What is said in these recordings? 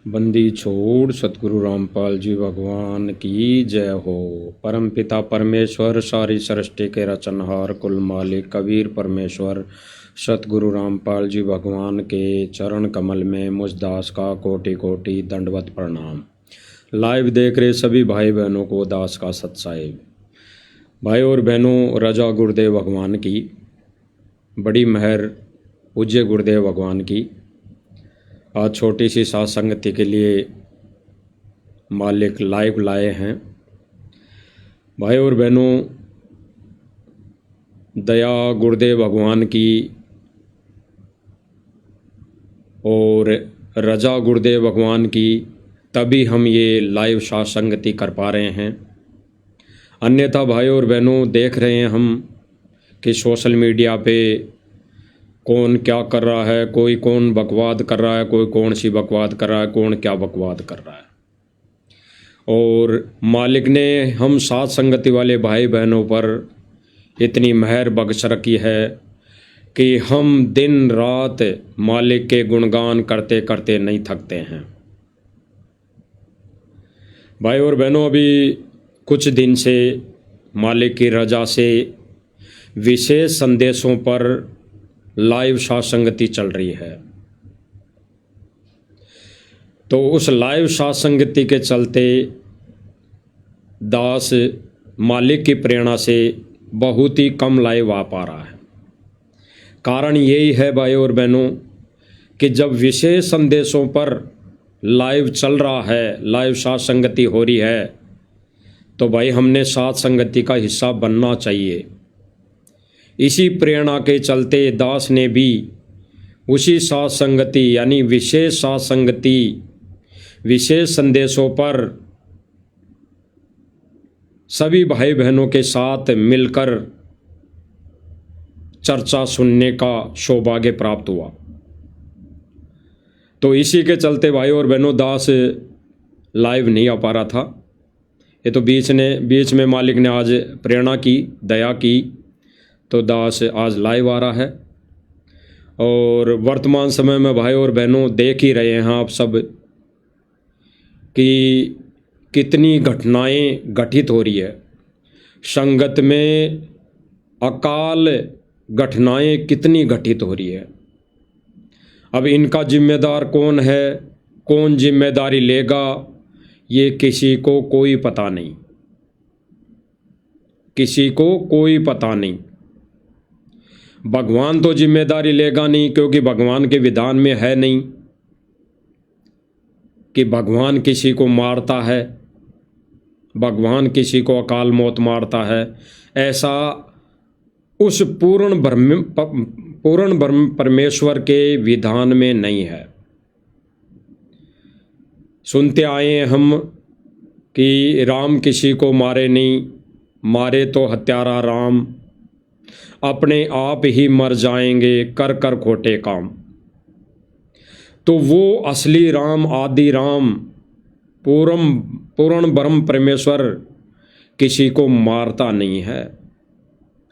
बंदी छोड़ सतगुरु रामपाल जी भगवान की जय हो। परम पिता परमेश्वर सारी सृष्टि के रचनहार कुल मालिक कबीर परमेश्वर सतगुरु रामपाल जी भगवान के चरण कमल में मुझ दास का कोटि कोटि दंडवत प्रणाम। लाइव देख रहे सभी भाई बहनों को दास का सत्साहिब। भाई और बहनों, रजा गुरुदेव भगवान की बड़ी मेहर, पूज्य गुरुदेव भगवान की आज छोटी सी साथ संगति के लिए मालिक लाइव लाए हैं। भाई और बहनों, दया गुरुदेव भगवान की और रजा गुरुदेव भगवान की तभी हम ये लाइव साथ संगति कर पा रहे हैं। अन्यथा भाई और बहनों, देख रहे हैं हम कि सोशल मीडिया पे कौन क्या कर रहा है, कोई कौन बकवाद कर रहा है, कोई कौन सी बकवाद कर रहा है, कौन क्या बकवाद कर रहा है। और मालिक ने हम साथ संगति वाले भाई बहनों पर इतनी मेहर बख्श रखी है कि हम दिन रात मालिक के गुणगान करते करते नहीं थकते हैं। भाई और बहनों, अभी कुछ दिन से मालिक की रजा से विशेष संदेशों पर लाइव साथ संगति चल रही है। तो उस लाइव साथ संगति के चलते दास मालिक की प्रेरणा से बहुत ही कम लाइव आ पा रहा है। कारण यही है भाई और बहनों कि जब विशेष संदेशों पर लाइव चल रहा है, लाइव साथ संगति हो रही है, तो भाई हमने साथ संगति का हिस्सा बनना चाहिए। इसी प्रेरणा के चलते दास ने भी उसी साथ संगति यानी विशेष साथ संगति, विशेष संदेशों पर सभी भाई बहनों के साथ मिलकर चर्चा सुनने का सौभाग्य प्राप्त हुआ। तो इसी के चलते भाई और बहनों, दास लाइव नहीं आ पा रहा था। ये तो बीच में मालिक ने आज प्रेरणा की, दया की, तो दास आज लाइव आ रहा है। और वर्तमान समय में भाई और बहनों देख ही रहे हैं आप सब कि कितनी घटनाएं घटित हो रही है। संगत में अकाल घटनाएं कितनी घटित हो रही है। अब इनका जिम्मेदार कौन है, कौन जिम्मेदारी लेगा, ये किसी को कोई पता नहीं, किसी को कोई पता नहीं। भगवान तो जिम्मेदारी लेगा नहीं, क्योंकि भगवान के विधान में है नहीं कि भगवान किसी को मारता है, भगवान किसी को अकाल मौत मारता है। ऐसा उस पूर्ण ब्रह्म परमेश्वर के विधान में नहीं है। सुनते आए हैं हम कि राम किसी को मारे नहीं, मारे तो हत्यारा राम, अपने आप ही मर जाएंगे कर कर खोटे काम। तो वो असली राम, आदि राम, पूर्ण ब्रह्म परमेश्वर किसी को मारता नहीं है,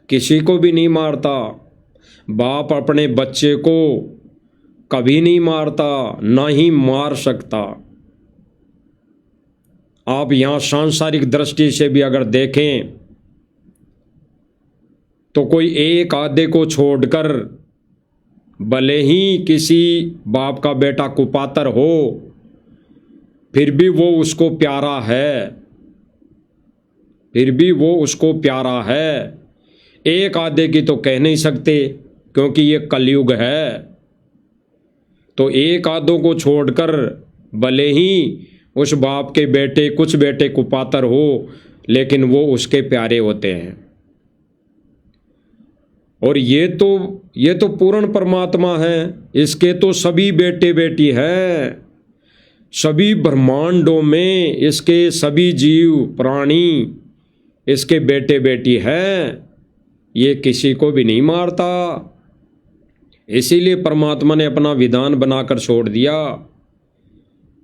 किसी को भी नहीं मारता। बाप अपने बच्चे को कभी नहीं मारता, ना ही मार सकता। आप यहाँ सांसारिक दृष्टि से भी अगर देखें तो कोई एक आधे को छोड़कर, भले ही किसी बाप का बेटा कुपातर हो, फिर भी वो उसको प्यारा है, फिर भी वो उसको प्यारा है। एक आधे की तो कह नहीं सकते, क्योंकि ये कलयुग है। तो एक आधों को छोड़कर भले ही उस बाप के बेटे, कुछ बेटे कुपातर हो, लेकिन वो उसके प्यारे होते हैं। और ये तो पूर्ण परमात्मा है, इसके तो सभी बेटे बेटी हैं। सभी ब्रह्मांडों में इसके सभी जीव प्राणी इसके बेटे बेटी हैं। ये किसी को भी नहीं मारता। इसीलिए परमात्मा ने अपना विधान बनाकर छोड़ दिया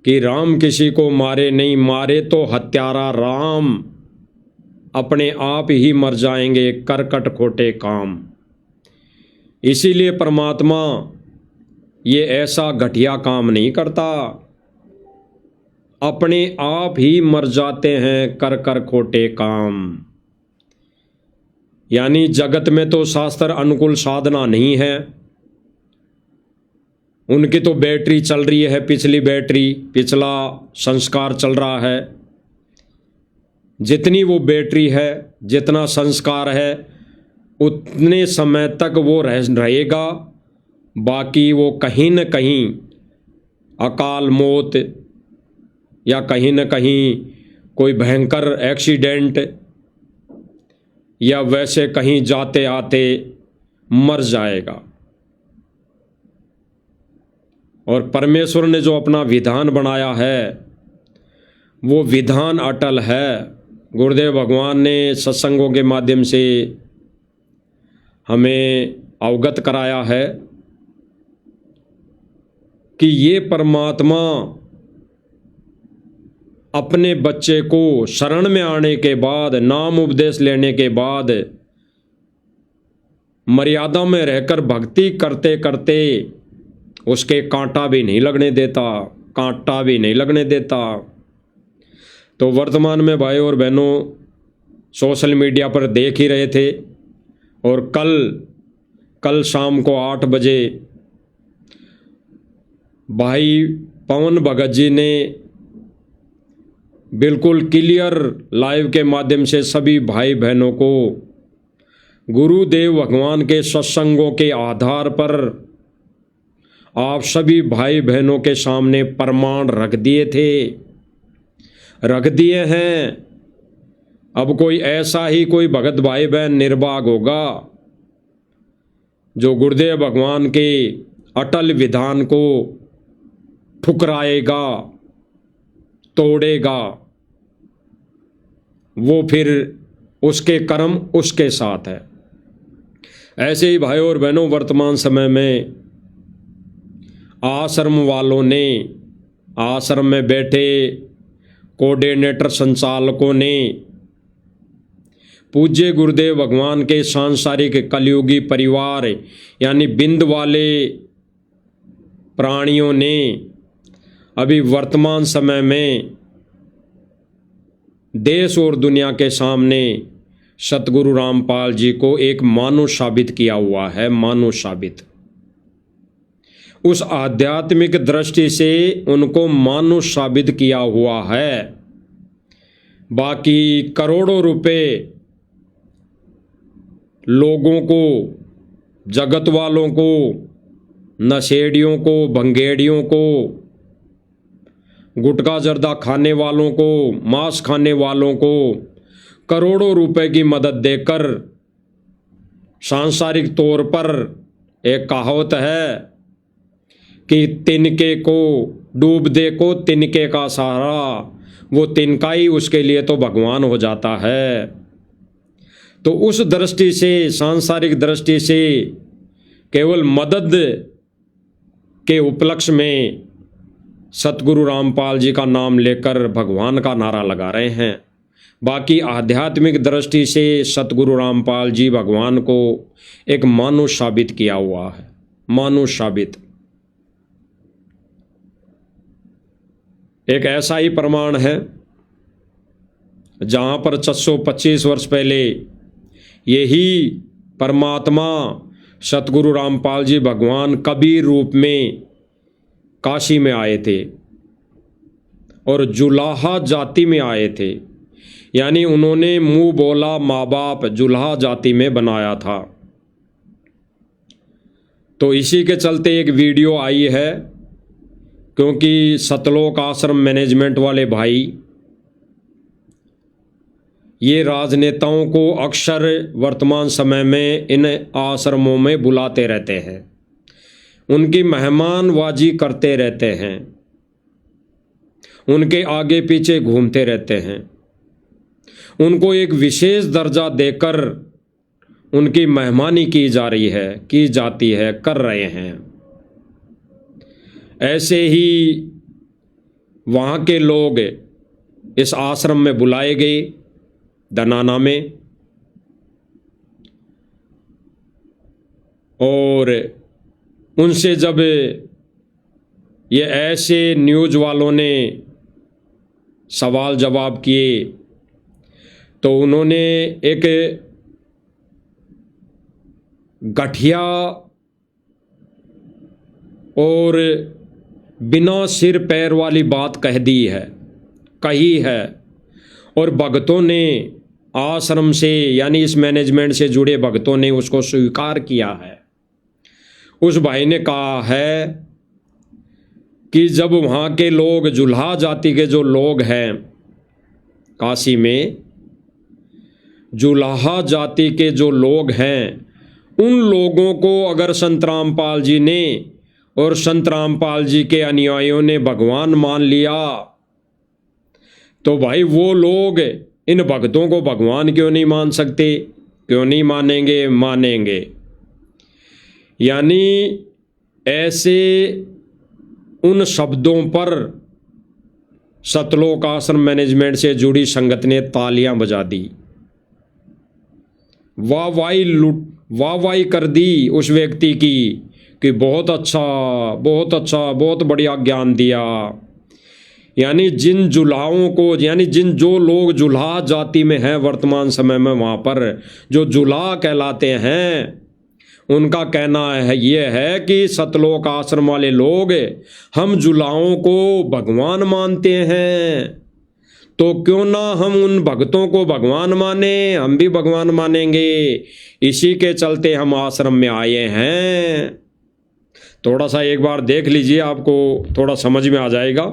कि राम किसी को मारे नहीं, मारे तो हत्यारा राम, अपने आप ही मर जाएंगे करकट खोटे काम। इसीलिए परमात्मा ये ऐसा घटिया काम नहीं करता। अपने आप ही मर जाते हैं कर कर खोटे काम। यानी जगत में तो शास्त्र अनुकूल साधना नहीं है, उनकी तो बैटरी चल रही है, पिछली बैटरी, पिछला संस्कार चल रहा है। जितनी वो बैटरी है, जितना संस्कार है, उतने समय तक वो रहेगा। बाकी वो कहीं न कहीं अकाल मौत या कहीं न कहीं कोई भयंकर एक्सीडेंट या वैसे कहीं जाते आते मर जाएगा। और परमेश्वर ने जो अपना विधान बनाया है वो विधान अटल है। गुरुदेव भगवान ने सत्संगों के माध्यम से हमें अवगत कराया है कि ये परमात्मा अपने बच्चे को शरण में आने के बाद, नाम उपदेश लेने के बाद, मर्यादा में रहकर भक्ति करते करते उसके कांटा भी नहीं लगने देता, कांटा भी नहीं लगने देता। तो वर्तमान में भाई और बहनों सोशल मीडिया पर देख ही रहे थे, और कल शाम को 8 बजे भाई पवन भगत जी ने बिल्कुल क्लियर लाइव के माध्यम से सभी भाई बहनों को गुरुदेव भगवान के सत्संगों के आधार पर आप सभी भाई बहनों के सामने प्रमाण रख दिए थे, रख दिए हैं। अब कोई ऐसा ही कोई भगत भाई बहन निर्भाग होगा जो गुरुदेव भगवान के अटल विधान को ठुकराएगा, तोड़ेगा, वो फिर उसके कर्म उसके साथ है। ऐसे ही भाइयों और बहनों वर्तमान समय में आश्रम वालों ने, आश्रम में बैठे कोऑर्डिनेटर संचालकों ने पूज्य गुरुदेव भगवान के सांसारिक कलयुगी परिवार यानी बिंद वाले प्राणियों ने अभी वर्तमान समय में देश और दुनिया के सामने सतगुरु रामपाल जी को एक मानुष साबित किया हुआ है, मानुष साबित। उस आध्यात्मिक दृष्टि से उनको मानुष साबित किया हुआ है। बाकी करोड़ों रुपए लोगों को, जगत वालों को, नशेड़ियों को, भंगेड़ियों को, गुटखा जर्दा खाने वालों को, मांस खाने वालों को करोड़ों रुपए की मदद देकर सांसारिक तौर पर, एक कहावत है कि तिनके को डूब दे को तिनके का सहारा, वो तिनका ही उसके लिए तो भगवान हो जाता है। तो उस दृष्टि से, सांसारिक दृष्टि से केवल मदद के उपलक्ष्य में सतगुरु रामपाल जी का नाम लेकर भगवान का नारा लगा रहे हैं। बाकी आध्यात्मिक दृष्टि से सतगुरु रामपाल जी भगवान को एक मानुष साबित किया हुआ है, मानुष साबित। एक ऐसा ही प्रमाण है जहाँ पर 625 वर्ष पहले यही परमात्मा सतगुरु रामपाल जी भगवान कबीर रूप में काशी में आए थे और जुलाहा जाति में आए थे। यानी उन्होंने मुंह बोला माँ बाप जुलाहा जाति में बनाया था। तो इसी के चलते एक वीडियो आई है, क्योंकि सतलोक आश्रम मैनेजमेंट वाले भाई ये राजनेताओं को अक्सर वर्तमान समय में इन आश्रमों में बुलाते रहते हैं, उनकी मेहमानबाजी करते रहते हैं, उनके आगे पीछे घूमते रहते हैं, उनको एक विशेष दर्जा देकर उनकी मेहमानी की जा रही है, की जाती है, कर रहे हैं। ऐसे ही वहाँ के लोग इस आश्रम में बुलाए गए दनाना में, और उनसे जब ये ऐसे न्यूज़ वालों ने सवाल जवाब किए, तो उन्होंने एक गठिया और बिना सिर पैर वाली बात कही है। और भक्तों ने आश्रम से यानी इस मैनेजमेंट से जुड़े भक्तों ने उसको स्वीकार किया है। उस भाई ने कहा है कि जब वहाँ के लोग, जुल्हा जाति के जो लोग हैं काशी में, जुल्हा जाति के जो लोग हैं, उन लोगों को अगर संत रामपाल जी ने और संत रामपाल जी के अनुयायियों ने भगवान मान लिया, तो भाई वो लोग इन भक्तों को भगवान क्यों नहीं मान सकते? क्यों नहीं मानेंगे? मानेंगे। यानी ऐसे उन शब्दों पर सतलोक आश्रम मैनेजमेंट से जुड़ी संगत ने तालियां बजा दी, वाहवाही कर दी उस व्यक्ति की कि बहुत अच्छा, बहुत अच्छा, बहुत बढ़िया ज्ञान दिया। यानी जिन जुल्हाओं को, यानी जो लोग जुल्हा जाति में हैं वर्तमान समय में, वहाँ पर जो जुल्हा कहलाते हैं, उनका कहना है ये है कि सतलोक आश्रम वाले लोग हम जुल्हाओं को भगवान मानते हैं, तो क्यों ना हम उन भक्तों को भगवान माने, हम भी भगवान मानेंगे। इसी के चलते हम आश्रम में आए हैं। थोड़ा सा एक बार देख लीजिए, आपको थोड़ा समझ में आ जाएगा।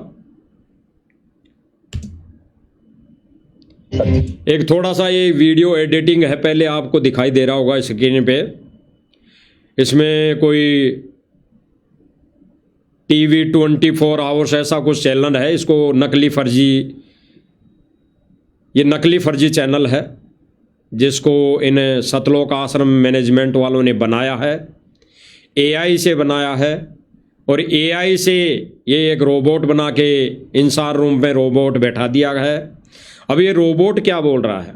एक थोड़ा सा ये वीडियो एडिटिंग है, पहले आपको दिखाई दे रहा होगा स्क्रीन पे। इसमें कोई टीवी 24 आवर्स ऐसा कुछ चैनल है, इसको ये नकली फर्जी चैनल है, जिसको इन सतलोक आश्रम मैनेजमेंट वालों ने बनाया है, एआई से बनाया है। और एआई से ये एक रोबोट बना के इंसार रूम में रोबोट बैठा दिया है। अब ये रोबोट क्या बोल रहा है?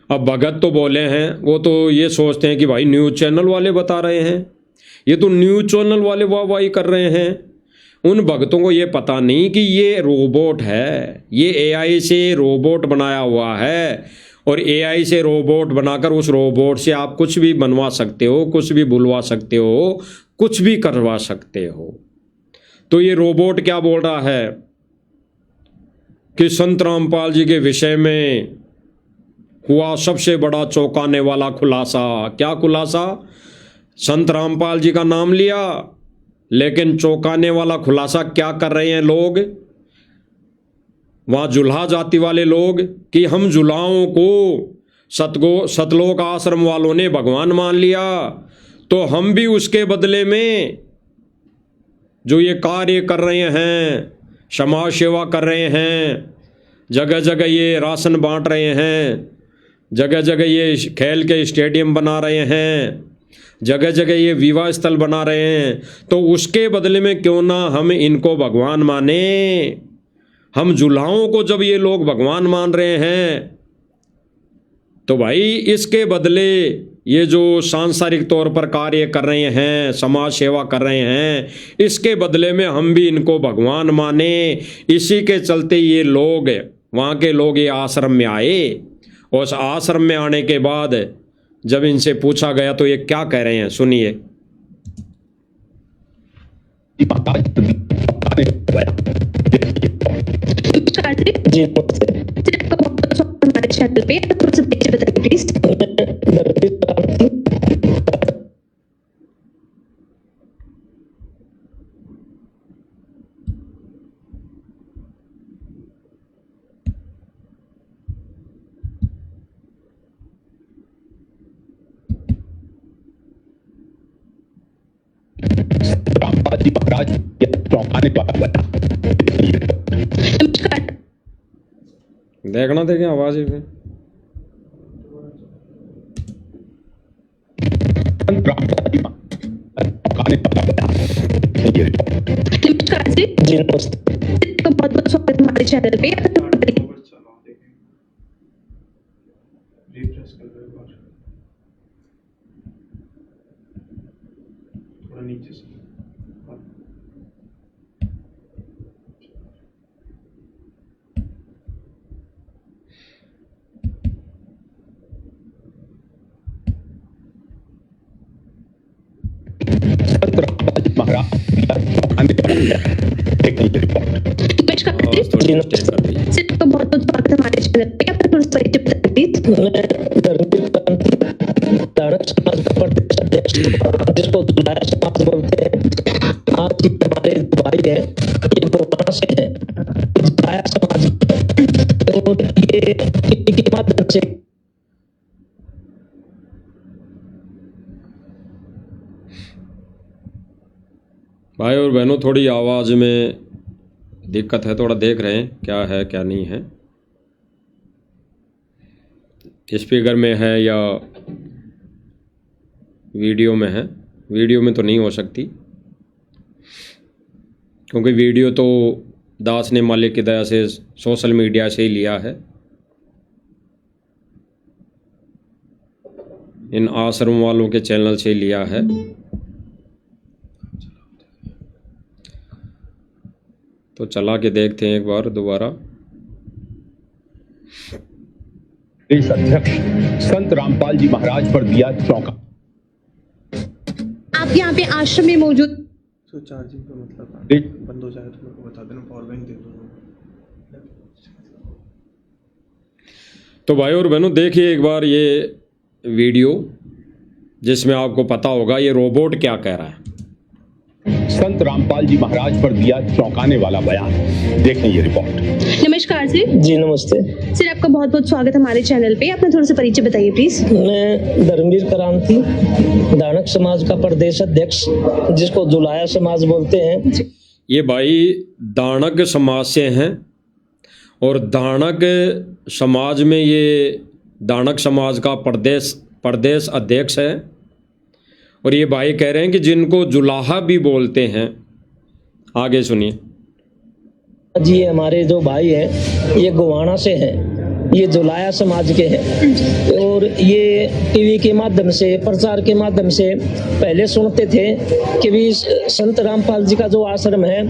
अब भगत तो बोले हैं, वो तो ये सोचते हैं कि भाई न्यूज़ चैनल वाले बता रहे हैं, ये तो न्यूज़ चैनल वाले वाहवाही कर रहे हैं। उन भक्तों को ये पता नहीं कि ये रोबोट है, ये एआई से रोबोट बनाया हुआ है। और एआई से रोबोट बनाकर उस रोबोट से आप कुछ भी बनवा सकते हो, कुछ भी बुलवा सकते हो, कुछ भी करवा सकते हो। तो ये रोबोट क्या बोल रहा है कि संत रामपाल जी के विषय में हुआ सबसे बड़ा चौंकाने वाला खुलासा। क्या खुलासा? संत रामपाल जी का नाम लिया, लेकिन चौंकाने वाला खुलासा क्या कर रहे हैं लोग, वहाँ जुल्हा जाति वाले लोग, कि हम जुल्हाओं को सतलोक आश्रम वालों ने भगवान मान लिया, तो हम भी उसके बदले में जो ये कार्य कर रहे हैं, समाज सेवा कर रहे हैं, जगह जगह ये राशन बांट रहे हैं, जगह जगह ये खेल के स्टेडियम बना रहे हैं, जगह जगह ये विवाह स्थल बना रहे हैं, तो उसके बदले में क्यों ना हम इनको भगवान माने। हम जुल्हाओं को जब ये लोग भगवान मान रहे हैं, तो भाई इसके बदले ये जो सांसारिक तौर पर कार्य कर रहे हैं, समाज सेवा कर रहे हैं, इसके बदले में हम भी इनको भगवान माने। इसी के चलते ये लोग, वहाँ के लोग ये आश्रम में आए। और उस आश्रम में आने के बाद जब इनसे पूछा गया तो ये क्या कह रहे हैं, सुनिए। जी हमारे चैनल पे प्लीज। देखना देखें आवाज में। नमस्कार जी। जी नमस्ते। बहुत बहुत स्वागत हमारे चैनल पे। थोड़ा नीचे से। स्टे कर रही है। सर, आपका बहुत बहुत स्वागत है हमारे चैनल पे। क्या आप थोड़ा सा परिचय बताइए प्लीज? मैं धर्मवीर क्रांति धारक समाज का प्रदेश अध्यक्ष जिसको दुलारा समाज बोलते हैं। आज ही हमारे भाई है, ये गोवाना से है, दुलारा समाज और ये टीवी के माध्यम से भाई और बहनों, थोड़ी आवाज़ में दिक्कत है, थोड़ा देख रहे हैं क्या है क्या नहीं है, स्पीकर में है या वीडियो में है। वीडियो में तो नहीं हो सकती, क्योंकि वीडियो तो दास ने मालिक की दया से सोशल मीडिया से ही लिया है, इन आश्रम वालों के चैनल से ही लिया है। तो चला के देखते हैं एक बार दोबारा। प्रदेश अध्यक्ष संत रामपाल जी महाराज पर दिया चौंका। आप यहाँ पे आश्रम में मौजूद तो चार्जिंग का मतलब बंद हो जाए तो मेरे को बता देना, पावर बैंक दे दूंगा। तो भाई और बहनों, देखिए एक बार ये वीडियो, जिसमें आपको पता होगा ये रोबोट क्या कह रहा है। संत रामपाल जी महाराज पर दिया चौंकाने वाला बयान, देखें ये रिपोर्ट। नमस्कार सर। जी नमस्ते। सर, आपका बहुत बहुत स्वागत है हमारे चैनल पे। आपने थोड़ा सा परिचय बताइए प्लीज? मैं धर्मवीर क्रांति धारक समाज का प्रदेश अध्यक्ष जिसको दुलारा समाज बोलते हैं। ये भाई दानक समाज से हैं और दानक समाज में ये दानक समाज का प्रदेश अध्यक्ष है। और ये भाई कह रहे हैं कि जिनको जुलाहा भी बोलते हैं। आगे सुनिए जी। ये हमारे जो भाई हैं ये गोवाना से हैं, ये जुलाया समाज के हैं और ये टीवी के माध्यम से, प्रचार के माध्यम से पहले सुनते थे कि भी संत रामपाल जी का जो आश्रम है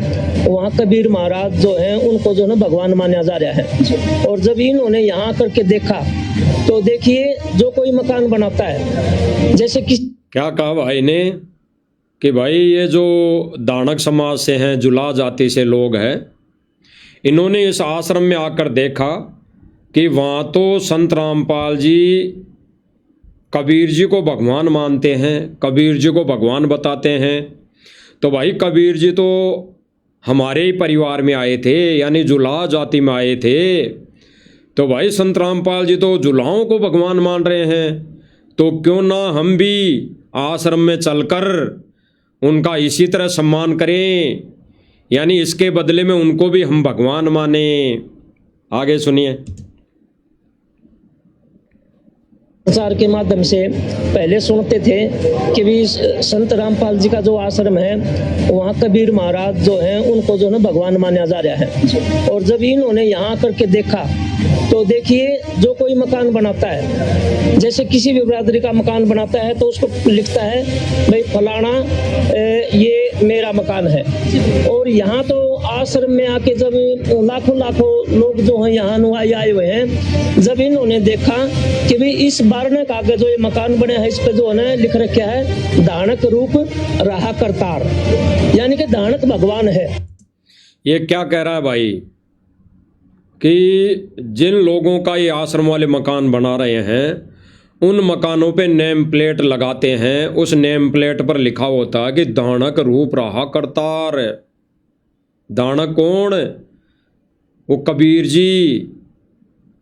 वहाँ कबीर महाराज जो हैं उनको जो है भगवान माना जा रहा है। और जब इन्होंने यहाँ आकर के देखा तो देखिए, जो कोई मकान बनाता है, जैसे किस क्या कहा भाई ने कि भाई ये जो दानक समाज से हैं, जुला जाति से लोग हैं, इन्होंने इस आश्रम में आकर देखा कि वहाँ तो संत रामपाल जी कबीर जी को भगवान मानते हैं, कबीर जी को भगवान बताते हैं। तो भाई कबीर जी तो हमारे ही परिवार में आए थे, यानी जुला जाति में आए थे। तो भाई संत रामपाल जी तो जुलाहों को भगवान मान रहे हैं, तो क्यों ना हम भी आश्रम में चलकर उनका इसी तरह सम्मान करें, यानी इसके बदले में उनको भी हम भगवान माने। आगे सुनिए। प्रचार के माध्यम से पहले सुनते थे कि भी संत रामपाल जी का जो आश्रम है वहाँ कबीर महाराज जो हैं उनको जो है भगवान माना जा रहा है। और जब इन्होंने यहाँ करके देखा तो देखिए, जो कोई मकान बनाता है, जैसे किसी भी बिरादरी का मकान बनाता है तो उसको लिखता है भाई फलाना ये मेरा मकान है। और यहाँ तो आश्रम में आके जब लाखों लाखों लोग जो हैं यहाँ अनुयायी आए हुए हैं, जब इन्होंने देखा कि भाई इस बारने का आगे जो ये मकान बने हैं इस पे जो है ना लिख रखा है दानक रूप रहा करतार, यानी कि दानक भगवान है। ये क्या कह रहा है भाई कि जिन लोगों का ये आश्रम वाले मकान बना रहे हैं उन मकानों पे नेम प्लेट लगाते हैं, उस नेम प्लेट पर लिखा होता है कि दानक रूप रहा करतार। दानक कौन? वो कबीर जी।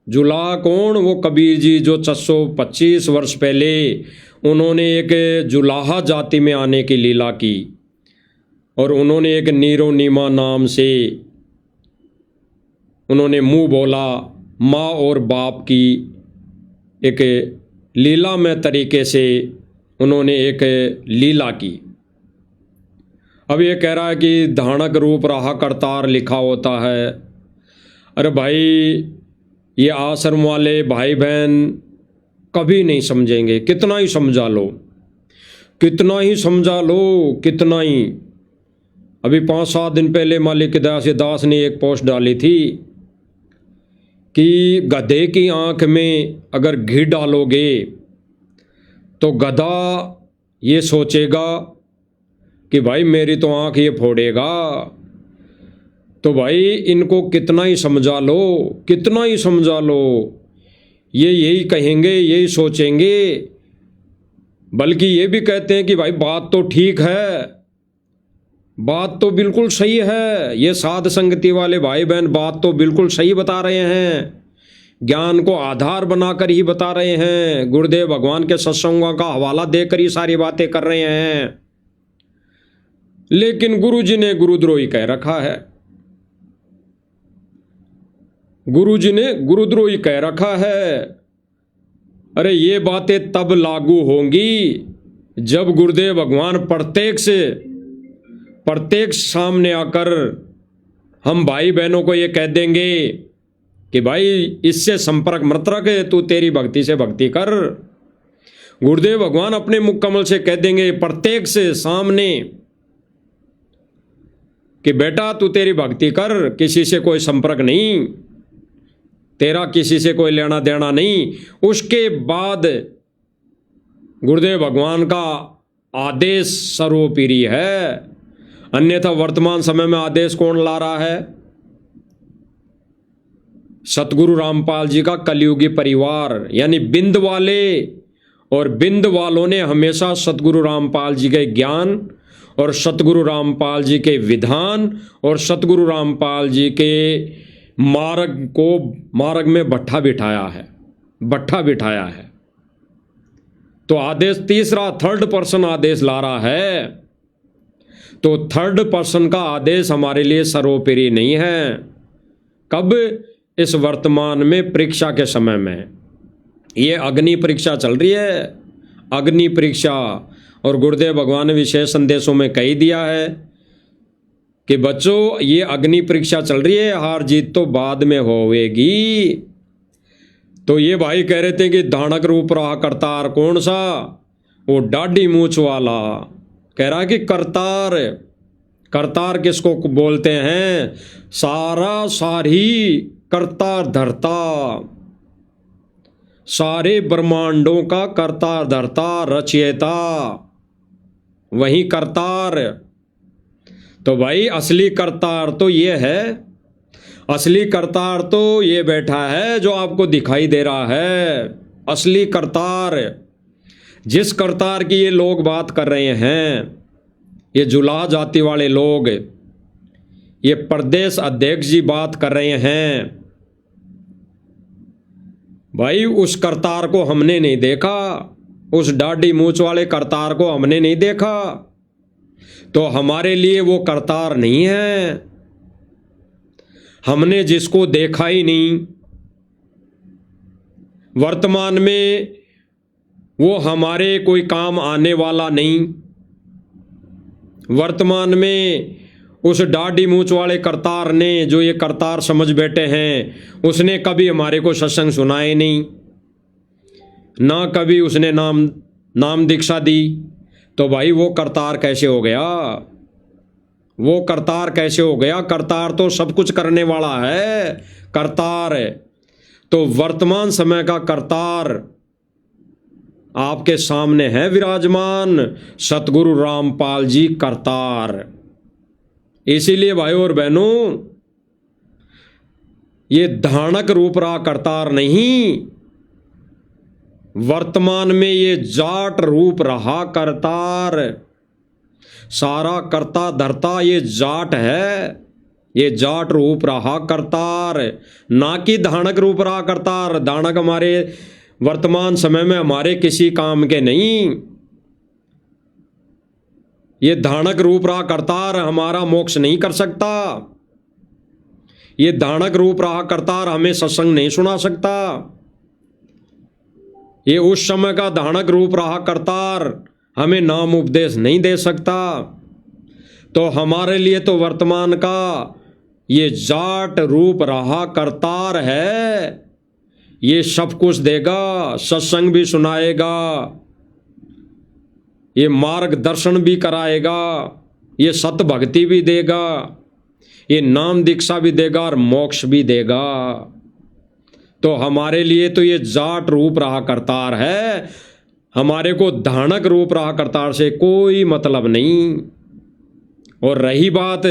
जुला कौन? वो कबीर जी जो 625 वर्ष पहले उन्होंने एक जुलाहा जाति में आने की लीला की और उन्होंने एक नीरो नीमा नाम से उन्होंने मुंह बोला, माँ और बाप की एक लीला में तरीके से उन्होंने एक लीला की। अब ये कह रहा है कि दानक रूप रहा करतार लिखा होता है। अरे भाई, ये आश्रम वाले भाई बहन कभी नहीं समझेंगे, कितना ही समझा लो, कितना ही समझा लो, कितना ही। अभी 5-7 दिन पहले मालिक की दया से दास ने एक पोस्ट डाली थी कि गधे की आंख में अगर घी डालोगे तो गधा ये सोचेगा कि भाई मेरी तो आंख ये फोड़ेगा, तो भाई इनको कितना ही समझा लो, कितना ही समझा लो, ये यही कहेंगे, यही सोचेंगे। बल्कि ये भी कहते हैं कि भाई बात तो ठीक है, बात तो बिल्कुल सही है, ये साध संगति वाले भाई बहन बात तो बिल्कुल सही बता रहे हैं, ज्ञान को आधार बनाकर ही बता रहे हैं, गुरुदेव भगवान के सत्संगों का हवाला देकर ही सारी बातें कर रहे हैं। लेकिन गुरुजी ने गुरुद्रोही कह रखा है, गुरुजी ने गुरुद्रोही कह रखा है। अरे ये बातें तब लागू होंगी जब गुरुदेव भगवान प्रत्येक सामने आकर हम भाई बहनों को ये कह देंगे कि भाई इससे संपर्क मत रख, तू तेरी भक्ति से भक्ति कर। गुरुदेव भगवान अपने मुख कमल से कह देंगे प्रत्येक से सामने कि बेटा तू तेरी भक्ति कर, किसी से कोई संपर्क नहीं, तेरा किसी से कोई लेना देना नहीं। उसके बाद गुरुदेव भगवान का आदेश सर्वोपरि है, अन्यथा वर्तमान समय में आदेश कौन ला रहा है? सतगुरु रामपाल जी का कलयुगी परिवार, यानी बिंद वाले। और बिंद वालों ने हमेशा सतगुरु रामपाल जी के ज्ञान और सतगुरु रामपाल जी के विधान और सतगुरु रामपाल जी के मार्ग में भट्ठा बिठाया है। तो आदेश तीसरा, थर्ड पर्सन आदेश ला रहा है, तो थर्ड पर्सन का आदेश हमारे लिए सर्वोपरि नहीं है। कब? इस वर्तमान में परीक्षा के समय में। ये अग्नि परीक्षा चल रही है, अग्नि परीक्षा। और गुरुदेव भगवान ने विशेष संदेशों में कही दिया है कि बच्चों ये अग्नि परीक्षा चल रही है, हार जीत तो बाद में होवेगी। तो ये भाई कह रहे थे कि धानक रूप रहा करतार, कौन सा? वो दाढ़ी मूछ वाला कह रहा है कि करतार। करतार किसको बोलते हैं? सारा सारी करतार धरता, सारे ब्रह्मांडों का करतार धरता रचयिता, वही करतार। तो भाई असली करतार तो ये है, असली करतार तो ये बैठा है जो आपको दिखाई दे रहा है। असली करतार, जिस करतार की ये लोग बात कर रहे हैं, ये जुलाह जाति वाले लोग, ये प्रदेश अध्यक्ष जी बात कर रहे हैं, भाई उस करतार को हमने नहीं देखा, उस दाढ़ी मूछ वाले करतार को हमने नहीं देखा, तो हमारे लिए वो करतार नहीं है। हमने जिसको देखा ही नहीं, वर्तमान में वो हमारे कोई काम आने वाला नहीं, वर्तमान में उस दाढ़ी मूछ वाले करतार ने, जो ये करतार समझ बैठे हैं, उसने कभी हमारे को सत्संग सुनाए नहीं, ना कभी उसने नाम दीक्षा दी। तो भाई वो करतार कैसे हो गया? वो करतार कैसे हो गया? करतार तो सब कुछ करने वाला है, करतार। तो वर्तमान समय का करतार आपके सामने है विराजमान, सतगुरु रामपाल जी करतार। इसीलिए भाइयों और बहनों, ये धानक रूप रहा करतार नहीं, वर्तमान में ये जाट रूप रहा करतार। सारा करता धरता ये जाट है, ये जाट रूप रहा करतार, ना कि धानक रूप रहा करतार। धानक हमारे वर्तमान समय में हमारे किसी काम के नहीं। ये धानक रूप रहा करतार हमारा मोक्ष नहीं कर सकता। ये धानक रूप रहा करतार हमें सत्संग नहीं सुना सकता। ये उस समय का धानक रूप रहा करतार हमें नाम उपदेश नहीं दे सकता। तो हमारे लिए तो वर्तमान का ये जाट रूप रहा करतार है, ये सब कुछ देगा, सत्संग भी सुनाएगा, ये मार्गदर्शन भी कराएगा, ये सत भक्ति भी देगा, ये नाम दीक्षा भी देगा और मोक्ष भी देगा। तो हमारे लिए तो ये जाट रूप रहा करतार है, हमारे को धानक रूप रहा करतार से कोई मतलब नहीं। और रही बात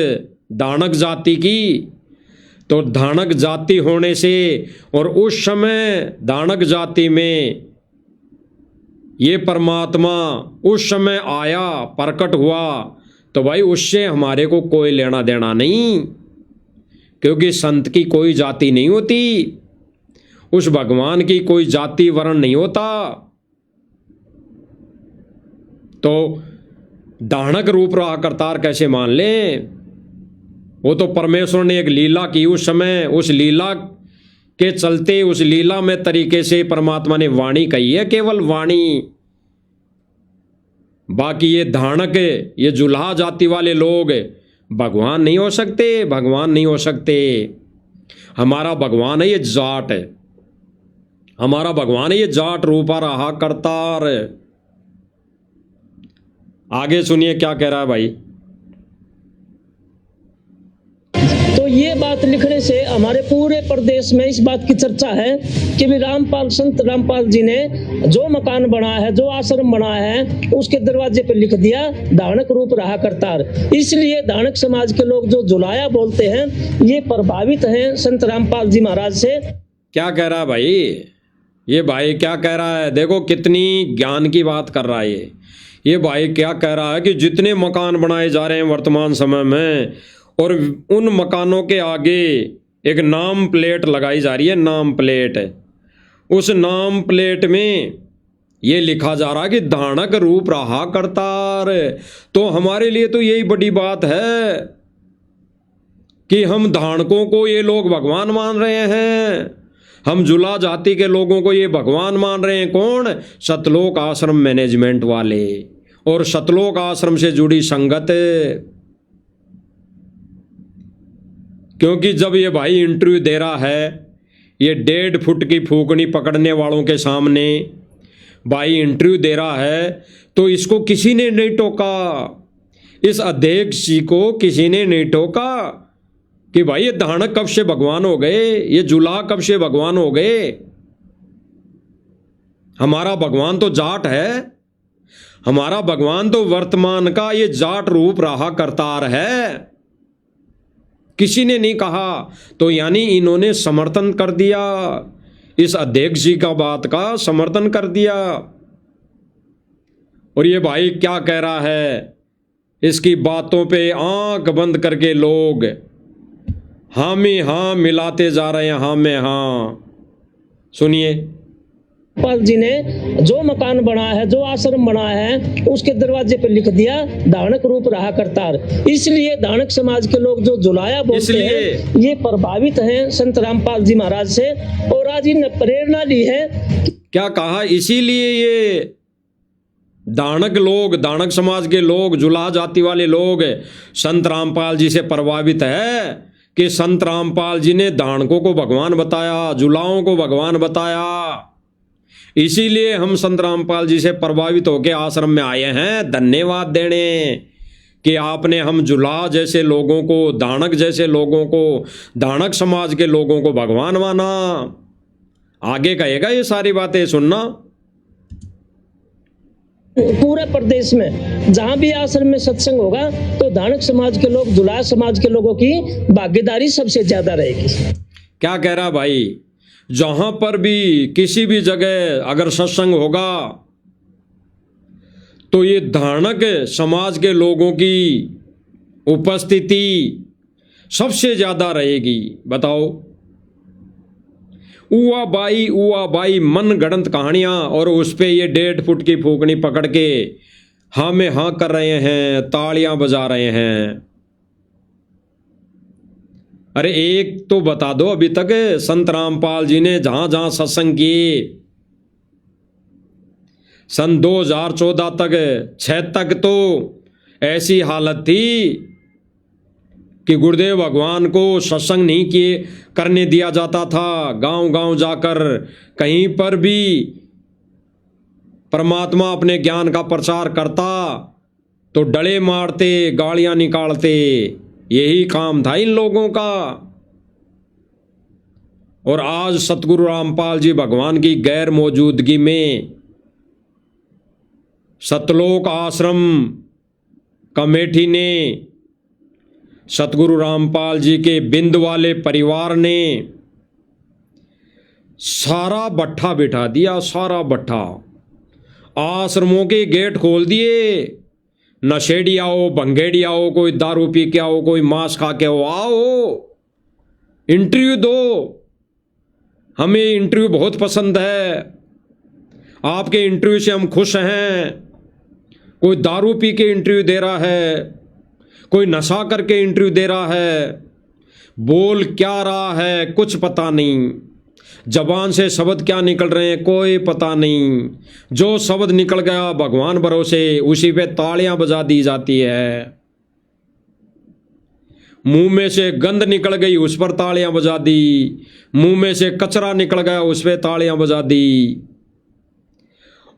दानक जाति की। तो दानक जाति होने से, और उस समय दानक जाति में ये परमात्मा उस समय आया, प्रकट हुआ, तो भाई उससे हमारे को कोई लेना देना नहीं, क्योंकि संत की कोई जाति नहीं होती, उस भगवान की कोई जाति वर्ण नहीं होता। तो दानक रूप रहा करतार कैसे मान लें? वो तो परमेश्वर ने एक लीला की उस समय, उस लीला के चलते, उस लीला में तरीके से परमात्मा ने वाणी कही है, केवल वाणी। बाकी ये दानक, ये जुल्हा जाति वाले लोग भगवान नहीं हो सकते, भगवान नहीं हो सकते। हमारा भगवान है ये जाट है, हमारा भगवान है ये जाट रूपा रहा करतार। आगे सुनिए क्या कह रहा है भाई। तो ये बात लिखने से हमारे पूरे प्रदेश में इस बात की चर्चा है कि भी संत रामपाल जी ने जो मकान बनाया है, जो आश्रम बनाया है, उसके दरवाजे पर लिख दिया दानक रूप रहा करतार। इसलिए दानक समाज के लोग जो जुलाया बोलते हैं, ये प्रभावित हैं संत रामपाल जी महाराज से। क्या कह रहा है भाई? ये भाई क्या कह रहा है? देखो कितनी ज्ञान की बात कर रहा है ये भाई क्या कह रहा है कि जितने मकान बनाए जा रहे हैं वर्तमान समय में, और उन मकानों के आगे एक नाम प्लेट लगाई जा रही है, नाम प्लेट। उस नाम प्लेट में ये लिखा जा रहा है कि दानक रूप रहा करतार। तो हमारे लिए तो यही बड़ी बात है कि हम दानकों को ये लोग भगवान मान रहे हैं, हम जुला जाति के लोगों को ये भगवान मान रहे हैं। कौन? सतलोक आश्रम मैनेजमेंट वाले और सतलोक आश्रम से जुड़ी संगत। क्योंकि जब ये भाई इंटरव्यू दे रहा है, ये 1.5 फुट की फूकनी पकड़ने वालों के सामने भाई इंटरव्यू दे रहा है, तो इसको किसी ने नहीं टोका, इस अध्यक्ष जी को किसी ने नहीं टोका कि भाई ये दानक कब से भगवान हो गए, ये जुलाह कब से भगवान हो गए। हमारा भगवान तो जाट है, हमारा भगवान तो वर्तमान का ये जाट रूप रहा करतार है, किसी ने नहीं कहा। तो यानी इन्होंने समर्थन कर दिया, इस अध्यक्ष जी का बात का समर्थन कर दिया। और ये भाई क्या कह रहा है, इसकी बातों पे आंख बंद करके लोग हाँ में हाँ मिलाते जा रहे हैं, हाँ में हाँ। सुनिए। रामपाल जी ने जो मकान बनाया है, जो आश्रम बनाया है, उसके दरवाजे पे लिख दिया दानक रूप रहा करतार। इसलिए दानक समाज के लोग जो जुलाया बोलते हैं, ये प्रभावित हैं संत रामपाल जी महाराज से, और आज इन्हें प्रेरणा ली है। क्या कहा? इसीलिए ये दानक लोग, दानक समाज के लोग, जुलाह जाति वाले लोग संत रामपाल जी से प्रभावित है कि संत रामपाल जी ने दानकों को भगवान बताया, जुलाहों को भगवान बताया। इसीलिए हम संत रामपाल जी से प्रभावित होकर आश्रम में आए हैं धन्यवाद देने कि आपने हम जुलाह जैसे लोगों को, दानक जैसे लोगों को, दानक समाज के लोगों को भगवान माना। आगे कहेगा ये सारी बातें, सुनना। पूरे प्रदेश में जहां भी आश्रम में सत्संग होगा तो दानक समाज के लोग, जुलाह समाज के लोगों की भागीदारी सबसे ज्यादा रहेगी। क्या कह रहा भाई? जहां पर भी किसी भी जगह अगर सत्संग होगा तो ये दानक समाज के लोगों की उपस्थिति सबसे ज्यादा रहेगी। बताओ, उआ बाई मन गढ़ंत कहानियां, और उस पे ये 1.5 फुट की फूकनी पकड़ के हाँ में हाँ कर रहे हैं, तालियां बजा रहे हैं। अरे एक तो बता दो, अभी तक संत रामपाल जी ने जहां जहां सत्संग किए, सन 2014 तक 6 तक तो ऐसी हालत थी कि गुरुदेव भगवान को सत्संग नहीं किए करने दिया जाता था। गांव गांव जाकर कहीं पर भी परमात्मा अपने ज्ञान का प्रचार करता तो डले मारते, गालियां निकालते, यही काम था इन लोगों का। और आज सतगुरु रामपाल जी भगवान की गैर मौजूदगी में सतलोक आश्रम कमेटी ने सतगुरु रामपाल जी के बिंद वाले परिवार ने सारा भट्ठा बिठा दिया, सारा भट्ठा। आश्रमों के गेट खोल दिए, नशेड़ी आओ, भंगेड़ी आओ, कोई दारू पी के आओ, कोई मांस खा के आओ, इंटरव्यू दो, हमें इंटरव्यू बहुत पसंद है, आपके इंटरव्यू से हम खुश हैं। कोई दारू पी के इंटरव्यू दे रहा है, कोई नशा करके इंटरव्यू दे रहा है, बोल क्या रहा है कुछ पता नहीं, जबान से शब्द क्या निकल रहे हैं कोई पता नहीं। जो शब्द निकल गया भगवान भरोसे, उसी पे तालियां बजा दी जाती है। मुंह में से गंध निकल गई, उस पर तालियां बजा दी। मुंह में से कचरा निकल गया, उस पर तालियां बजा दी।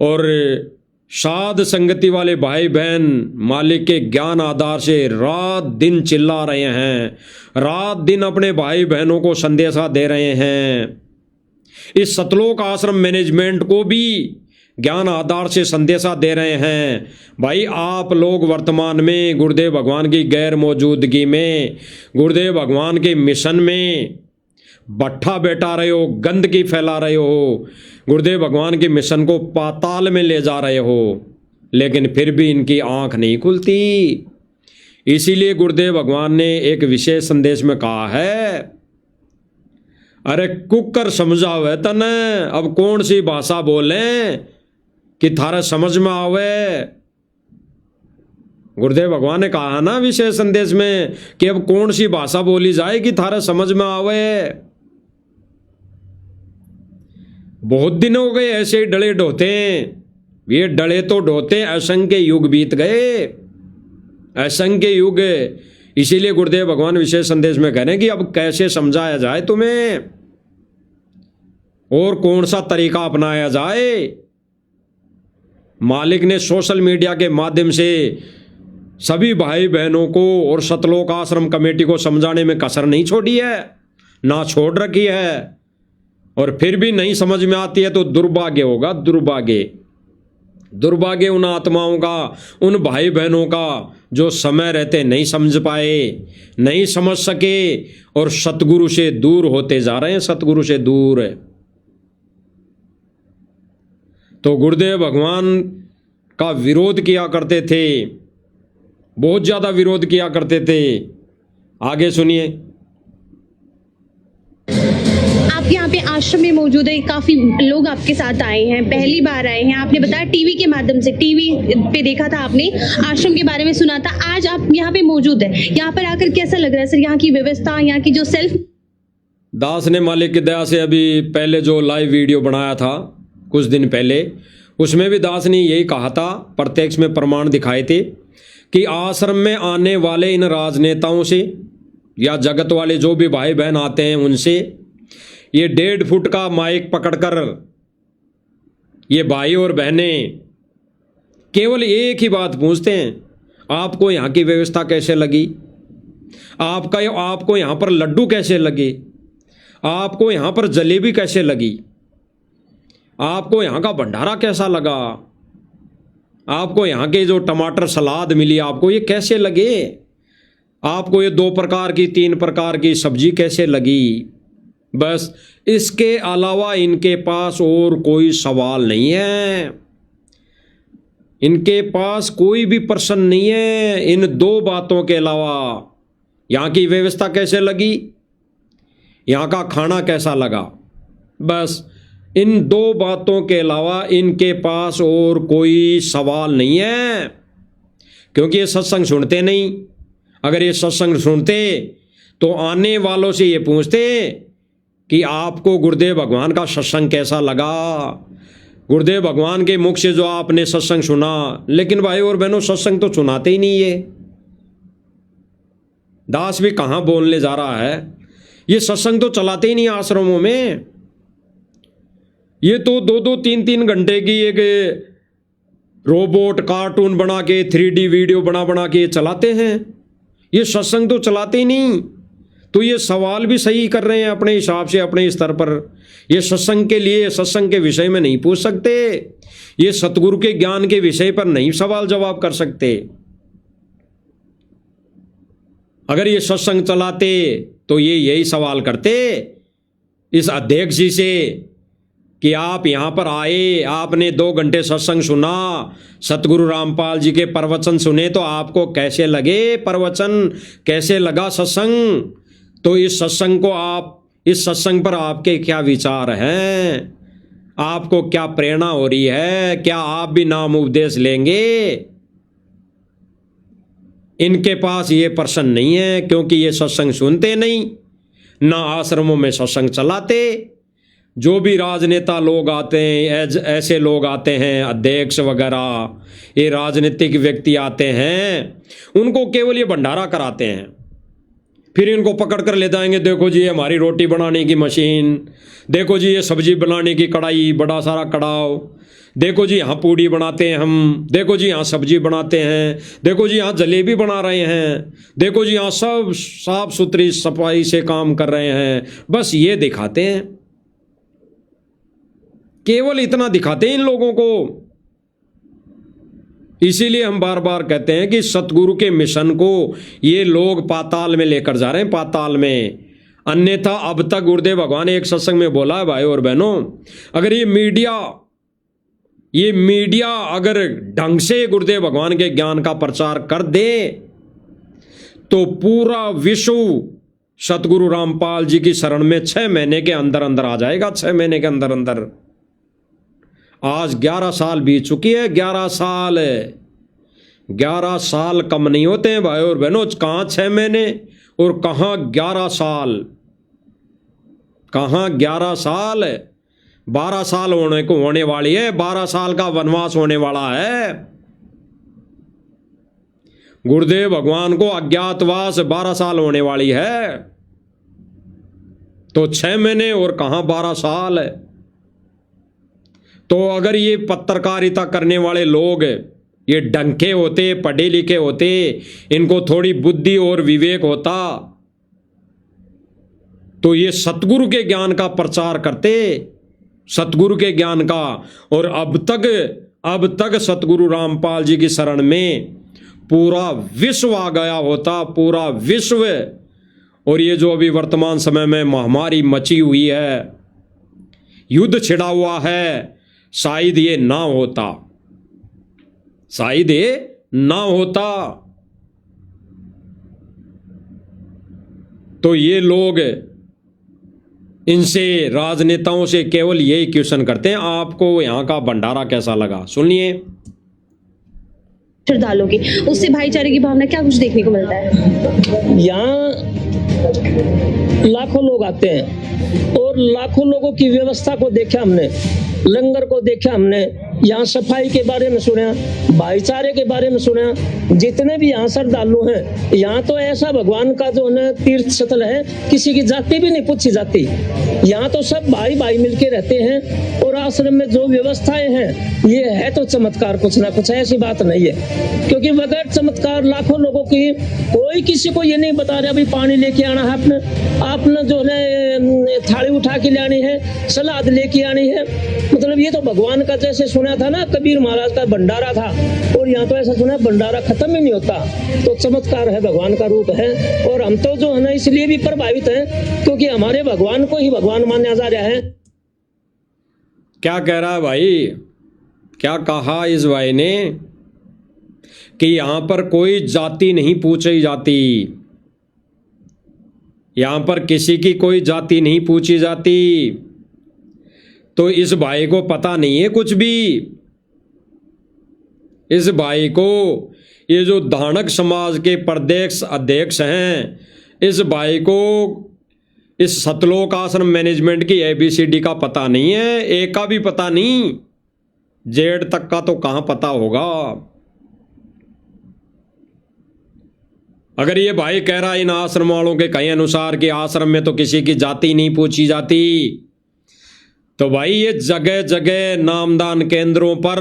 और साध संगति वाले भाई बहन मालिक के ज्ञान आधार से रात दिन चिल्ला रहे हैं, रात दिन अपने भाई बहनों को संदेशा दे रहे हैं। इस सतलोक आश्रम मैनेजमेंट को भी ज्ञान आधार से संदेशा दे रहे हैं, भाई आप लोग वर्तमान में गुरुदेव भगवान की गैर मौजूदगी में, गुरुदेव भगवान के मिशन में भट्ठा बैठा रहे हो, गंदगी फैला रहे हो, गुरुदेव भगवान के मिशन को पाताल में ले जा रहे हो, लेकिन फिर भी इनकी आंख नहीं खुलती। इसीलिए गुरुदेव भगवान ने एक विशेष संदेश में कहा है, अरे कुकर समझावे तने, अब कौन सी भाषा बोलें कि थारा समझ में आवे। गुरुदेव भगवान ने कहा ना विशेष संदेश में कि अब कौन सी भाषा बोली जाए कि थारा समझ में आवे। बहुत दिन हो गए ऐसे ही डले ढोते, ये डले तो ढोते, असंख्य युग बीत गए, असंख्य युग। इसीलिए गुरुदेव भगवान विशेष संदेश में कह रहे हैं कि अब कैसे समझाया जाए तुम्हें, और कौन सा तरीका अपनाया जाए। मालिक ने सोशल मीडिया के माध्यम से सभी भाई बहनों को और सतलोक आश्रम कमेटी को समझाने में कसर नहीं छोड़ी है, ना छोड़ रखी है। और फिर भी नहीं समझ में आती है तो दुर्भाग्य होगा, दुर्भाग्य। दुर्भाग्य उन आत्माओं का, उन भाई बहनों का जो समय रहते नहीं समझ पाए, नहीं समझ सके और सतगुरु से दूर होते जा रहे हैं, सतगुरु से दूर। तो गुरुदेव भगवान का विरोध किया करते थे, बहुत ज्यादा विरोध किया करते थे। आगे सुनिए। आप यहाँ पे आश्रम में मौजूद है, काफी लोग आपके साथ आए हैं, पहली बार आए हैं। आपने बताया टीवी के माध्यम से, टीवी पे देखा था आपने, आश्रम के बारे में सुना था, आज आप यहाँ पे मौजूद है। यहाँ पर आकर कैसा लग रहा है सर, यहाँ की व्यवस्था, यहाँ की जो सेल्फ। दास ने मालिक की दया से अभी पहले जो लाइव वीडियो बनाया था कुछ दिन पहले, उसमें भी दास ने यही कहा था, प्रत्यक्ष में प्रमाण दिखाए थे कि आश्रम में आने वाले इन राजनेताओं से या जगत वाले जो भी भाई बहन आते हैं उनसे ये 1.5 फुट का माइक पकड़कर ये भाई और बहनें केवल एक ही बात पूछते हैं, आपको यहाँ की व्यवस्था कैसे लगी, आपको यहाँ पर लड्डू कैसे लगे, आपको यहाँ पर जलेबी कैसे लगी, आपको यहाँ का भंडारा कैसा लगा, आपको यहाँ के जो टमाटर सलाद मिली आपको ये कैसे लगे, आपको ये 2 प्रकार की 3 प्रकार की सब्जी कैसे लगी। बस इसके अलावा इनके पास और कोई सवाल नहीं है, इनके पास कोई भी प्रश्न नहीं है। इन 2 बातों के अलावा, यहाँ की व्यवस्था कैसे लगी, यहाँ का खाना कैसा लगा, बस इन 2 बातों के अलावा इनके पास और कोई सवाल नहीं है। क्योंकि ये सत्संग सुनते नहीं, अगर ये सत्संग सुनते तो आने वालों से ये पूछते कि आपको गुरुदेव भगवान का सत्संग कैसा लगा, गुरुदेव भगवान के मुख से जो आपने सत्संग सुना। लेकिन भाई और बहनों, सत्संग तो सुनाते ही नहीं है। दास भी कहाँ बोलने जा रहा है, ये सत्संग तो चलाते ही नहीं आश्रमों में। ये तो 2-2, 3-3 घंटे की एक रोबोट कार्टून बना के 3D वीडियो बना के चलाते हैं, ये सत्संग तो चलाते ही नहीं। तो ये सवाल भी सही कर रहे हैं अपने हिसाब से, अपने स्तर पर। ये सत्संग के लिए, सत्संग के विषय में नहीं पूछ सकते, ये सतगुरु के ज्ञान के विषय पर नहीं सवाल जवाब कर सकते। अगर ये सत्संग चलाते तो ये यही सवाल करते इस अध्यक्ष जी से कि आप यहाँ पर आए, आपने 2 घंटे सत्संग सुना, सतगुरु रामपाल जी के प्रवचन सुने, तो आपको कैसे लगे प्रवचन, कैसे लगा सत्संग? तो इस सत्संग पर आपके क्या विचार हैं? आपको क्या प्रेरणा हो रही है? क्या आप भी नाम उपदेश लेंगे? इनके पास ये प्रश्न नहीं है, क्योंकि ये सत्संग सुनते नहीं, ना आश्रमों में सत्संग चलाते। जो भी राजनेता लोग आते हैं, ऐसे लोग आते हैं, अध्यक्ष वगैरह, ये राजनीतिक व्यक्ति आते हैं, उनको केवल ये भंडारा कराते हैं, फिर इनको पकड़ कर ले जाएंगे, देखो जी हमारी रोटी बनाने की मशीन, देखो जी ये सब्जी बनाने की कढ़ाई, बड़ा सारा कड़ाव, देखो जी यहाँ पूड़ी बनाते हैं हम, देखो जी यहाँ सब्जी बनाते हैं, देखो जी यहाँ जलेबी बना रहे हैं, देखो जी यहाँ सब साफ सुथरी सफाई से काम कर रहे हैं। बस ये दिखाते हैं, केवल इतना दिखाते हैं इन लोगों को। इसीलिए हम बार बार कहते हैं कि सतगुरु के मिशन को ये लोग पाताल में लेकर जा रहे हैं, पाताल में। अन्यथा अब तक गुरुदेव भगवान ने एक सत्संग में बोला है, भाई और बहनों, अगर ये मीडिया अगर ढंग से गुरुदेव भगवान के ज्ञान का प्रचार कर दे तो पूरा विश्व सतगुरु रामपाल जी की शरण में 6 महीने के अंदर अंदर आ जाएगा। 6 महीने के अंदर अंदर। आज 11 साल बीत चुकी है। 11 साल कम नहीं होते हैं भाई और बहनों। कहाँ 6 महीने और कहाँ 11 साल, कहाँ 11 साल। 12 साल होने वाली है। 12 साल का वनवास होने वाला है। गुरुदेव भगवान को अज्ञातवास 12 साल होने वाली है, तो 6 महीने और कहाँ 12 साल है। तो अगर ये पत्रकारिता करने वाले लोग ये डंके होते, पढ़े लिखे होते, इनको थोड़ी बुद्धि और विवेक होता, तो ये सतगुरु के ज्ञान का प्रचार करते, सतगुरु के ज्ञान का। और अब तक सतगुरु रामपाल जी की शरण में पूरा विश्व आ गया होता, पूरा विश्व। और ये जो अभी वर्तमान समय में महामारी मची हुई है, युद्ध छिड़ा हुआ है, शायद ये ना होता, शायद ये ना होता। तो ये लोग इनसे, राजनेताओं से केवल यही क्वेश्चन करते हैं, आपको यहां का भंडारा कैसा लगा। सुनिए, श्रद्धालुओं की उससे भाईचारे की भावना क्या कुछ देखने को मिलता है। यहाँ लाखों लोग आते हैं और लाखों लोगों की व्यवस्था को देखा हमने, लंगर को देखा हमने, यहाँ सफाई के बारे में सुना, भाईचारे के बारे में सुना। जितने भी यहाँ श्रद्धालु हैं, यहाँ तो ऐसा भगवान का जो है तीर्थ स्थल है, किसी की जाति भी नहीं पूछी जाती। यहाँ तो सब भाई भाई मिलके रहते हैं। और आश्रम में जो व्यवस्थाएं हैं, ये है तो चमत्कार, कुछ ना कुछ, ऐसी बात नहीं है। क्योंकि बगैर चमत्कार लाखों लोगों की, कोई किसी को ये नहीं बता रहा भाई पानी लेके आना है, आपने जो है थाली उठा के लानी है, सलाद लेके आनी है। मतलब ये तो भगवान का, जैसे सुना था ना, कबीर महाराज का भंडारा था, और यहाँ तो ऐसा सुना भंडारा खत्म ही नहीं होता। तो चमत्कार है, भगवान का रूप है। और हम तो जो है ना इसलिए भी प्रभावित हैं, क्योंकि हमारे भगवान को ही भगवान माना जा रहा है। क्या कह रहा है भाई, क्या कहा इस भाई ने कि यहां पर कोई जाति नहीं पूछी जाती, यहां पर किसी की कोई जाति नहीं पूछी जाती। तो इस भाई को पता नहीं है कुछ भी। इस भाई को, ये जो धानक समाज के प्रदेश अध्यक्ष हैं, इस भाई को इस सतलोक आश्रम मैनेजमेंट की ABCD का पता नहीं है, ए का भी पता नहीं, जेड तक का तो कहां पता होगा। अगर ये भाई कह रहा है इन आश्रम वालों के कहीं अनुसार कि आश्रम में तो किसी की जाति नहीं पूछी जाती, तो भाई ये जगह जगह नामदान केंद्रों पर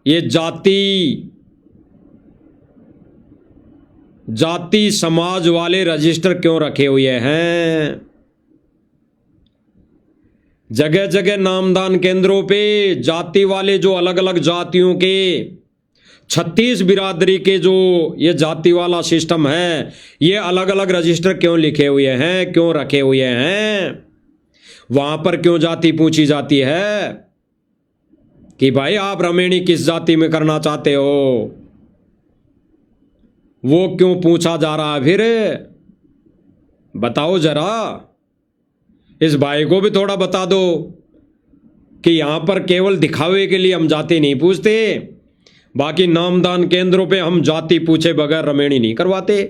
ये जाति समाज वाले रजिस्टर क्यों रखे हुए हैं। जगह जगह नामदान केंद्रों पे जाति वाले, जो अलग अलग जातियों के 36 बिरादरी के जो ये जाति वाला सिस्टम है, ये अलग अलग रजिस्टर क्यों लिखे हुए हैं, क्यों रखे हुए हैं? वहां पर क्यों जाति पूछी जाती है कि भाई आप रमेणी किस जाति में करना चाहते हो? वो क्यों पूछा जा रहा है? फिर बताओ जरा, इस भाई को भी थोड़ा बता दो कि यहां पर केवल दिखावे के लिए हम जाति नहीं पूछते, बाकी नामदान केंद्रों पे हम जाति पूछे बगैर रमेणी नहीं करवाते।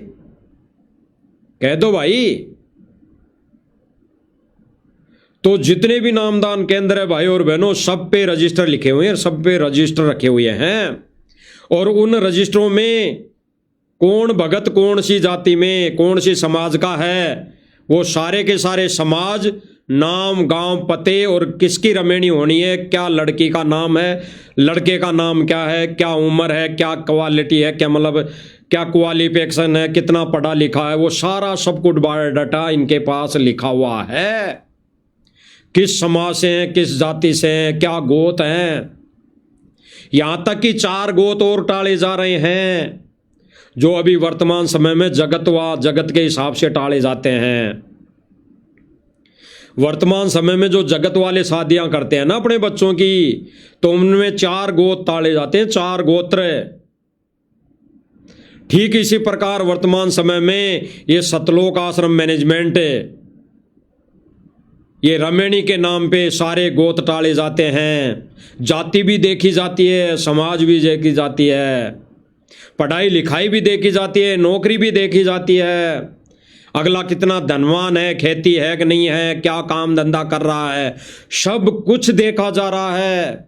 कह दो भाई। तो जितने भी नामदान केंद्र है भाई और बहनों, सब पे रजिस्टर लिखे हुए हैं, सब पे रजिस्टर रखे हुए हैं, और उन रजिस्टरों में कौन भगत कौन सी जाति में कौन सी समाज का है, वो सारे के सारे समाज, नाम, गांव, पते और किसकी रमेणी होनी है, क्या लड़की का नाम है, लड़के का नाम क्या है, क्या उम्र है, क्या क्वालिटी है, क्या मतलब क्या क्वालिफिकेशन है, कितना पढ़ा लिखा है, वो सारा सब कुछ बायोडाटा इनके पास लिखा हुआ है। किस समाज से हैं, किस जाति से हैं, क्या गोत हैं। यहां तक कि 4 गोत और टाले जा रहे हैं जो अभी वर्तमान समय में जगत के हिसाब से टाले जाते हैं। वर्तमान समय में जो जगत वाले शादियां करते हैं ना अपने बच्चों की, तो उनमें 4 गोत टाले जाते हैं, 4 गोत्र। ठीक इसी प्रकार वर्तमान समय में ये सतलोक आश्रम मैनेजमेंट, ये रमेणी के नाम पे सारे गोत टाले जाते हैं। जाति भी देखी जाती है, समाज भी देखी जाती है, पढ़ाई लिखाई भी देखी जाती है, नौकरी भी देखी जाती है, अगला कितना धनवान है, खेती है कि नहीं है, क्या काम धंधा कर रहा है, सब कुछ देखा जा रहा है।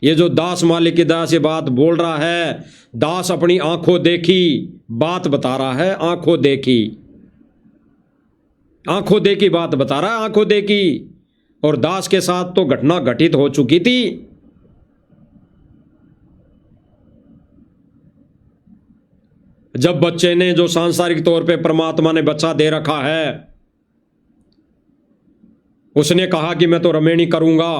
ये जो दास मालिक की दास ये बात बोल रहा है, दास अपनी आंखों देखी बात बता रहा है, आंखों देखी बात बता रहा है, आंखों देखी। और दास के साथ तो घटना घटित हो चुकी थी। जब बच्चे ने जो सांसारिक तौर पे परमात्मा ने बच्चा दे रखा है, उसने कहा कि मैं तो रमेणी करूंगा,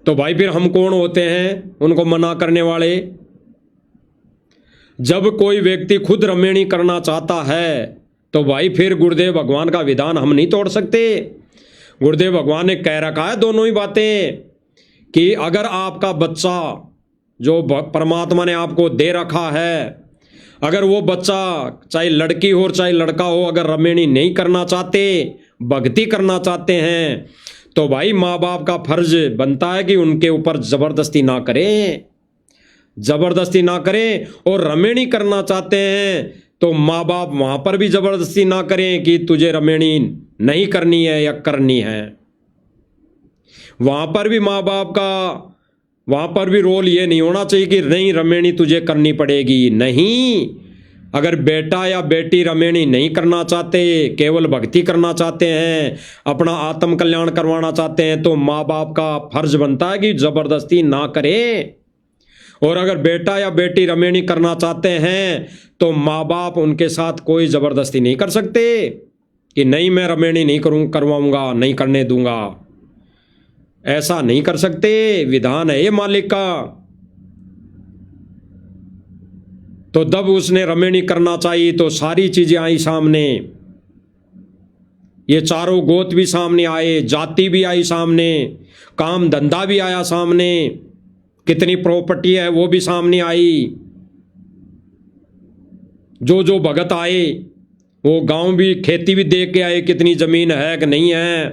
तो भाई फिर हम कौन होते हैं उनको मना करने वाले? जब कोई व्यक्ति खुद रमेणी करना चाहता है तो भाई फिर गुरुदेव भगवान का विधान हम नहीं तोड़ सकते। गुरुदेव भगवान ने कह रखा है दोनों ही बातें कि अगर आपका बच्चा जो परमात्मा ने आपको दे रखा है, अगर वो बच्चा चाहे लड़की हो और चाहे लड़का हो, अगर रमेणी नहीं करना चाहते, भक्ति करना चाहते हैं, तो भाई माँ बाप का फर्ज बनता है कि उनके ऊपर जबरदस्ती ना करें, जबरदस्ती ना करें। और रमेणी करना चाहते हैं तो माँ बाप वहां पर भी जबरदस्ती ना करें कि तुझे रमेणी नहीं करनी है या करनी है। वहां पर भी माँ बाप का वहां पर भी रोल ये नहीं होना चाहिए कि नहीं रमेणी तुझे करनी पड़ेगी। नहीं, अगर बेटा या बेटी रमेणी नहीं करना चाहते, केवल भक्ति करना चाहते हैं, अपना आत्म कल्याण करवाना चाहते हैं, तो माँ बाप का फर्ज बनता है कि जबरदस्ती ना करें। और अगर बेटा या बेटी रमेणी करना चाहते हैं तो माँ बाप उनके साथ कोई जबरदस्ती नहीं कर सकते कि नहीं मैं रमेणी नहीं करवाऊंगा, नहीं करने दूंगा। ऐसा नहीं कर सकते, विधान है ये मालिक का। तो जब उसने रमेणी करना चाहिए तो सारी चीजें आई सामने, ये चारों गोत भी सामने आए, जाति भी आई सामने, काम धंधा भी आया सामने, कितनी प्रॉपर्टी है वो भी सामने आई। जो भगत आए वो गांव भी खेती भी देख के आए, कितनी जमीन है कि नहीं है,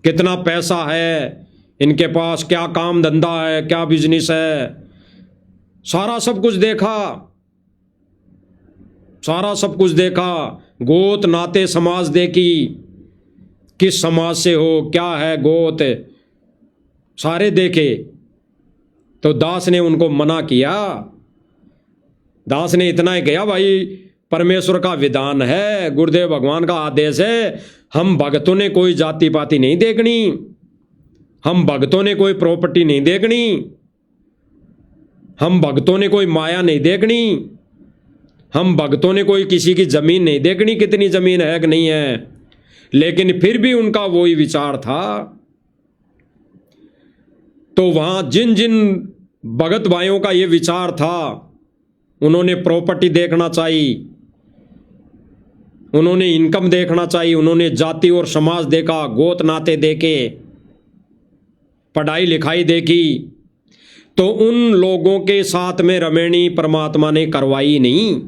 कितना पैसा है इनके पास, क्या काम धंधा है, क्या बिजनेस है, सारा सब कुछ देखा, सारा सब कुछ देखा। गोत नाते समाज देखी, किस समाज से हो, क्या है गोत, सारे देखे। तो दास ने उनको मना किया। दास ने इतना ही कहा भाई परमेश्वर का विधान है, गुरुदेव भगवान का आदेश है, हम भक्तों ने कोई जाति पाति नहीं देखनी, हम भक्तों ने कोई प्रॉपर्टी नहीं देखनी, हम भक्तों ने कोई माया नहीं देखनी, हम भक्तों ने कोई किसी की जमीन नहीं देखनी, कितनी जमीन है कि नहीं है। लेकिन फिर भी उनका वही विचार था। तो वहां जिन जिन भगत भाइयों का ये विचार था, उन्होंने प्रॉपर्टी देखना चाहिए, उन्होंने इनकम देखना चाहिए, उन्होंने जाति और समाज देखा, गोत नाते देखे, पढ़ाई लिखाई देखी, तो उन लोगों के साथ में रमेणी परमात्मा ने करवाई नहीं,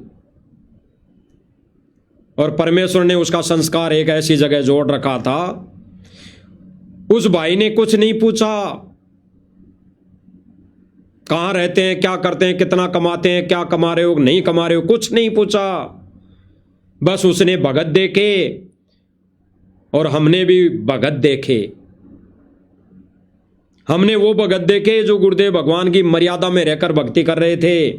और परमेश्वर ने उसका संस्कार एक ऐसी जगह जोड़ रखा था। उस भाई ने कुछ नहीं पूछा, कहां रहते हैं, क्या करते हैं, कितना कमाते हैं, क्या कमा रहे हो, नहीं कमा रहे हो, कुछ नहीं पूछा। बस उसने भगत देखे और हमने भी भगत देखे। हमने वो भगत देखे जो गुरुदेव भगवान की मर्यादा में रहकर भक्ति कर रहे थे,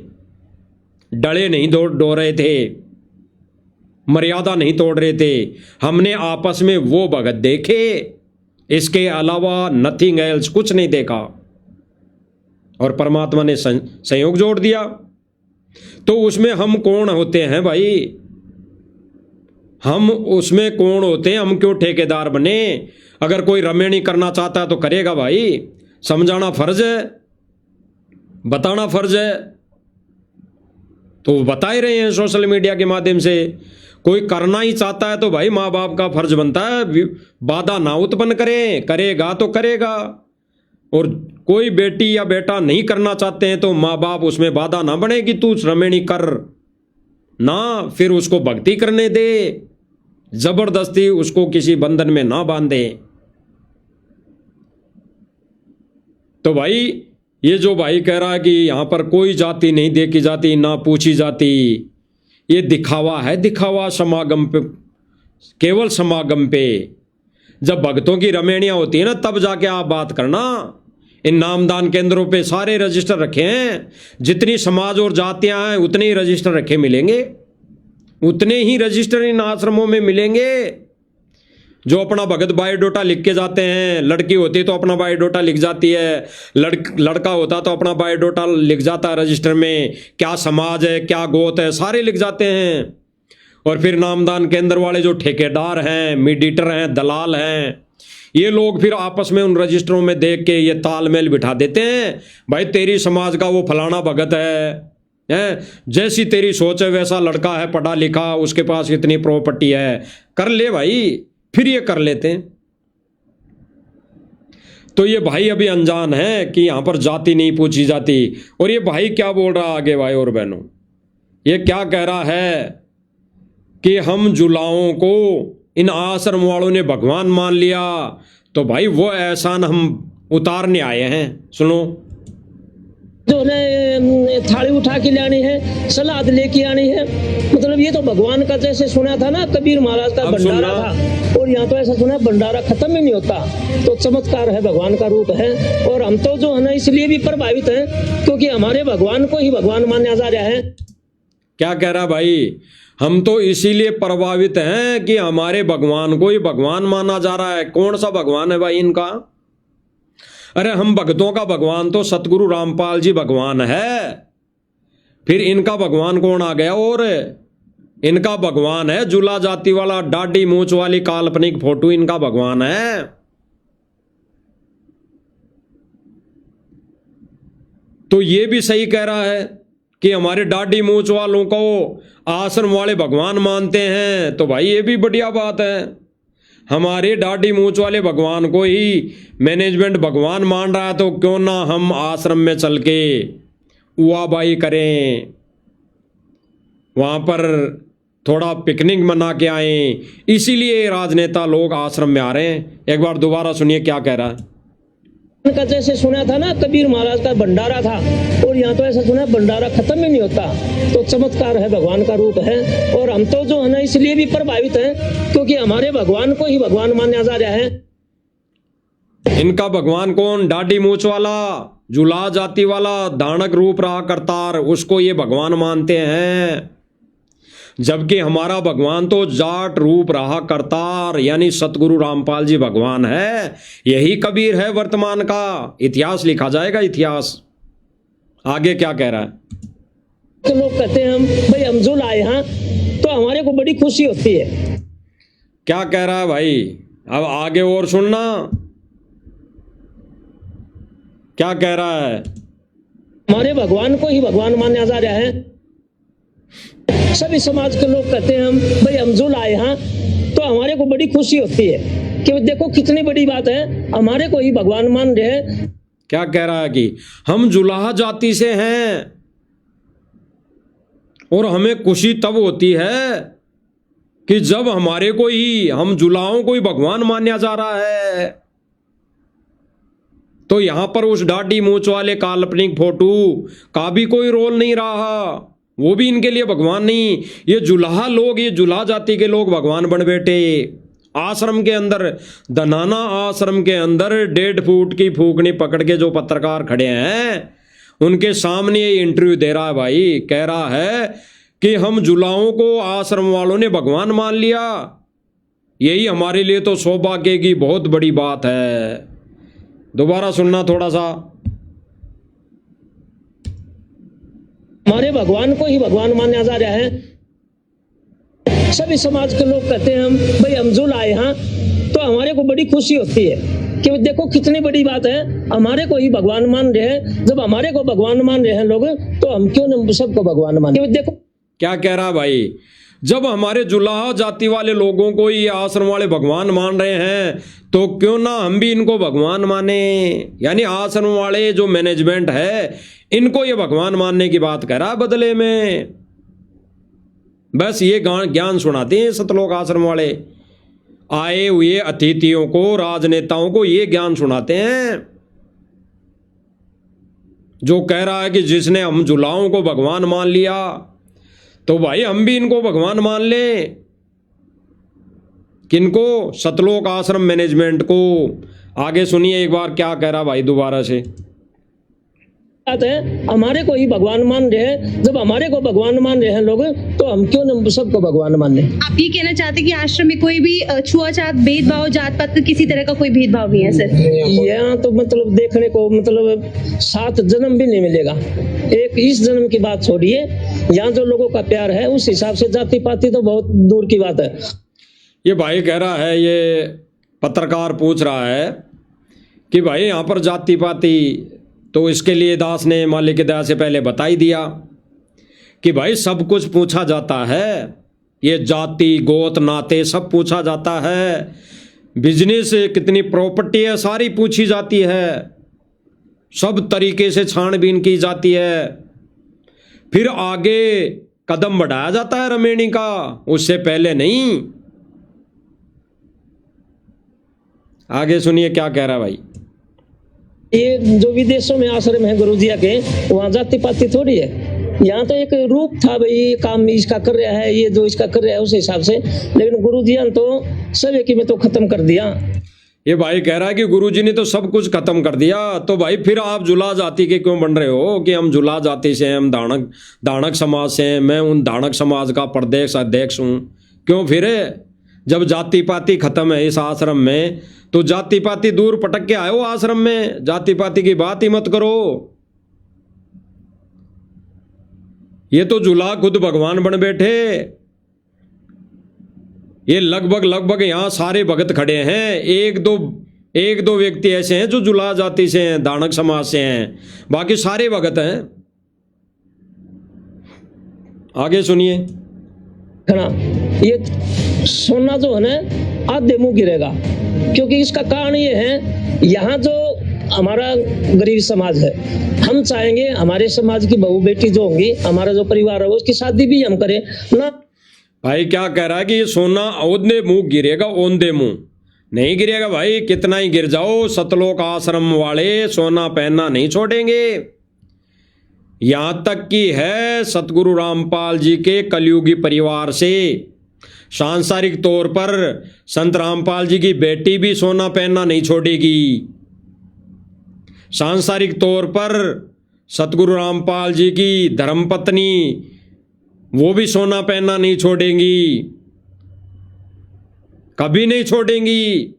डले नहीं डो रहे थे, मर्यादा नहीं तोड़ रहे थे। हमने आपस में वो भगत देखे, इसके अलावा नथिंग एल्स, कुछ नहीं देखा। और परमात्मा ने संयोग जोड़ दिया। तो उसमें हम कौन होते हैं भाई? हम उसमें कौन होते हैं? हम क्यों ठेकेदार बने? अगर कोई रमेणी करना चाहता है तो करेगा भाई, समझाना फर्ज है, बताना फर्ज है, तो बता ही रहे हैं सोशल मीडिया के माध्यम से। कोई करना ही चाहता है तो भाई माँ बाप का फर्ज बनता है बाधा ना उत्पन्न करें, करेगा तो करेगा। और कोई बेटी या बेटा नहीं करना चाहते हैं तो माँ बाप उसमें बाधा ना बने कि तू रमेणी कर ना, फिर उसको भक्ति करने दे, जबरदस्ती उसको किसी बंधन में ना बांधे। तो भाई ये जो भाई कह रहा है कि यहां पर कोई जाति नहीं देखी जाती, ना पूछी जाती, ये दिखावा है, दिखावा समागम पे, केवल समागम पे। जब भक्तों की रमेणियां होती है ना, तब जाके आप बात करना। इन नामदान केंद्रों पे सारे रजिस्टर रखे हैं, जितनी समाज और जातियां हैं उतने ही रजिस्टर रखे मिलेंगे, उतने ही रजिस्टर इन आश्रमों में मिलेंगे। जो अपना भगत बायोडोटा लिख के जाते हैं, लड़की होती तो अपना बायोडोटा लिख जाती है, लड़का होता तो अपना बायोडोटा लिख जाता है रजिस्टर में, क्या समाज है, क्या गोत है, सारे लिख जाते हैं। और फिर नामदान केंद्र वाले जो ठेकेदार हैं, मीडिएटर हैं, दलाल हैं, ये लोग फिर आपस में उन रजिस्टरों में देख के ये तालमेल बिठा देते हैं, भाई तेरी समाज का वो फलाना भगत है, जैसी तेरी सोच है वैसा लड़का है, पढ़ा लिखा, उसके पास इतनी प्रॉपर्टी है, कर ले भाई, फिर ये कर लेते हैं। तो ये भाई अभी अनजान है कि यहां पर जाति नहीं पूछी जाती। और ये भाई क्या बोल रहा आगे भाई और बहनों, ये क्या कह रहा है कि हम जुलाओं को इन आश्रम वालों ने भगवान मान लिया, तो भाई वो एहसान हम उतारने आए हैं। सुनो, जो ने थाली उठा के लानी है, सलाद लेके आनी है, मतलब ये तो भगवान का, जैसे सुना था ना कबीर महाराज का भंडारा था, और यहाँ तो ऐसा सुना भंडारा खत्म ही नहीं होता। तो चमत्कार है, भगवान का रूप है। और हम तो जो है ना इसलिए भी प्रभावित हैं क्योंकि हमारे भगवान को ही भगवान माना जा रहा है। क्या कह रहा भाई? हम तो इसीलिए प्रभावित हैं कि हमारे भगवान को ही भगवान माना जा रहा है। कौन सा भगवान है भाई इनका? अरे हम भक्तों का भगवान तो सतगुरु रामपाल जी भगवान है, फिर इनका भगवान कौन आ गया? और इनका भगवान है जुला जाति वाला, डाडी मूंछ वाली काल्पनिक फोटो इनका भगवान है। तो ये भी सही कह रहा है कि हमारे डाडी मूंछ वालों को आश्रम वाले भगवान मानते हैं, तो भाई ये भी बढ़िया बात है। हमारे डाडी मूंछ वाले भगवान को ही मैनेजमेंट भगवान मान रहा है, तो क्यों ना हम आश्रम में चल के उआबाई करें, वहां पर थोड़ा पिकनिक मना के आए। इसीलिए राजनेता लोग आश्रम में आ रहे हैं। एक बार दोबारा सुनिए क्या कह रहा है। का जैसे सुना था ना कबीर महाराज का भंडारा था, और यहाँ तो ऐसा सुना भंडारा खत्म ही नहीं होता। तो चमत्कार है, भगवान का रूप है। और हम तो जो है ना इसलिए भी प्रभावित हैं क्योंकि हमारे भगवान को ही भगवान माना जा रहा है। इनका भगवान कौन? डाडी मूंछ वाला, जुला जाति वाला, दानक रूप रहा करतार, उसको ये भगवान मानते हैं। जबकि हमारा भगवान तो जाट रूप रहा करतार, यानी सतगुरु रामपाल जी भगवान है। यही कबीर है वर्तमान का। इतिहास लिखा जाएगा, इतिहास। आगे क्या कह रहा है? तो लोग कहते हैं हम भाई हम जो लाए हैं तो हमारे को बड़ी खुशी होती है। क्या कह रहा है भाई? अब आगे और सुनना क्या कह रहा है? हमारे भगवान को ही भगवान माना जा रहा है। सभी समाज के लोग कहते हैं हम भाई हम जुल आए यहाँ, तो हमारे को बड़ी खुशी होती है कि देखो कितनी बड़ी बात है, हमारे को ही भगवान मान रहे हैं। क्या कह रहा है कि हम जुलाहा जाति से हैं और हमें खुशी तब होती है कि जब हमारे को ही, हम जुलाहों को ही भगवान माना जा रहा है। तो यहां पर उस दाढ़ी मूंछ वाले काल्पनिक फोटो का भी कोई रोल नहीं रहा, वो भी इनके लिए भगवान नहीं। ये जुलाहा लोग, ये जुलाहा जाति के लोग भगवान बन बैठे। आश्रम के अंदर, दनाना आश्रम के अंदर 1.5 फुट की फूकनी पकड़ के जो पत्रकार खड़े हैं, उनके सामने ये इंटरव्यू दे रहा है भाई। कह रहा है कि हम जुलाहों को आश्रम वालों ने भगवान मान लिया, यही हमारे लिए तो सौभाग्य की बहुत बड़ी बात है। दोबारा सुनना थोड़ा सा। हमारे भगवान को ही भगवान माना जा रहा है। सभी समाज के लोग कहते हैं हम भाई हम जुल आए यहाँ, तो हमारे को बड़ी खुशी होती है कि देखो कितनी बड़ी बात है, हमारे को ही भगवान मान रहे हैं। जब हमारे को भगवान मान रहे हैं लोग, तो हम क्यों न सबको भगवान माने। देखो क्या कह रहा है भाई, जब हमारे जुलाहा जाति वाले लोगों को ये आश्रम वाले भगवान मान रहे हैं, तो क्यों ना हम भी इनको भगवान माने। यानी आश्रम वाले जो मैनेजमेंट है, इनको ये भगवान मानने की बात कह रहा है बदले में। बस ये ज्ञान सुनाते हैं सतलोक आश्रम वाले, आए हुए अतिथियों को, राजनेताओं को ये ज्ञान सुनाते हैं। जो कह रहा है कि जिसने हम जुलाहों को भगवान मान लिया, तो भाई हम भी इनको भगवान मान लें। किनको? सतलोक आश्रम मैनेजमेंट को। आगे सुनिए एक बार क्या कह रहा भाई दोबारा से। बात है, हमारे को ही भगवान मान रहे हैं। जब हमारे को भगवान मान रहे हैं लोग, तो हम क्यों न सबको भगवान मान लें। आप ये कहना चाहते हैं कि आश्रम में कोई भी छुआछात, भेदभाव, जात पात का किसी तरह का कोई भेदभाव नहीं है सर? यहाँ तो मतलब देखने को 7 जन्म भी नहीं मिलेगा। एक इस जन्म की बात छोड़िए, यहाँ जो लोगों का प्यार है उस हिसाब से जाति पाति तो बहुत दूर की बात है। ये भाई कह रहा है, ये पत्रकार पूछ रहा है कि भाई यहाँ पर जाति पाति, तो इसके लिए दास ने मालिक की दया से पहले बता ही दिया कि भाई सब कुछ पूछा जाता है। ये जाति, गोत, नाते सब पूछा जाता है। बिजनेस कितनी प्रॉपर्टी है सारी पूछी जाती है। सब तरीके से छानबीन की जाती है। फिर आगे कदम बढ़ाया जाता है रमेणी का, उससे पहले नहीं। आगे सुनिए क्या कह रहा है भाई। ये जो विदेशों में आश्रम है गुरुजिया के, वहाँ जाति पाति थोड़ी है। यहाँ तो एक रूप था भाई, ये काम इसका कर रहा है, ये जो इसका कर रहा है उस हिसाब से। लेकिन गुरुजिया ने तो सब एक में तो खत्म कर दिया। ये भाई कह रहा है कि गुरुजी ने तो सब कुछ खत्म कर दिया। तो भाई फिर आप जुला जाति के क्यों बन रहे हो कि हम जुला जाति से हैं, हम दानक समाज से हैं, मैं उन दानक समाज का प्रदेश अध्यक्ष हूँ। क्यों फिर? जब जाति पाति खत्म है इस आश्रम में, तो जाति पाति दूर पटक के आयो आश्रम में। जाति पाति की बात ही मत करो। ये तो जुला खुद भगवान बन बैठे। ये लगभग यहां सारे भगत खड़े हैं। एक दो व्यक्ति ऐसे हैं जो जुला जाति से हैं, दानक समाज से हैं, बाकी सारे भगत हैं। आगे सुनिए। ये सोना जो है ना आधे मुंह गिरेगा, क्योंकि इसका कारण ये है, यहाँ जो हमारा गरीब समाज है, हम चाहेंगे हमारे समाज की बहू बेटी जो होंगी, हमारा जो परिवार है उसकी शादी भी हम करें ना। भाई क्या कह रहा है कि ये सोना औंधे मुंह गिरेगा, औंधे मुंह नहीं गिरेगा भाई। कितना ही गिर जाओ, सतलोक आश्रम वाले सोना पहनना नहीं छोड़ेंगे। यहां तक कि है सतगुरु रामपाल जी के कलयुगी परिवार से सांसारिक तौर पर संत रामपाल जी की बेटी भी सोना पहनना नहीं छोड़ेगी। सांसारिक तौर पर सतगुरु रामपाल जी की धर्मपत्नी वो भी सोना पहनना नहीं छोड़ेंगी, कभी नहीं छोड़ेंगी।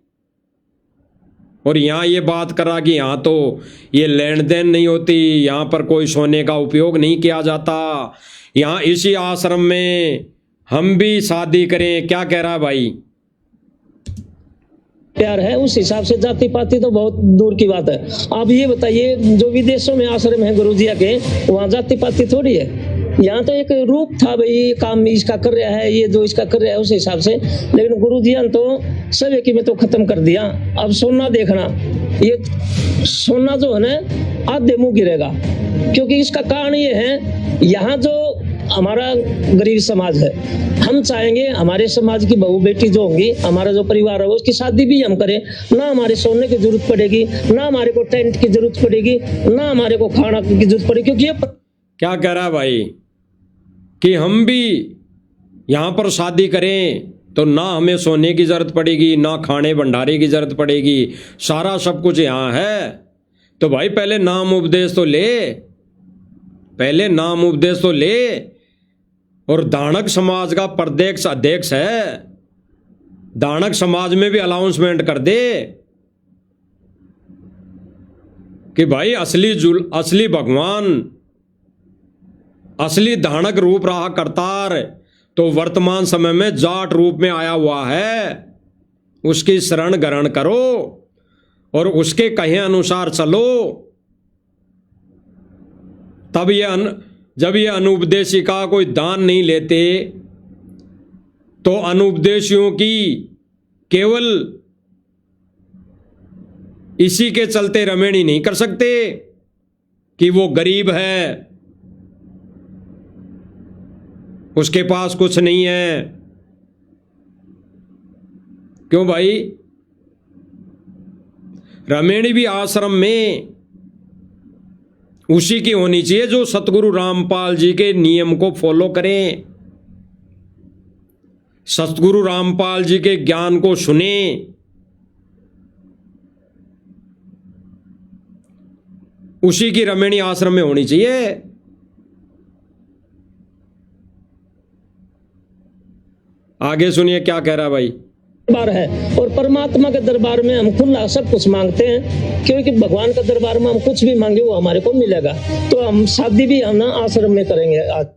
और यहाँ ये बात करा कि यहाँ तो ये लेन देन नहीं होती, यहाँ पर कोई सोने का उपयोग नहीं किया जाता, यहाँ इसी आश्रम में हम भी शादी करें। क्या कह रहा है भाई? प्यार है, उस हिसाब से जाति पाति तो बहुत दूर की बात है। आप ये बताइए, जो विदेशों में आश्रम है गुरुजिया के, वहाँ जाति पाति थोड़ी है। यहाँ तो एक रूप था, भाई ये काम इसका कर रहा है, ये जो इसका कर रहा है उस हिसाब से। लेकिन गुरुजिया ने तो सब एक ही में तो खत्म कर दिया। अब सोना देखना, ये सोना जो है ना आधे मुंह गिरेगा, क्योंकि इसका कारण ये है, यहाँ जो हमारा गरीब समाज है, हम चाहेंगे हमारे समाज की बहू बेटी जो होंगी, हमारा जो परिवार है उसकी शादी भी हम करें, ना हमारे सोने की जरूरत पड़ेगी, ना हमारे को टेंट की जरूरत पड़ेगी, ना हमारे को खाना की जरूरत पड़ेगी। क्योंकि ये क्या कह रहा है भाई कि हम भी यहाँ पर शादी करें तो ना हमें सोने की जरूरत पड़ेगी, ना खाने भंडारे की जरूरत पड़ेगी, सारा सब कुछ यहाँ है। तो भाई पहले नाम उपदेश तो ले, पहले नाम उपदेश तो ले। और दानक समाज का प्रदेश अध्यक्ष है, दानक समाज में भी अनाउंसमेंट कर दे कि भाई असली भगवान, असली दानक रूप रहा करतार तो वर्तमान समय में जाट रूप में आया हुआ है। उसकी शरण ग्रहण करो और उसके कहे अनुसार चलो। तब जब ये अनुपदेशी का कोई दान नहीं लेते तो अनुपदेशियों की केवल इसी के चलते रमेणी नहीं कर सकते कि वो गरीब है, उसके पास कुछ नहीं है। क्यों भाई? रमेणी भी आश्रम में उसी की होनी चाहिए जो सतगुरु रामपाल जी के नियम को फॉलो करें, सतगुरु रामपाल जी के ज्ञान को सुने। उसी की रमेणी आश्रम में होनी चाहिए। आगे सुनिए क्या कह रहा है भाई। दरबार है और परमात्मा के दरबार में हम खुला सब कुछ मांगते हैं, क्योंकि भगवान का दरबार में हम कुछ भी मांगे वो हमारे को मिलेगा। तो हम शादी भी हम ना आश्रम में करेंगे। आज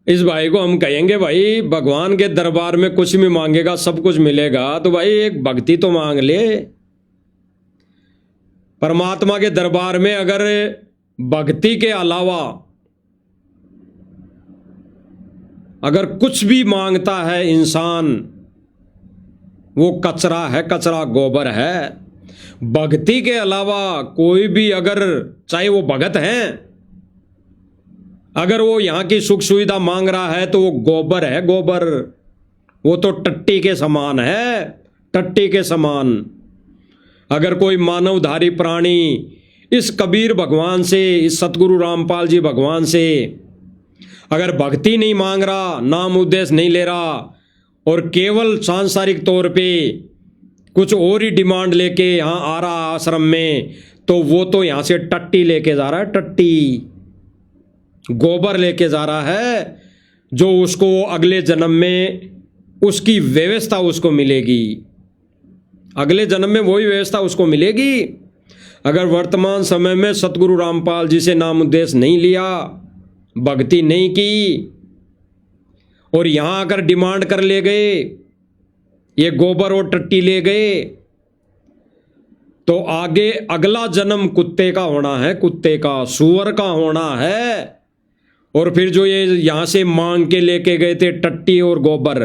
इस भाई को हम कहेंगे भाई भगवान के दरबार में कुछ भी मांगेगा सब कुछ मिलेगा, तो भाई एक भक्ति तो मांग ले। परमात्मा के दरबार में अगर भक्ति के अलावा अगर कुछ भी मांगता है इंसान, वो कचरा है, कचरा गोबर है। भक्ति के अलावा कोई भी अगर, चाहे वो भगत हैं, अगर वो यहाँ की सुख सुविधा मांग रहा है तो वो गोबर है, गोबर। वो तो टट्टी के समान है, टट्टी के समान। अगर कोई मानवधारी प्राणी इस कबीर भगवान से, इस सतगुरु रामपाल जी भगवान से अगर भक्ति नहीं मांग रहा, नाम उद्देश्य नहीं ले रहा और केवल सांसारिक तौर पे कुछ और ही डिमांड लेके यहाँ आ रहा आश्रम में, तो वो तो यहाँ से टट्टी लेके जा रहा है, टट्टी गोबर लेके जा रहा है, जो उसको अगले जन्म में उसकी व्यवस्था उसको मिलेगी। अगले जन्म में वही व्यवस्था उसको मिलेगी। अगर वर्तमान समय में सतगुरु रामपाल जी से नाम उद्देश्य नहीं लिया, भक्ति नहीं की और यहाँ आकर डिमांड कर ले गए, ये गोबर और टट्टी ले गए, तो आगे अगला जन्म कुत्ते का होना है, कुत्ते का, सूअर का होना है। और फिर जो ये यहाँ से मांग के लेके गए थे टट्टी और गोबर,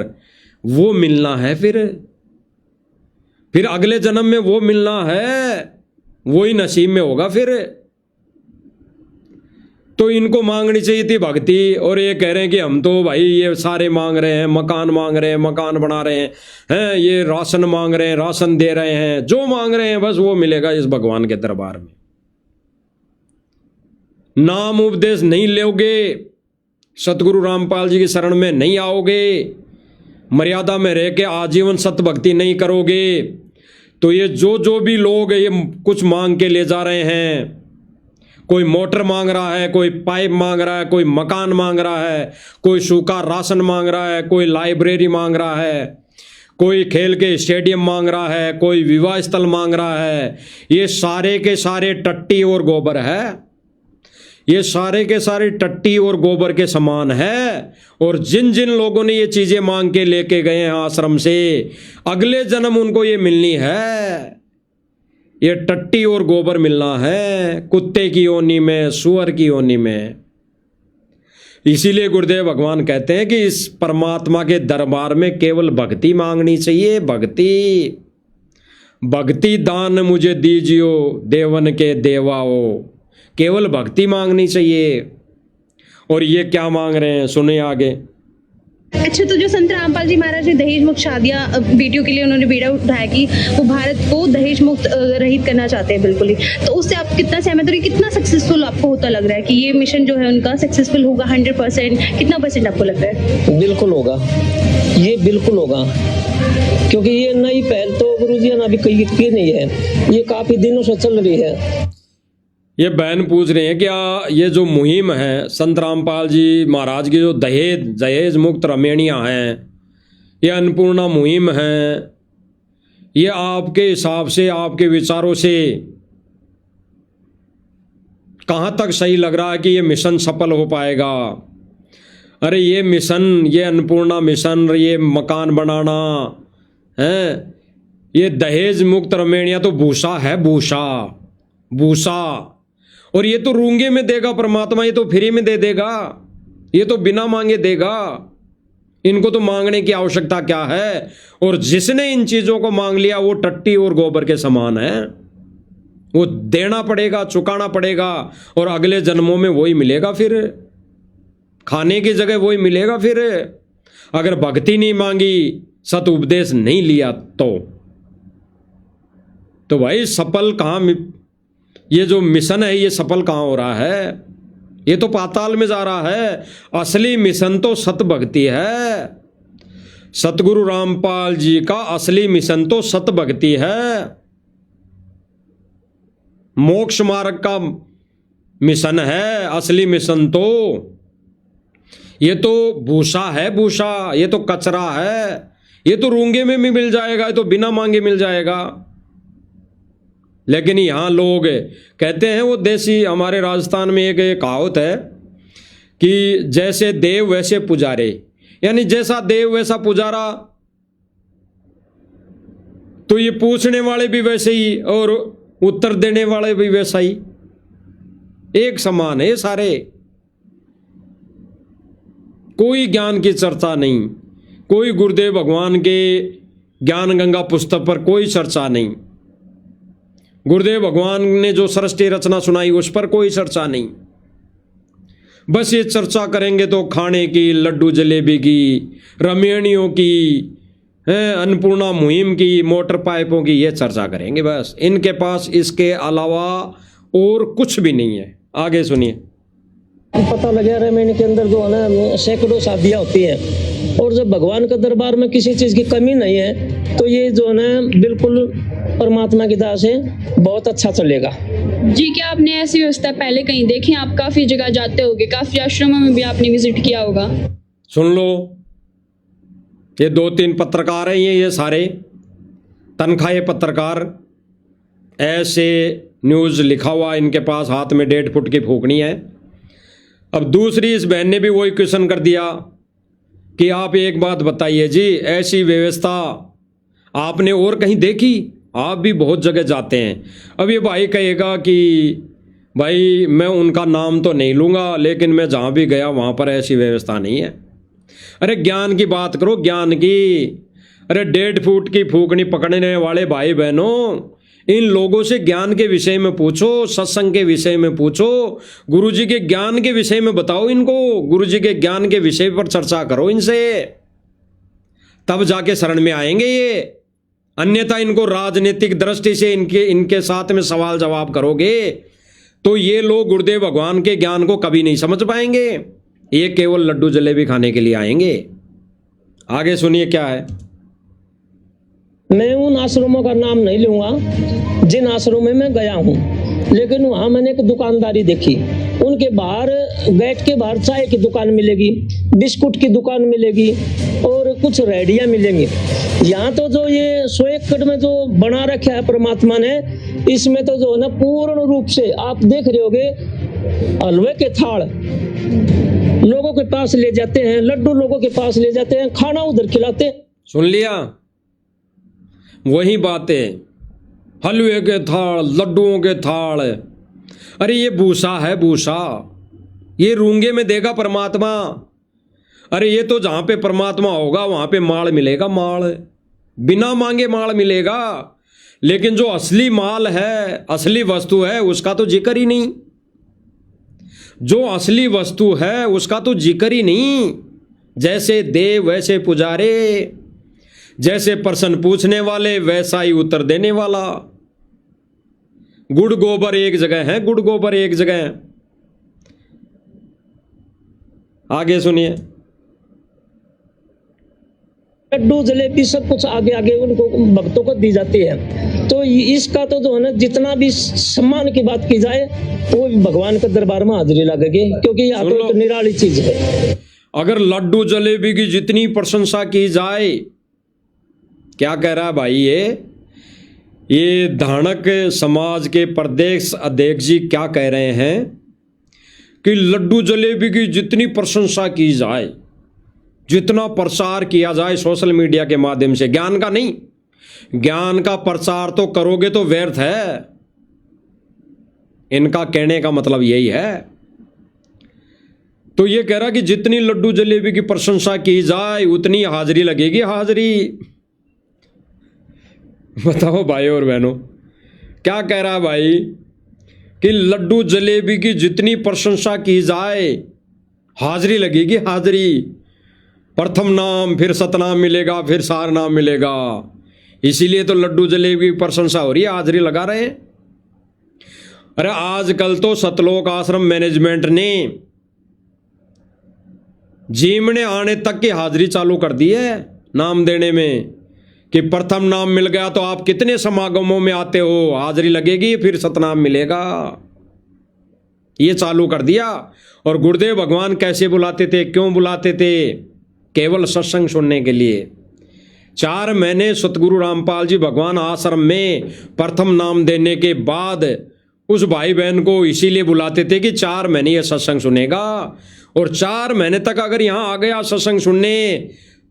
वो मिलना है। फिर अगले जन्म में वो मिलना है, वही नसीब में होगा फिर। तो इनको मांगनी चाहिए थी भक्ति, और ये कह रहे हैं कि हम तो भाई ये सारे मांग रहे हैं, मकान मांग रहे हैं, मकान बना रहे हैं, ये राशन मांग रहे हैं, राशन दे रहे हैं, जो मांग रहे हैं बस वो मिलेगा इस भगवान के दरबार में। नाम उपदेश नहीं लोगे, सतगुरु रामपाल जी की शरण में नहीं आओगे, मर्यादा में रह के आजीवन सत्य भक्ति नहीं करोगे, तो ये जो भी लोग ये कुछ मांग के ले जा रहे हैं, कोई मोटर मांग रहा है, कोई पाइप मांग रहा है, कोई मकान मांग रहा है, कोई सूखा राशन मांग रहा है, कोई लाइब्रेरी मांग रहा है, कोई खेल के स्टेडियम मांग रहा है, कोई विवाह स्थल मांग रहा है, ये सारे के सारे टट्टी और गोबर है। ये सारे के सारे टट्टी और गोबर के समान है। और जिन जिन लोगों ने ये चीजें मांग के लेके गए हैं आश्रम से, अगले जन्म उनको ये मिलनी है। ये टट्टी और गोबर मिलना है, कुत्ते की योनि में, सुअर की योनि में। इसीलिए गुरुदेव भगवान कहते हैं कि इस परमात्मा के दरबार में केवल भक्ति मांगनी चाहिए। भक्ति, भक्ति दान मुझे दीजियो देवन के देवाओ। केवल भक्ति मांगनी चाहिए। और ये क्या मांग रहे हैं, सुने आगे। अच्छा, तो जो संत रामपाल जी महाराज ने दहेज मुक्त शादियां बेटियों के लिए उन्होंने बीड़ा उठाया कि वो भारत को दहेज मुक्त रहित करना चाहते हैं बिल्कुल ही, तो उससे आप कितना सहमत हो, ये कितना सक्सेसफुल आपको होता लग रहा है कि ये मिशन जो है उनका सक्सेसफुल होगा 100%? कितना % आपको लग रहा है? बिल्कुल होगा, ये बिल्कुल होगा, क्योंकि ये नई पहल तो गुरुजी ने अभी की नहीं है, ये काफी दिनों से चल रही है। ये बहन पूछ रहे हैं क्या ये जो मुहिम है संत रामपाल जी महाराज की, जो दहेज मुक्त रमेणियाँ हैं, ये अन्नपूर्णा मुहिम है, ये आपके हिसाब से, आपके विचारों से कहाँ तक सही लग रहा है कि ये मिशन सफल हो पाएगा? अरे ये मिशन, ये अन्नपूर्णा मिशन, ये मकान बनाना है, ये दहेज मुक्त रमेणियाँ तो भूसा है, भूसा। और ये तो रूंगे में देगा परमात्मा, ये तो फ्री में दे देगा, ये तो बिना मांगे देगा। इनको तो मांगने की आवश्यकता क्या है? और जिसने इन चीजों को मांग लिया वो टट्टी और गोबर के समान है। वो देना पड़ेगा, चुकाना पड़ेगा, और अगले जन्मों में वही मिलेगा। फिर खाने की जगह वही मिलेगा। फिर अगर भक्ति नहीं मांगी, सत उपदेश नहीं लिया तो भाई सफल कहाँ, ये जो मिशन है ये सफल कहाँ हो रहा है? ये तो पाताल में जा रहा है। असली मिशन तो सत भक्ति है। सतगुरु रामपाल जी का असली मिशन तो सत भक्ति है। मोक्ष मार्ग का मिशन है असली मिशन तो। ये तो भूसा है, भूसा, ये तो कचरा है, ये तो रूंगे में भी मिल जाएगा, ये तो बिना मांगे मिल जाएगा। लेकिन यहाँ लोग कहते हैं, वो देसी, हमारे राजस्थान में एक कहावत है कि जैसे देव वैसे पुजारे, यानी जैसा देव वैसा पुजारा। तो ये पूछने वाले भी वैसे ही और उत्तर देने वाले भी वैसा ही, एक समान है सारे। कोई ज्ञान की चर्चा नहीं, कोई गुरुदेव भगवान के ज्ञान गंगा पुस्तक पर कोई चर्चा नहीं, गुरुदेव भगवान ने जो सृष्टि रचना सुनाई उस पर कोई चर्चा नहीं। बस ये चर्चा करेंगे तो खाने की, लड्डू जलेबी की, रमेणियों की, अन्नपूर्णा मुहिम की, मोटर पाइपों की, ये चर्चा करेंगे बस। इनके पास इसके अलावा और कुछ भी नहीं है। आगे सुनिए। पता लगा रमेण के अंदर जो है ना सैकड़ों शादियाँ होती हैं, और जब भगवान के दरबार में किसी चीज़ की कमी नहीं है तो ये जो है ना बिल्कुल परमात्मा की दया से बहुत अच्छा चलेगा। जी, क्या आपने ऐसी व्यवस्था पहले कहीं देखी? आप काफ़ी जगह जाते होंगे, काफ़ी आश्रमों में भी आपने विजिट किया होगा। सुन लो, ये 2-3 पत्रकार हैं, ये सारे तनख्वाही पत्रकार, ऐसे न्यूज़ लिखा हुआ इनके पास, हाथ में 1.5 फुट की फूकनी है। अब दूसरी इस बहन ने भी वही क्वेश्चन कर दिया कि आप एक बात बताइए जी, ऐसी व्यवस्था आपने और कहीं देखी? आप भी बहुत जगह जाते हैं। अब ये भाई कहेगा कि भाई मैं उनका नाम तो नहीं लूँगा, लेकिन मैं जहाँ भी गया वहाँ पर ऐसी व्यवस्था नहीं है। अरे ज्ञान की बात करो, ज्ञान की। अरे 1.5 फुट की फूकनी पकड़ने वाले भाई बहनों, इन लोगों से ज्ञान के विषय में पूछो, सत्संग के विषय में पूछो, गुरुजी के ज्ञान के विषय में बताओ इनको, गुरुजी के ज्ञान के विषय पर चर्चा करो इनसे, तब जाके शरण में आएंगे ये। अन्यथा इनको राजनीतिक दृष्टि से इनके साथ में सवाल जवाब करोगे तो ये लोग गुरुदेव भगवान के ज्ञान को कभी नहीं समझ पाएंगे। ये केवल लड्डू जलेबी खाने के लिए आएंगे। आगे सुनिए क्या है। मैं उन आश्रमों का नाम नहीं लूंगा जिन आश्रमों में मैं गया हूँ, लेकिन वहाँ मैंने एक दुकानदारी देखी। उनके बाहर, गेट के बाहर चाय की दुकान मिलेगी, बिस्कुट की दुकान मिलेगी और कुछ रेहड़ियाँ मिलेंगी। यहाँ तो जो ये 100 एकड़ में जो बना रखा है परमात्मा ने, इसमें तो जो है ना पूर्ण रूप से आप देख रहे होगे हलवे के थाल लोगों के पास ले जाते हैं, लड्डू लोगों के पास ले जाते हैं, खाना उधर खिलाते हैं। सुन लिया, वही बातें, हलवे के थाल, लड्डुओं के थाल। अरे ये भूसा है, भूसा, ये रूंगे में देगा परमात्मा। अरे ये तो जहां पे परमात्मा होगा वहां पे माल मिलेगा, माल, बिना मांगे माल मिलेगा। लेकिन जो असली माल है, असली वस्तु है, उसका तो जिक्र ही नहीं। जो असली वस्तु है उसका तो जिक्र ही नहीं। जैसे देव वैसे पुजारे, जैसे प्रश्न पूछने वाले वैसा ही उत्तर देने वाला। गुड़ गोबर एक जगह है, गुड़ गोबर एक जगह है। आगे सुनिए। लड्डू जलेबी सब कुछ आगे आगे उनको भक्तों को दी जाती है। तो इसका तो जो है ना, जितना भी सम्मान की बात की जाए वो भगवान के दरबार में हाजिरी लगेगी, क्योंकि यह तो एक निराली चीज है। अगर लड्डू जलेबी की जितनी प्रशंसा की जाए, क्या कह रहा है भाई ये धानक समाज के प्रदेश अध्यक्ष जी क्या कह रहे हैं कि लड्डू जलेबी की जितनी प्रशंसा की जाए, जितना प्रसार किया जाए सोशल मीडिया के माध्यम से, ज्ञान का नहीं, ज्ञान का प्रचार तो करोगे तो व्यर्थ है। इनका कहने का मतलब यही है। तो ये कह रहा कि जितनी लड्डू जलेबी की प्रशंसा की जाए उतनी हाजिरी लगेगी, हाजिरी। बताओ भाई और बहनों, क्या कह रहा है भाई कि लड्डू जलेबी की जितनी प्रशंसा की जाए हाजिरी लगेगी, हाजिरी। प्रथम नाम, फिर सतनाम मिलेगा, फिर सार नाम मिलेगा। इसीलिए तो लड्डू जलेबी की प्रशंसा हो रही है, हाजिरी लगा रहे हैं। अरे आजकल तो सतलोक आश्रम मैनेजमेंट ने जीमने आने तक की हाजिरी चालू कर दी है नाम देने में, कि प्रथम नाम मिल गया तो आप कितने समागमों में आते हो, हाजिरी लगेगी, फिर सतनाम मिलेगा। ये चालू कर दिया। और गुरुदेव भगवान कैसे बुलाते थे, क्यों बुलाते थे? केवल सत्संग सुनने के लिए। 4 महीने सतगुरु रामपाल जी भगवान आश्रम में प्रथम नाम देने के बाद उस भाई बहन को इसीलिए बुलाते थे कि 4 महीने ये सत्संग सुनेगा, और 4 महीने तक अगर यहां आ गया सत्संग सुनने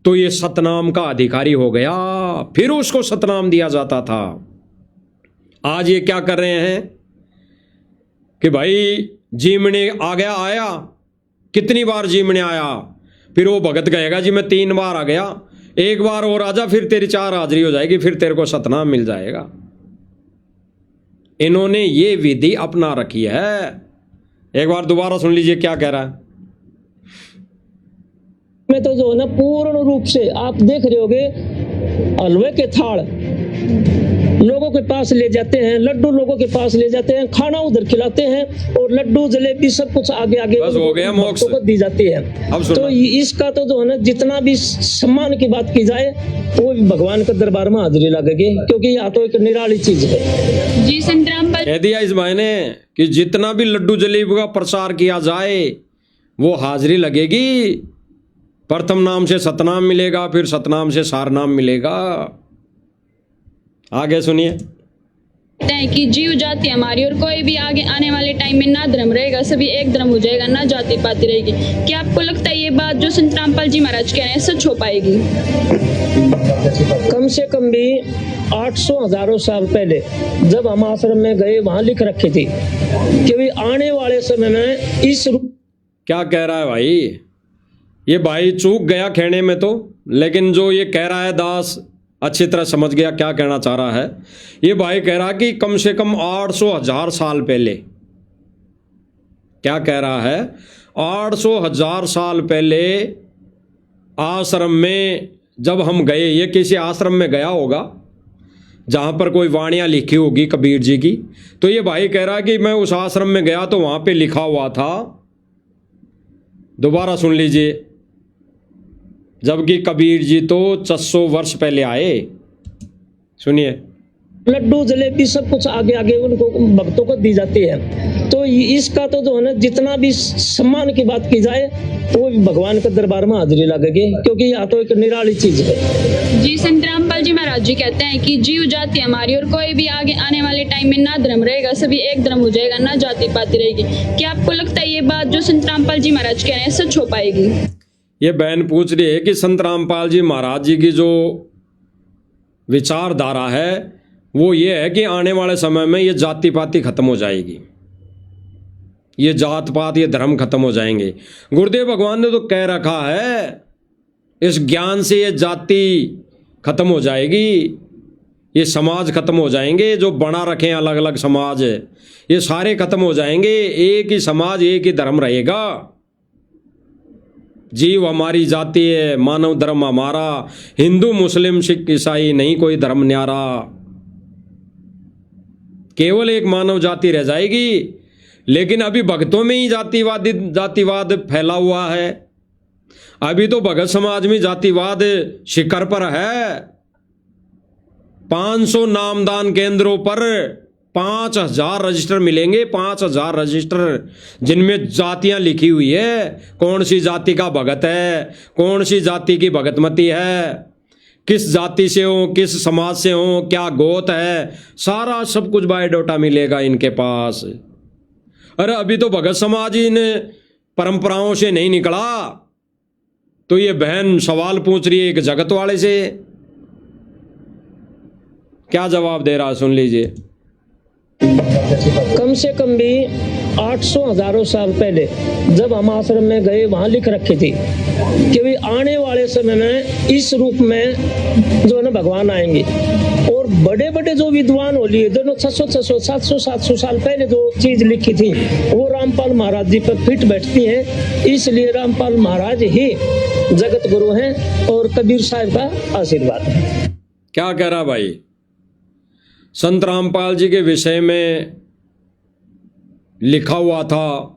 तो ये सतनाम का अधिकारी हो गया, फिर उसको सतनाम दिया जाता था। आज ये क्या कर रहे हैं कि भाई जीमने आ गया, आया, कितनी बार जीमने आया, फिर वो भगत कहेगा जी मैं 3 बार आ गया, 1 बार और आजा, फिर तेरी 4 हाजिरी हो जाएगी, फिर तेरे को सतनाम मिल जाएगा। इन्होंने ये विधि अपना रखी है। एक बार दोबारा सुन लीजिए क्या कह रहा है। में तो जो है ना, पूर्ण रूप से आप देख रहे होगे, हलवे के थाल लोगों के पास ले जाते हैं, लड्डू लोगों के पास ले जाते हैं, खाना उधर खिलाते हैं, और लड्डू जलेबी सब कुछ आगे आगे बस हो गया, मोक्ष को दी जाती है। तो इसका तो जो है ना, जितना भी सम्मान की बात की जाए वो भगवान के दरबार में हाजिरी लगेगी, क्योंकि यह तो एक निराली चीज है। जी संत रामपाल कह दिया इस भाई ने कि जितना भी लड्डू जलेबी का प्रसार किया जाए वो हाजिरी लगेगी। प्रथम नाम से सतनाम मिलेगा, फिर सतनाम से सार नाम मिलेगा। आगे सुनिए। हैं कि जीव जाति हमारी, और कोई भी आगे आने वाले टाइम में ना धर्म रहेगा, सभी एक धर्म हो जाएगा, ना जाति पाति रहेगी। क्या आपको लगता है ये बात जो संत रामपाल जी महाराज कह रहे हैं सच हो पाएगी? कम से कम भी 800 हजारों साल पहले जब हम आश्रम में गए, वहां लिख रखी थी कि भाई आने वाले समय में इस रूप। क्या कह रहा है भाई? ये भाई चूक गया कहने में तो, लेकिन जो ये कह रहा है दास अच्छी तरह समझ गया क्या कहना चाह रहा है। ये भाई कह रहा कि कम से कम 800 हजार साल पहले, क्या कह रहा है, 800 हजार साल पहले आश्रम में जब हम गए, ये किसी आश्रम में गया होगा जहां पर कोई वाणियां लिखी होगी कबीर जी की। तो ये भाई कह रहा कि मैं उस आश्रम में गया तो वहां पे लिखा हुआ था, दोबारा सुन लीजिए, जबकि कबीर जी तो 600 वर्ष पहले आए। सुनिए। लड्डू जलेबी सब कुछ आगे आगे उनको भक्तों को दी जाती है। तो इसका तो जो है ना, जितना भी सम्मान की बात की जाए तो वो भगवान के दरबार में हाजिरी लगेगी, क्योंकि यह तो एक निराली चीज है। जी, संत रामपाल जी महाराज जी कहते हैं कि जीव जाति हमारी और कोई भी आगे आने वाले टाइम में ना धर्म रहेगा, सभी एक धर्म हो जाएगा, ना जाति पाति रहेगी। क्या आपको लगता है ये बात जो संत रामपाल जी महाराज कह रहे हैं सच हो पाएगी? ये बहन पूछ रही है कि संत रामपाल जी महाराज जी की जो विचारधारा है वो ये है कि आने वाले समय में ये जाति पाति खत्म हो जाएगी, ये जात पात ये धर्म खत्म हो जाएंगे। गुरुदेव भगवान ने तो कह रखा है इस ज्ञान से ये जाति खत्म हो जाएगी, ये समाज खत्म हो जाएंगे, जो बना रखे हैं अलग अलग समाज ये सारे खत्म हो जाएंगे, एक ही समाज एक ही धर्म रहेगा। जीव हमारी जाति है, मानव धर्म हमारा, हिंदू मुस्लिम सिख ईसाई नहीं कोई धर्म न्यारा, केवल एक मानव जाति रह जाएगी। लेकिन अभी भक्तों में ही जातिवाद फैला हुआ है। अभी तो भगत समाज में जातिवाद शिखर पर है। 500 नामदान केंद्रों पर 5000 रजिस्टर मिलेंगे, 5000 रजिस्टर जिनमें जातियां लिखी हुई है, कौन सी जाति का भगत है, कौन सी जाति की भगतमती है, किस जाति से हो, किस समाज से हो, क्या गोत है, सारा सब कुछ बायोडाटा मिलेगा इनके पास। अरे अभी तो भगत समाज इन परंपराओं से नहीं निकला। तो ये बहन सवाल पूछ रही है एक जगत वाले से, क्या जवाब दे रहा है सुन लीजिए। कम से कम भी 800 हजारों साल पहले जब हम आश्रम में गए, वहां लिख रखी थी कि भी आने वाले समय में इस रूप में जो है ना भगवान आएंगे। और बड़े बड़े जो विद्वान हो लिए दोनों 600 700 साल पहले जो चीज लिखी थी वो रामपाल महाराज जी पर फिट बैठती है। इसलिए रामपाल महाराज ही जगत गुरु हैं और कबीर साहब का आशीर्वाद है। क्या कह रहा भाई? संत रामपाल जी के विषय में लिखा हुआ था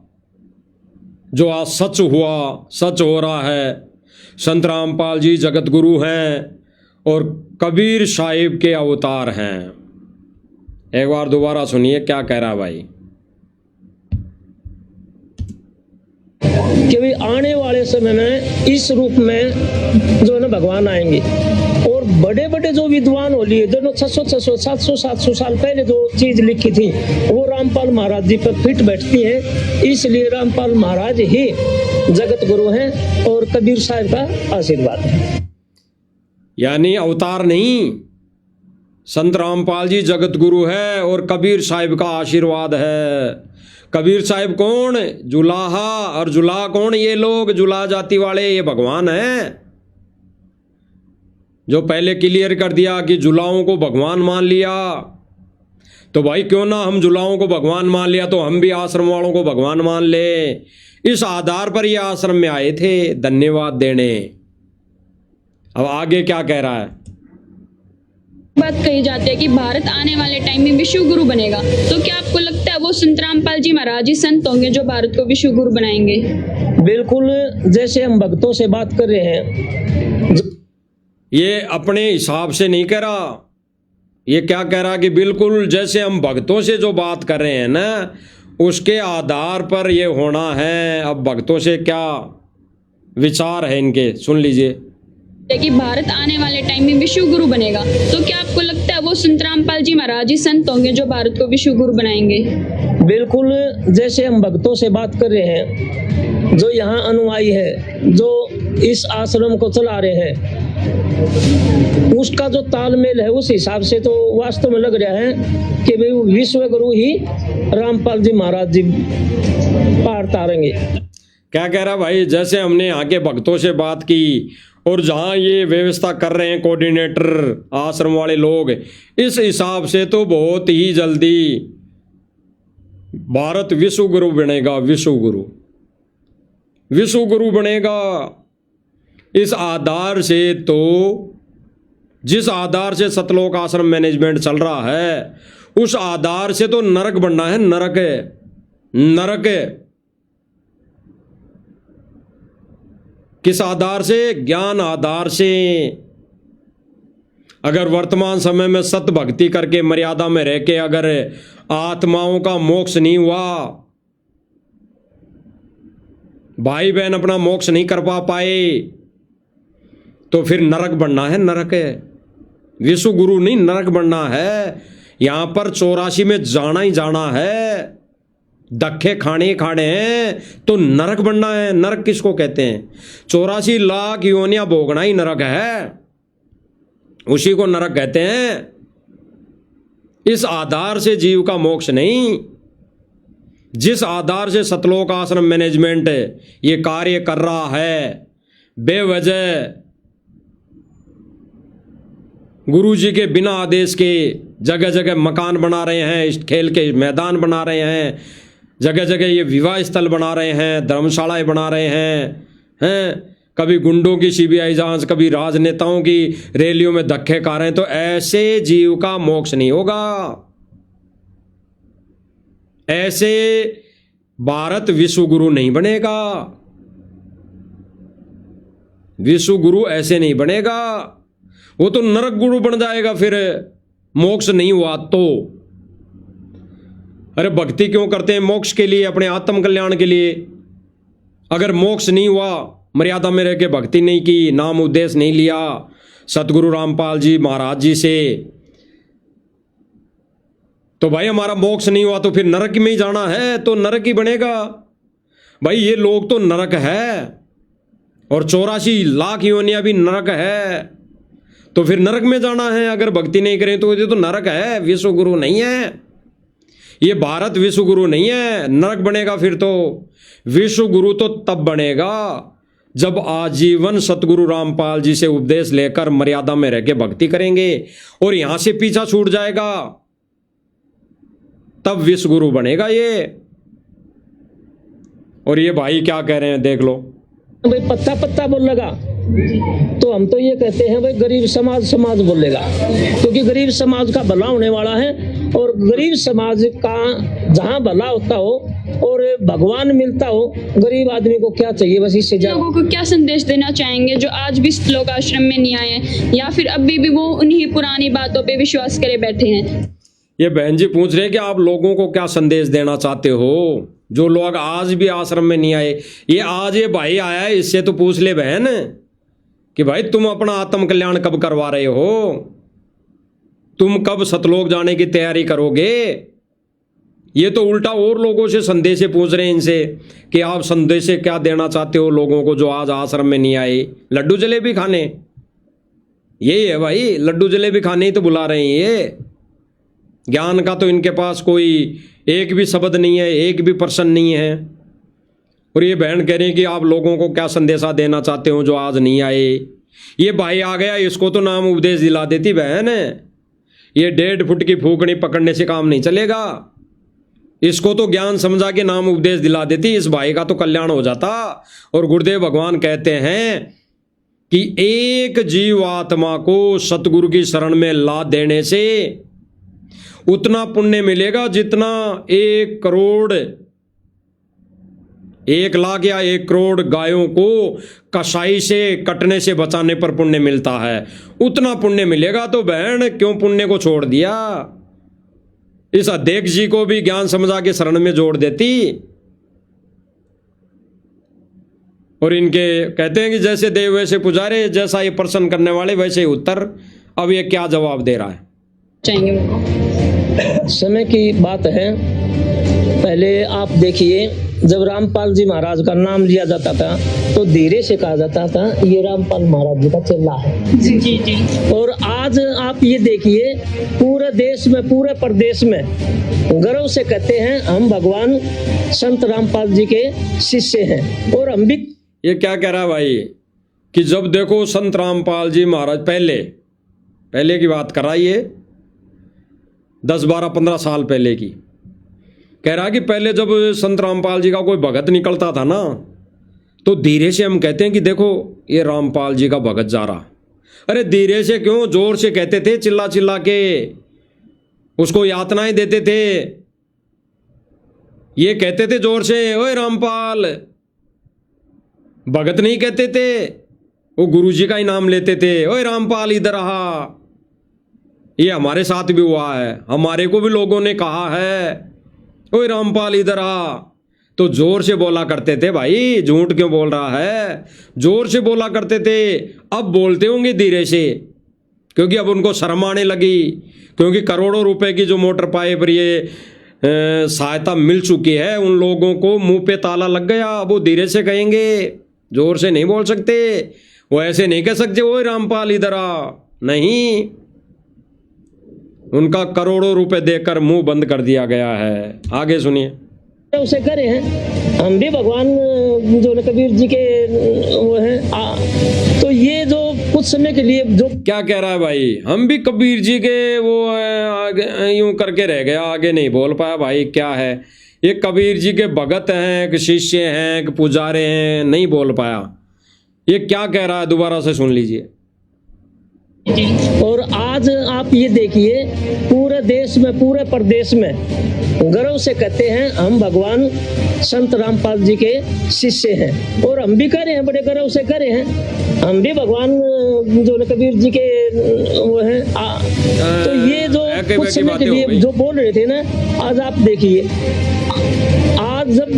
जो आज सच हुआ, सच हो रहा है। संत रामपाल जी जगत गुरु हैं और कबीर साहिब के अवतार हैं। एक बार दोबारा सुनिए क्या कह रहा भाई। कि भी आने वाले समय में इस रूप में जो है ना भगवान आएंगे। और बड़े बड़े जो विद्वान हो लिए दोनों 600 700 साल पहले जो चीज लिखी थी वो रामपाल महाराज जी पर फिट बैठती है। इसलिए रामपाल महाराज ही जगत गुरु हैं और कबीर साहब का आशीर्वाद है। यानी अवतार नहीं, संत रामपाल जी जगत गुरु है और कबीर साहिब का आशीर्वाद है। कबीर साहिब कौन? जुलाहा। और जुलाहा कौन? ये लोग जुलाहा जाति वाले, ये भगवान हैं। जो पहले क्लियर कर दिया कि जुलाहों को भगवान मान लिया, तो भाई क्यों ना हम जुलाहों को भगवान मान लिया तो हम भी आश्रम वालों को भगवान मान ले। इस आधार पर ये आश्रम में आए थे धन्यवाद देने। अब आगे क्या कह रहा है? बात कही जाती है कि भारत आने वाले टाइम में विश्व गुरु बनेगा, तो क्या आपको लगता है वो संत रामपाल जी महाराज ही संत होंगे जो भारत को विश्व गुरु बनाएंगे? बिल्कुल, जैसे हम भक्तों से बात कर रहे हैं, ये अपने हिसाब से नहीं कह रहा। ये क्या कह रहा कि बिल्कुल जैसे हम भक्तों से जो बात कर रहे हैं ना, उसके आधार पर ये होना है। अब भक्तों से क्या विचार है इनके, सुन लीजिए। कि भारत आने वाले टाइम में विश्व गुरु बनेगा, तो क्या आपको लगता है वो संत रामपाल जी महाराज ही संत होंगे जो भारत को विश्व गुरु बनाएंगे? बिल्कुल, जैसे हम भक्तों से बात कर रहे हैं, जो यहाँ अनुयायी है, जो इस आश्रम को चला रहे हैं, उसका जो तालमेल है उस हिसाब से तो वास्तव में लग रहा है कि भाई विश्व गुरु ही रामपाल जी महाराज जी पार तारेंगे। क्या कह रहा भाई? जैसे हमने यहाँ के भक्तों से बात की और जहाँ ये व्यवस्था कर रहे हैं कोऑर्डिनेटर आश्रम वाले लोग, इस हिसाब से तो बहुत ही जल्दी भारत विश्व गुरु बनेगा। विश्व गुरु बनेगा। इस आधार से तो, जिस आधार से सतलोक आश्रम मैनेजमेंट चल रहा है, उस आधार से तो नरक बनना है। नरक किस आधार से? ज्ञान आधार से। अगर वर्तमान समय में सत भक्ति करके मर्यादा में रह के अगर आत्माओं का मोक्ष नहीं हुआ, भाई बहन अपना मोक्ष नहीं कर पाए, तो फिर नरक बनना है। नरक है, विश्व गुरु नहीं, नरक बनना है। यहां पर 84 में जाना ही जाना है, धक्के खाने ही खाने हैं, तो नरक बनना है। नरक किसको कहते हैं? 84 लाख योनियां भोगना ही नरक है, उसी को नरक कहते हैं। इस आधार से जीव का मोक्ष नहीं। जिस आधार से सतलोक आश्रम मैनेजमेंट ये कार्य कर रहा है, बेवजह गुरु जी के बिना आदेश के जगह जगह मकान बना रहे हैं, इस खेल के मैदान बना रहे हैं, जगह जगह ये विवाह स्थल बना रहे हैं, धर्मशालाएं बना रहे हैं, कभी गुंडों की सीबीआई जांच, कभी राजनेताओं की रैलियों में धक्के खा रहे हैं, तो ऐसे जीव का मोक्ष नहीं होगा। ऐसे भारत विश्व गुरु नहीं बनेगा। विश्व गुरु ऐसे नहीं बनेगा, वो तो नरक गुरु बन जाएगा फिर, मोक्ष नहीं हुआ तो। अरे भक्ति क्यों करते हैं? मोक्ष के लिए, अपने आत्म कल्याण के लिए। अगर मोक्ष नहीं हुआ, मर्यादा में रह के भक्ति नहीं की, नाम उद्देश्य नहीं लिया सतगुरु रामपाल जी महाराज जी से, तो भाई हमारा मोक्ष नहीं हुआ, तो फिर नरक में ही जाना है, तो नरक ही बनेगा। भाई ये लोग तो नरक है, और 84 लाख योनियां भी नरक है, तो फिर नरक में जाना है। अगर भक्ति नहीं करें तो ये तो नरक है, विश्व गुरु नहीं है। ये भारत विश्व गुरु नहीं है, नरक बनेगा फिर तो। विश्व गुरु तो तब बनेगा जब आजीवन सतगुरु रामपाल जी से उपदेश लेकर मर्यादा में रह के भक्ति करेंगे, और यहां से पीछा छूट जाएगा, तब विश्व गुरु बनेगा ये। और ये भाई क्या कह रहे हैं देख लो। भाई पत्ता पत्ता बोलेगा, तो हम तो ये कहते हैं भाई गरीब समाज समाज बोलेगा, क्योंकि गरीब समाज का भला होने वाला है। और गरीब समाज का जहां भला होता हो और भगवान मिलता हो, गरीब आदमी को क्या चाहिए? बस इससे लोगों को क्या संदेश देना चाहेंगे जो आज भी लोग आश्रम में नहीं आए हैं, या फिर अभी भी वो उन्हीं पुरानी बातों पे विश्वास करे बैठे हैं? ये बहन जी पूछ रहे हैं कि आप लोगों को क्या संदेश देना चाहते हो, जो लोग आज भी आश्रम में नहीं आए। ये आज ये भाई आया है, इससे तो पूछ ले बहन कि भाई तुम अपना आत्म कल्याण कब करवा रहे हो, तुम कब सतलोक जाने की तैयारी करोगे। ये तो उल्टा और लोगों से संदेश पूछ रहे हैं इनसे कि आप संदेश क्या देना चाहते हो लोगों को जो आज आश्रम में नहीं आए। लड्डू जलेबी खाने, यही है भाई, लड्डू जलेबी खाने ही तो बुला रहे हैं ये। ज्ञान का तो इनके पास कोई एक भी शब्द नहीं है, एक भी पर्सन नहीं है। और ये बहन कह रही है कि आप लोगों को क्या संदेशा देना चाहते हो जो आज नहीं आए। ये भाई आ गया, इसको तो नाम उपदेश दिला देती बहन। ये 1.5 फुट की फूकनी पकड़ने से काम नहीं चलेगा, इसको तो ज्ञान समझा के नाम उपदेश दिला देती, इस भाई का तो कल्याण हो जाता। और गुरुदेव भगवान कहते हैं कि एक जीव आत्मा को सतगुरु की शरण में ला देने से उतना पुण्य मिलेगा जितना 1 करोड़ 1 लाख या 1 करोड़ गायों को कसाई से कटने से बचाने पर पुण्य मिलता है, उतना पुण्य मिलेगा। तो बहन क्यों पुण्य को छोड़ दिया? इस अध्यक्ष जी को भी ज्ञान समझा के शरण में जोड़ देती। और इनके कहते हैं कि जैसे देव वैसे पुजारे, जैसा ये प्रश्न करने वाले वैसे ही उत्तर। अब ये क्या जवाब दे रहा है चाहेंगे उनको? समय की बात है। पहले आप देखिए, जब रामपाल जी महाराज का नाम लिया जाता था तो धीरे से कहा जाता था ये रामपाल महाराज जी का चेला है। जी जी जी। और आज आप ये देखिए, पूरे देश में, पूरे प्रदेश में गर्व से कहते हैं हम भगवान संत रामपाल जी के शिष्य हैं। और हम भी ये क्या कह रहा है भाई कि जब देखो संत रामपाल जी महाराज, पहले की बात कर रहा है, ये 10, 12, 15 साल पहले की कह रहा है कि पहले जब संत रामपाल जी का कोई भगत निकलता था ना, तो धीरे से हम कहते हैं कि देखो ये रामपाल जी का भगत जा रहा। अरे धीरे से क्यों, जोर से कहते थे, चिल्ला चिल्ला के उसको यातनाएं देते थे। ये कहते थे जोर से, ओए रामपाल, भगत नहीं कहते थे, वो गुरु जी का ही नाम लेते थे। ओए रामपाल इधर आ, ये हमारे साथ भी हुआ है, हमारे को भी लोगों ने कहा है ओए रामपाल इधर आ, तो जोर से बोला करते थे। भाई झूठ क्यों बोल रहा है, जोर से बोला करते थे, अब बोलते होंगे धीरे से, क्योंकि अब उनको शर्म आने लगी, क्योंकि करोड़ों रुपए की जो मोटर पाइप ये सहायता मिल चुकी है, उन लोगों को मुंह पे ताला लग गया। अब वो धीरे से कहेंगे, जोर से नहीं बोल सकते, वो ऐसे नहीं कह सकते ओए रामपाल इधर आ, नहीं, उनका करोड़ों रुपए देकर मुंह बंद कर दिया गया है। आगे सुनिए। उसे करे हैं, हम भी भगवान जो न कबीर जी के वो हैं, तो ये जो कुछ समय के लिए जो क्या कह रहा है भाई, हम भी कबीर जी के वो हैं, आगे यूं करके रह गया, आगे नहीं बोल पाया। भाई क्या है ये, कबीर जी के भगत हैं कि शिष्य हैं कि पुजारे हैं, नहीं बोल पाया। ये क्या कह रहा है, दोबारा से सुन लीजिए। और आज आप ये देखिए, पूरे देश में, पूरे प्रदेश में गर्व से कहते हैं हम भगवान संत रामपाल जी के शिष्य हैं, और हम भी करे हैं, बड़े गर्व से करे हैं, हम भी भगवान जो न कबीर जी के वो हैं। तो ये जो कुछ समय के लिए जो बोल रहे थे ना, आज आप देखिए, आज जब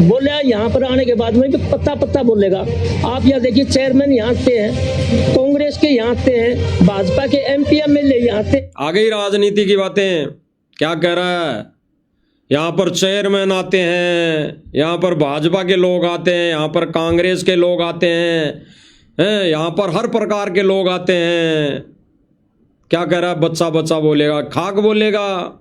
बोला यहाँ पर आने के बाद में भी पत्ता पत्ता बोलेगा। आप यहाँ देखिए, चेयरमैन यहाँ आते हैं, कांग्रेस के यहाँ आते हैं, भाजपा के MP MLA यहाँ आते। आ गई राजनीति की बातें। क्या कह रहा है, यहाँ पर चेयरमैन आते हैं, यहाँ पर भाजपा के लोग आते हैं, यहाँ पर कांग्रेस के लोग आते हैं, यहाँ पर हर प्रकार के लोग आते हैं। क्या कह रहा है, बच्चा बच्चा बोलेगा, खाक बोलेगा,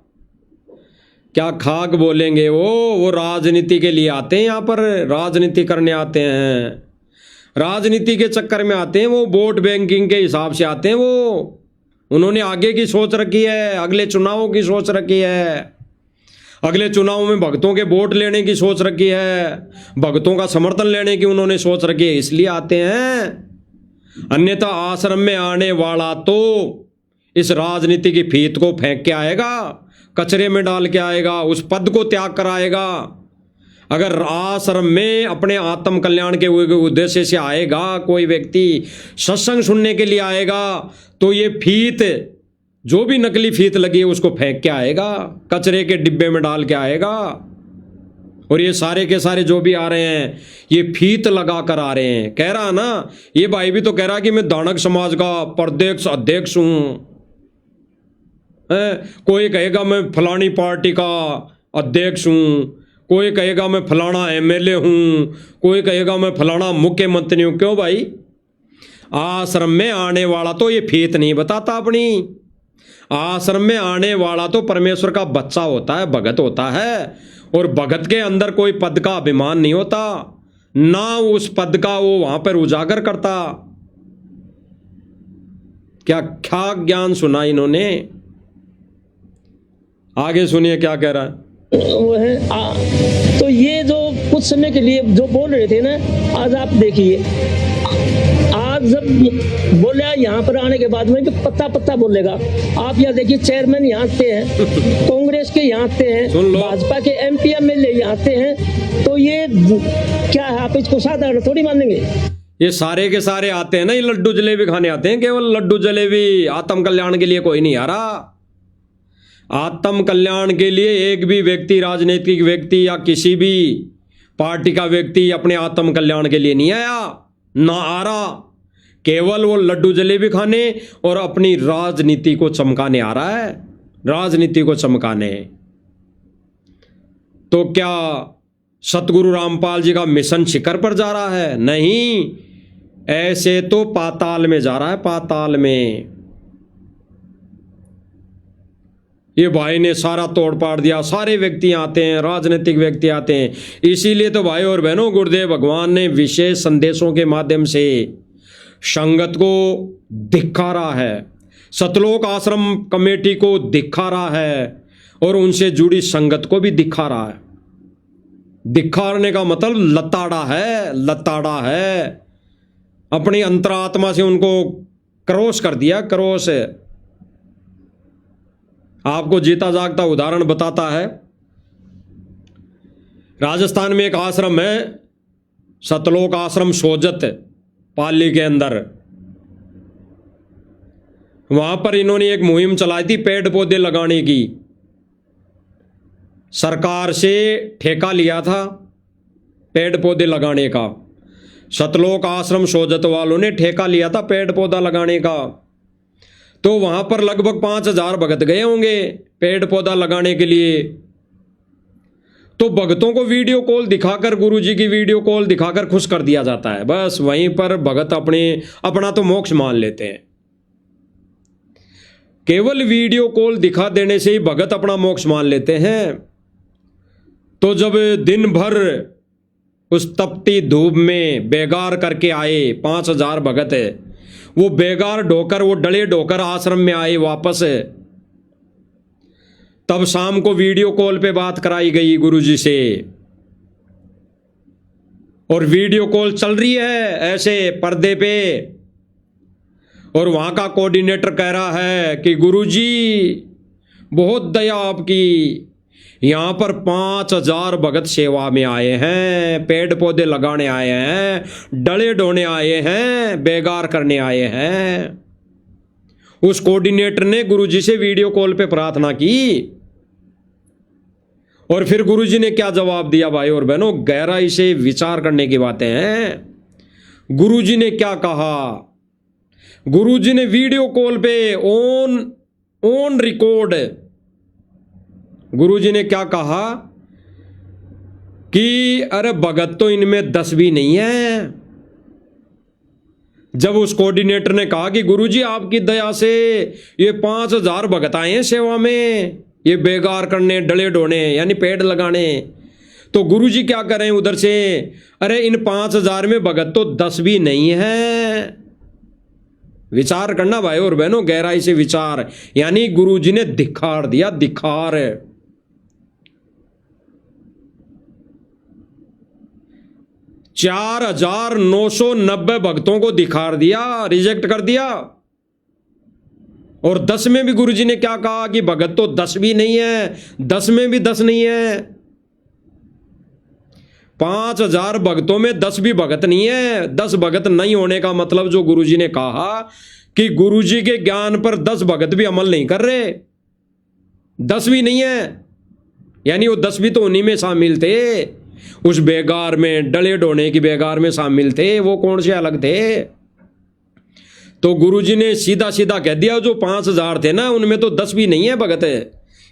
क्या खाक बोलेंगे, वो राजनीति के लिए आते हैं, यहाँ पर राजनीति करने आते हैं, राजनीति के चक्कर में आते हैं, वो वोट बैंकिंग के हिसाब से आते हैं, वो उन्होंने आगे की सोच रखी है, अगले चुनावों की सोच रखी है, अगले चुनाव में भक्तों के वोट लेने की सोच रखी है, भक्तों का समर्थन लेने की उन्होंने सोच रखी है, इसलिए आते हैं। अन्यथा आश्रम में आने वाला तो इस राजनीति की फीत को फेंक के आएगा, कचरे में डाल के आएगा, उस पद को त्याग कर आएगा। अगर आश्रम में अपने आत्म कल्याण के उद्देश्य से आएगा कोई व्यक्ति, सत्संग सुनने के लिए आएगा, तो ये फीत, जो भी नकली फीत लगी है उसको फेंक के आएगा, कचरे के डिब्बे में डाल के आएगा। और ये सारे के सारे जो भी आ रहे हैं, ये फीत लगा कर आ रहे हैं। कह रहा ना, ये भाई भी तो कह रहा कि मैं दानक समाज का प्रदेश अध्यक्ष हूं, कोई कहेगा मैं फलानी पार्टी का अध्यक्ष हूं, कोई कहेगा मैं फलाना MLA हूं, कोई कहेगा मैं फलाना मुख्यमंत्री हूं। क्यों भाई, आश्रम में आने वाला तो ये फीत नहीं बताता अपनी। आश्रम में आने वाला तो परमेश्वर का बच्चा होता है, भगत होता है, और भगत के अंदर कोई पद का अभिमान नहीं होता, ना उस पद का वो वहां पर उजागर करता। क्या क्या ज्ञान सुना इन्होंने। आगे सुनिए क्या कह रहा है। वो है, तो ये जो कुछ समय के लिए जो बोल रहे थे ना, आज आप देखिए, आज जब बोला यहाँ पर आने के बाद में भी पत्ता पत्ता बोलेगा। आप यहाँ देखिए, चेयरमैन यहाँ आते हैं, कांग्रेस के यहाँ आते हैं, भाजपा के MP MLA यहाँ आते हैं, तो ये क्या है, आप इसको साधारण थोड़ी मानेंगे। ये सारे के सारे आते हैं ना, ये लड्डू जलेबी खाने आते हैं, केवल लड्डू जलेबी। आत्म कल्याण के लिए कोई नहीं आ रहा। आत्म कल्याण के लिए एक भी व्यक्ति, राजनीतिक व्यक्ति या किसी भी पार्टी का व्यक्ति अपने आत्म कल्याण के लिए नहीं आया, ना आ रहा। केवल वो लड्डू जलेबी खाने और अपनी राजनीति को चमकाने आ रहा है, राजनीति को चमकाने। तो क्या सतगुरु रामपाल जी का मिशन शिखर पर जा रहा है? नहीं, ऐसे तो पाताल में जा रहा है, पाताल में। ये भाई ने सारा तोड़ पाड़ दिया, सारे व्यक्ति आते हैं, राजनीतिक व्यक्ति आते हैं। इसीलिए तो भाई और बहनों, गुरुदेव भगवान ने विशेष संदेशों के माध्यम से संगत को धिक्कारा है, सतलोक आश्रम कमेटी को धिक्कारा है, और उनसे जुड़ी संगत को भी धिक्कारा है। धिक्कारने का मतलब लताड़ा है, लताड़ा है। अपनी अंतरात्मा से उनको क्रॉस कर दिया, क्रॉस। आपको जीता जागता उदाहरण बताता है। राजस्थान में एक आश्रम है, सतलोक आश्रम सोजत, पाली के अंदर। वहां पर इन्होंने एक मुहिम चलाई थी पेड़ पौधे लगाने की। सरकार से ठेका लिया था पेड़ पौधे लगाने का। सतलोक आश्रम सोजत वालों ने ठेका लिया था पेड़ पौधा लगाने का। तो वहां पर लगभग 5000 भगत गए होंगे पेड़ पौधा लगाने के लिए। तो भगतों को वीडियो कॉल दिखाकर, गुरुजी की वीडियो कॉल दिखाकर खुश कर दिया जाता है। बस वहीं पर भगत अपना तो मोक्ष मान लेते हैं। केवल वीडियो कॉल दिखा देने से ही भगत अपना मोक्ष मान लेते हैं। तो जब दिन भर उस तपती धूप में बेगार करके आए 5000 भगत, वो बेगार ढोकर, वो डले ढोकर आश्रम में आए वापस, तब शाम को वीडियो कॉल पे बात कराई गई गुरुजी से। और वीडियो कॉल चल रही है ऐसे पर्दे पे, और वहां का कोऑर्डिनेटर कह रहा है कि गुरुजी बहुत दया आपकी, यहां पर 5000 भगत सेवा में आए हैं, पेड़ पौधे लगाने आए हैं, डले ढोने आए हैं, बेगार करने आए हैं। उस कोऑर्डिनेटर ने गुरुजी से वीडियो कॉल पे प्रार्थना की। और फिर गुरुजी ने क्या जवाब दिया भाई और बहनों, गहराई से विचार करने की बातें हैं। गुरुजी ने क्या कहा? गुरुजी ने वीडियो कॉल पे ऑन रिकॉर्ड गुरुजी ने क्या कहा कि अरे भगत तो इनमें 10 भी नहीं है। जब उस कोऑर्डिनेटर ने कहा कि गुरुजी आपकी दया से ये 5000 भगत आए हैं सेवा में, ये बेगार करने, डले ढोने यानी पेड़ लगाने, तो गुरुजी क्या करें उधर से, अरे इन 5000 में भगत तो 10 भी नहीं है। विचार करना भाई और बहनों, गहराई से विचार। यानी गुरुजी ने धिक्कार दिया, धिक्कार। 4990 भक्तों को धिक्कार दिया, रिजेक्ट कर दिया। और 10 में भी गुरुजी ने क्या कहा कि भगत तो 10 भी नहीं है, 10 में भी 10 नहीं है। 5000 भगतों में 10 भी भगत नहीं है। 10 भगत नहीं होने का मतलब जो गुरुजी ने कहा कि गुरुजी के ज्ञान पर 10 भगत भी अमल नहीं कर रहे, 10 भी नहीं है। यानी वो 10 भी तो उन्हीं में शामिल थे, उस बेगार में, डले ढोने की बेगार में शामिल थे। वो कौन से अलग थे? तो गुरुजी ने सीधा सीधा कह दिया जो 5000 थे ना, उनमें तो 10 भी नहीं है भगत।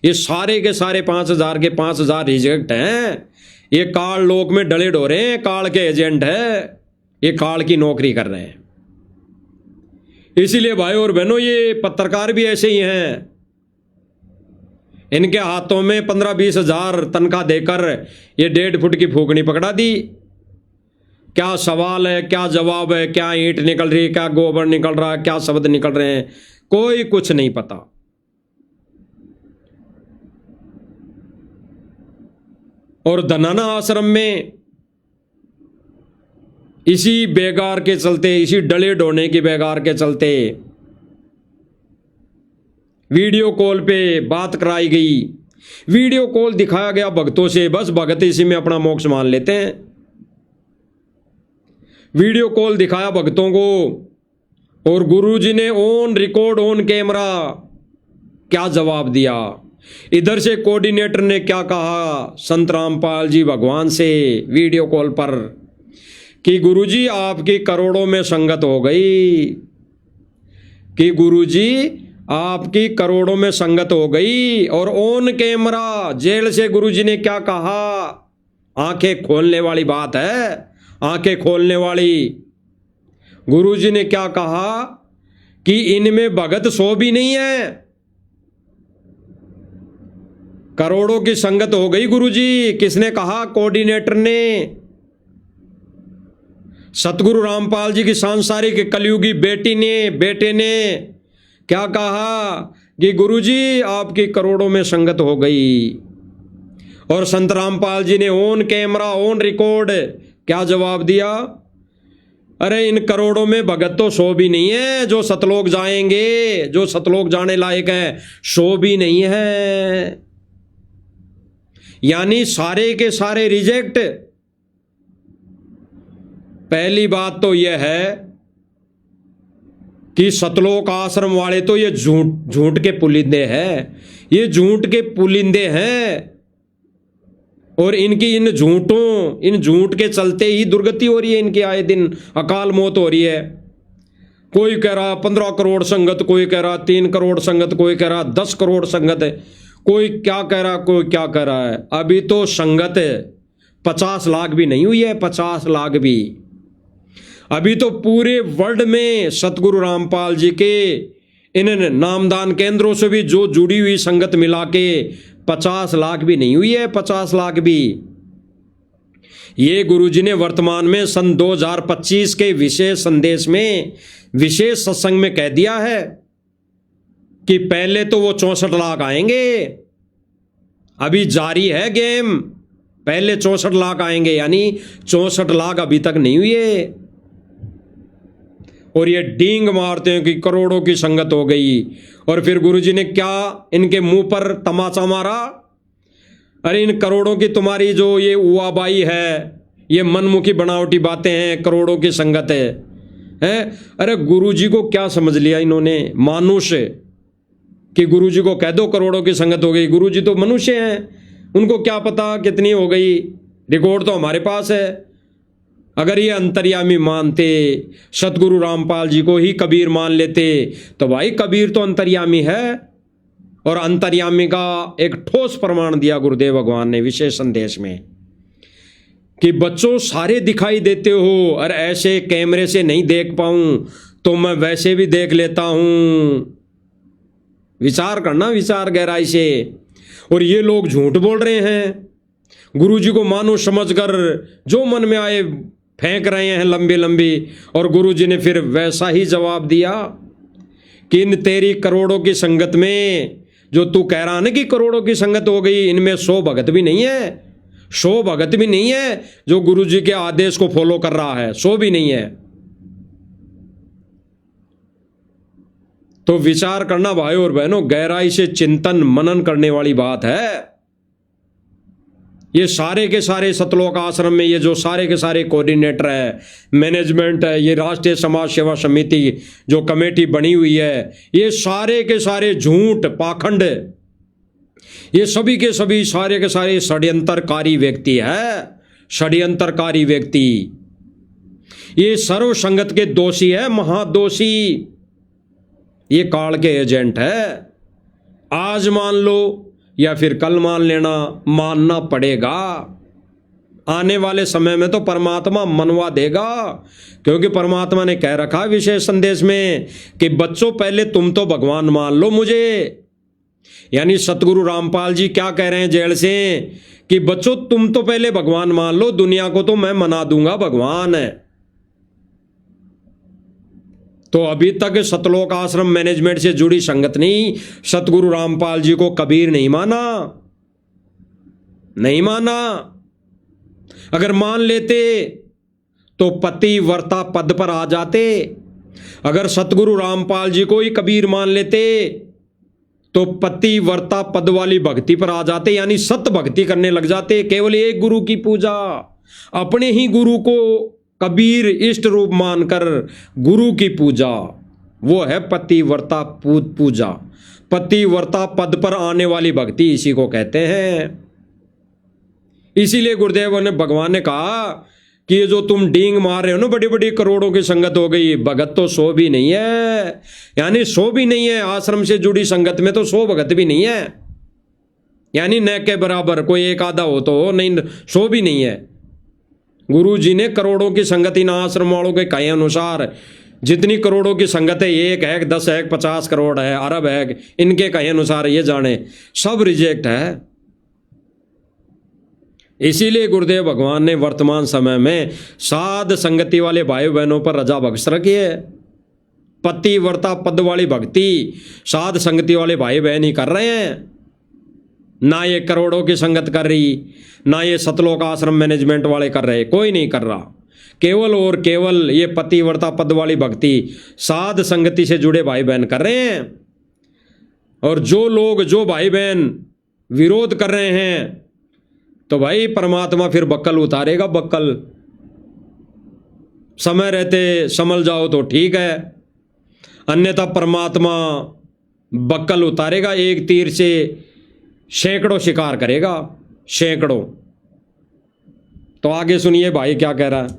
ये सारे के सारे 5000 के 5000 रिजेक्ट हैं। ये काल लोक में डले ढो रहे हैं, काल के एजेंट है, ये काल की नौकरी कर रहे हैं। इसीलिए भाई और बहनों, ये पत्रकार भी ऐसे ही हैं। इनके हाथों में 15-20 हजार तनख्वाह देकर ये 1.5 फुट की फूकनी पकड़ा दी। क्या सवाल है, क्या जवाब है, क्या ईंट निकल रही है, क्या गोबर निकल रहा है, क्या शब्द निकल रहे हैं, कोई कुछ नहीं पता। और धनाना आश्रम में इसी बेगार के चलते, इसी डले ढोने की बेगार के चलते वीडियो कॉल पे बात कराई गई, वीडियो कॉल दिखाया गया भक्तों से। बस भगत इसी में अपना मोक्ष मान लेते हैं। वीडियो कॉल दिखाया भक्तों को, और गुरुजी ने ऑन रिकॉर्ड, ऑन कैमरा क्या जवाब दिया। इधर से कोऑर्डिनेटर ने क्या कहा संत रामपाल जी भगवान से वीडियो कॉल पर कि गुरुजी आपकी करोड़ों में संगत हो गई, कि गुरुजी आपकी करोड़ों में संगत हो गई। और ऑन कैमरा जेल से गुरुजी ने क्या कहा, आंखें खोलने वाली बात है, आंखें खोलने वाली। गुरुजी ने क्या कहा कि इनमें भगत 100 भी नहीं है, करोड़ों की संगत हो गई गुरुजी। किसने कहा? कोऑर्डिनेटर ने। सतगुरु रामपाल जी की सांसारिक कलयुगी बेटे ने क्या कहा कि गुरुजी आपकी करोड़ों में संगत हो गई। और संत रामपाल जी ने ऑन कैमरा, ऑन रिकॉर्ड क्या जवाब दिया, अरे इन करोड़ों में भगत तो 100 भी नहीं है, जो सतलोक जाएंगे, जो सतलोक जाने लायक है, 100 भी नहीं है। यानी सारे के सारे रिजेक्ट। पहली बात तो यह है कि सतलोक आश्रम वाले तो ये झूठ के पुलिंदे हैं, ये झूठ के पुलिंदे हैं, और इनकी इन झूठ के चलते ही दुर्गति हो रही है, इनकी आए दिन अकाल मौत हो रही है। कोई कह रहा 15 करोड़ संगत, कोई कह रहा 3 करोड़ संगत, कोई कह रहा 10 करोड़ संगत है, कोई क्या कह रहा, कोई क्या कह रहा है। अभी तो संगत 50 लाख भी नहीं हुई है, 50 लाख भी। अभी तो पूरे वर्ल्ड में सतगुरु रामपाल जी के इन नामदान केंद्रों से भी जो जुड़ी हुई संगत मिला के 50 लाख भी नहीं हुई है, 50 लाख भी। ये गुरुजी ने वर्तमान में सन 2025 के विशेष संदेश में, विशेष सत्संग में कह दिया है कि पहले तो वो 64 लाख आएंगे, अभी जारी है गेम, पहले 64 लाख आएंगे, यानी 64 लाख अभी तक नहीं हुए। और ये डींग मारते हैं कि करोड़ों की संगत हो गई, और फिर गुरुजी ने क्या इनके मुंह पर तमाचा मारा, अरे इन करोड़ों की तुम्हारी जो ये उवाबाई है, ये मनमुखी बनावटी बातें हैं, करोड़ों की संगत है? अरे गुरुजी को क्या समझ लिया इन्होंने, मानुष, कि गुरुजी को कह दो करोड़ों की संगत हो गई। गुरुजी तो मनुष्य हैं, उनको क्या पता कितनी हो गई, रिकॉर्ड तो हमारे पास है। अगर ये अंतर्यामी मानते, सतगुरु रामपाल जी को ही कबीर मान लेते, तो भाई कबीर तो अंतर्यामी है, और अंतर्यामी का एक ठोस प्रमाण दिया गुरुदेव भगवान ने विशेष संदेश में कि बच्चों सारे दिखाई देते हो, और ऐसे कैमरे से नहीं देख पाऊं तो मैं वैसे भी देख लेता हूं। विचार करना, विचार गहराई से। और ये लोग झूठ बोल रहे हैं, गुरुजी को मानुष समझकर जो मन में आए फेंक रहे हैं लंबी लंबी। और गुरुजी ने फिर वैसा ही जवाब दिया कि इन तेरी करोड़ों की संगत में जो तू कह रहा ना कि करोड़ों की संगत हो गई, इनमें 100 भगत भी नहीं है, 100 भगत भी नहीं है जो गुरुजी के आदेश को फॉलो कर रहा है, 100 भी नहीं है। तो विचार करना भाइयों और बहनों, गहराई से चिंतन मनन करने वाली बात है। ये सारे के सारे सतलोक आश्रम में ये जो सारे के सारे कोऑर्डिनेटर है, मैनेजमेंट है, ये राष्ट्रीय समाज सेवा समिति जो कमेटी बनी हुई है, ये सारे के सारे झूठ पाखंड, ये सभी के सभी सारे के सारे षड्यंत्रकारी व्यक्ति है, षड्यंत्रकारी व्यक्ति। ये सर्व संगत के दोषी है, महादोषी। ये काल के एजेंट है। आज मान लो या फिर कल मान लेना, मानना पड़ेगा। आने वाले समय में तो परमात्मा मनवा देगा, क्योंकि परमात्मा ने कह रखा विशेष संदेश में कि बच्चों पहले तुम तो भगवान मान लो मुझे। यानी सतगुरु रामपाल जी क्या कह रहे हैं जेल से कि बच्चों तुम तो पहले भगवान मान लो, दुनिया को तो मैं मना दूंगा भगवान है। तो अभी तक सतलोक आश्रम मैनेजमेंट से जुड़ी संगत नहीं सतगुरु रामपाल जी को कबीर नहीं माना, नहीं माना। अगर मान लेते तो पतिव्रता पद पर आ जाते। अगर सतगुरु रामपाल जी को ही कबीर मान लेते तो पतिव्रता पद वाली भक्ति पर आ जाते, यानी सत भक्ति करने लग जाते। केवल एक गुरु की पूजा, अपने ही गुरु को कबीर इष्ट रूप मानकर गुरु की पूजा, वो है पतिव्रता पूजा। पतिव्रता पद पर आने वाली भक्ति इसी को कहते हैं। इसीलिए गुरुदेव ने भगवान ने कहा कि ये जो तुम डींग मार रहे हो ना, बड़ी बड़ी करोड़ों की संगत हो गई, भगत तो 100 भी नहीं है, यानी 100 भी नहीं है। आश्रम से जुड़ी संगत में तो 100 भगत भी नहीं है, यानी न के बराबर कोई एक आधा हो तो हो, नहीं 100 भी नहीं है। गुरु जी ने करोड़ों की संगत इन आश्रम वालों के कहे अनुसार जितनी करोड़ों की संगत है, 1 है 10 है 50 करोड़ है अरब है, इनके कहे अनुसार ये जाने सब रिजेक्ट है। इसीलिए गुरुदेव भगवान ने वर्तमान समय में साध संगति वाले भाई बहनों पर रजा बख्श रखी है। पतिव्रता पद वाली भक्ति साध संगति वाले भाई बहन ही कर रहे हैं, ना ये करोड़ों की संगत कर रही, ना ये सतलोक आश्रम मैनेजमेंट वाले कर रहे, कोई नहीं कर रहा। केवल और केवल ये पतिव्रता पद वाली भक्ति साध संगति से जुड़े भाई बहन कर रहे हैं। और जो लोग, जो भाई बहन विरोध कर रहे हैं, तो भाई परमात्मा फिर बक्कल उतारेगा, बक्कल। समय रहते संभल जाओ तो ठीक है, अन्यथा परमात्मा बक्कल उतारेगा, एक तीर से सैकड़ों शिकार करेगा, सैकड़ों। तो आगे सुनिए भाई क्या कह रहा है।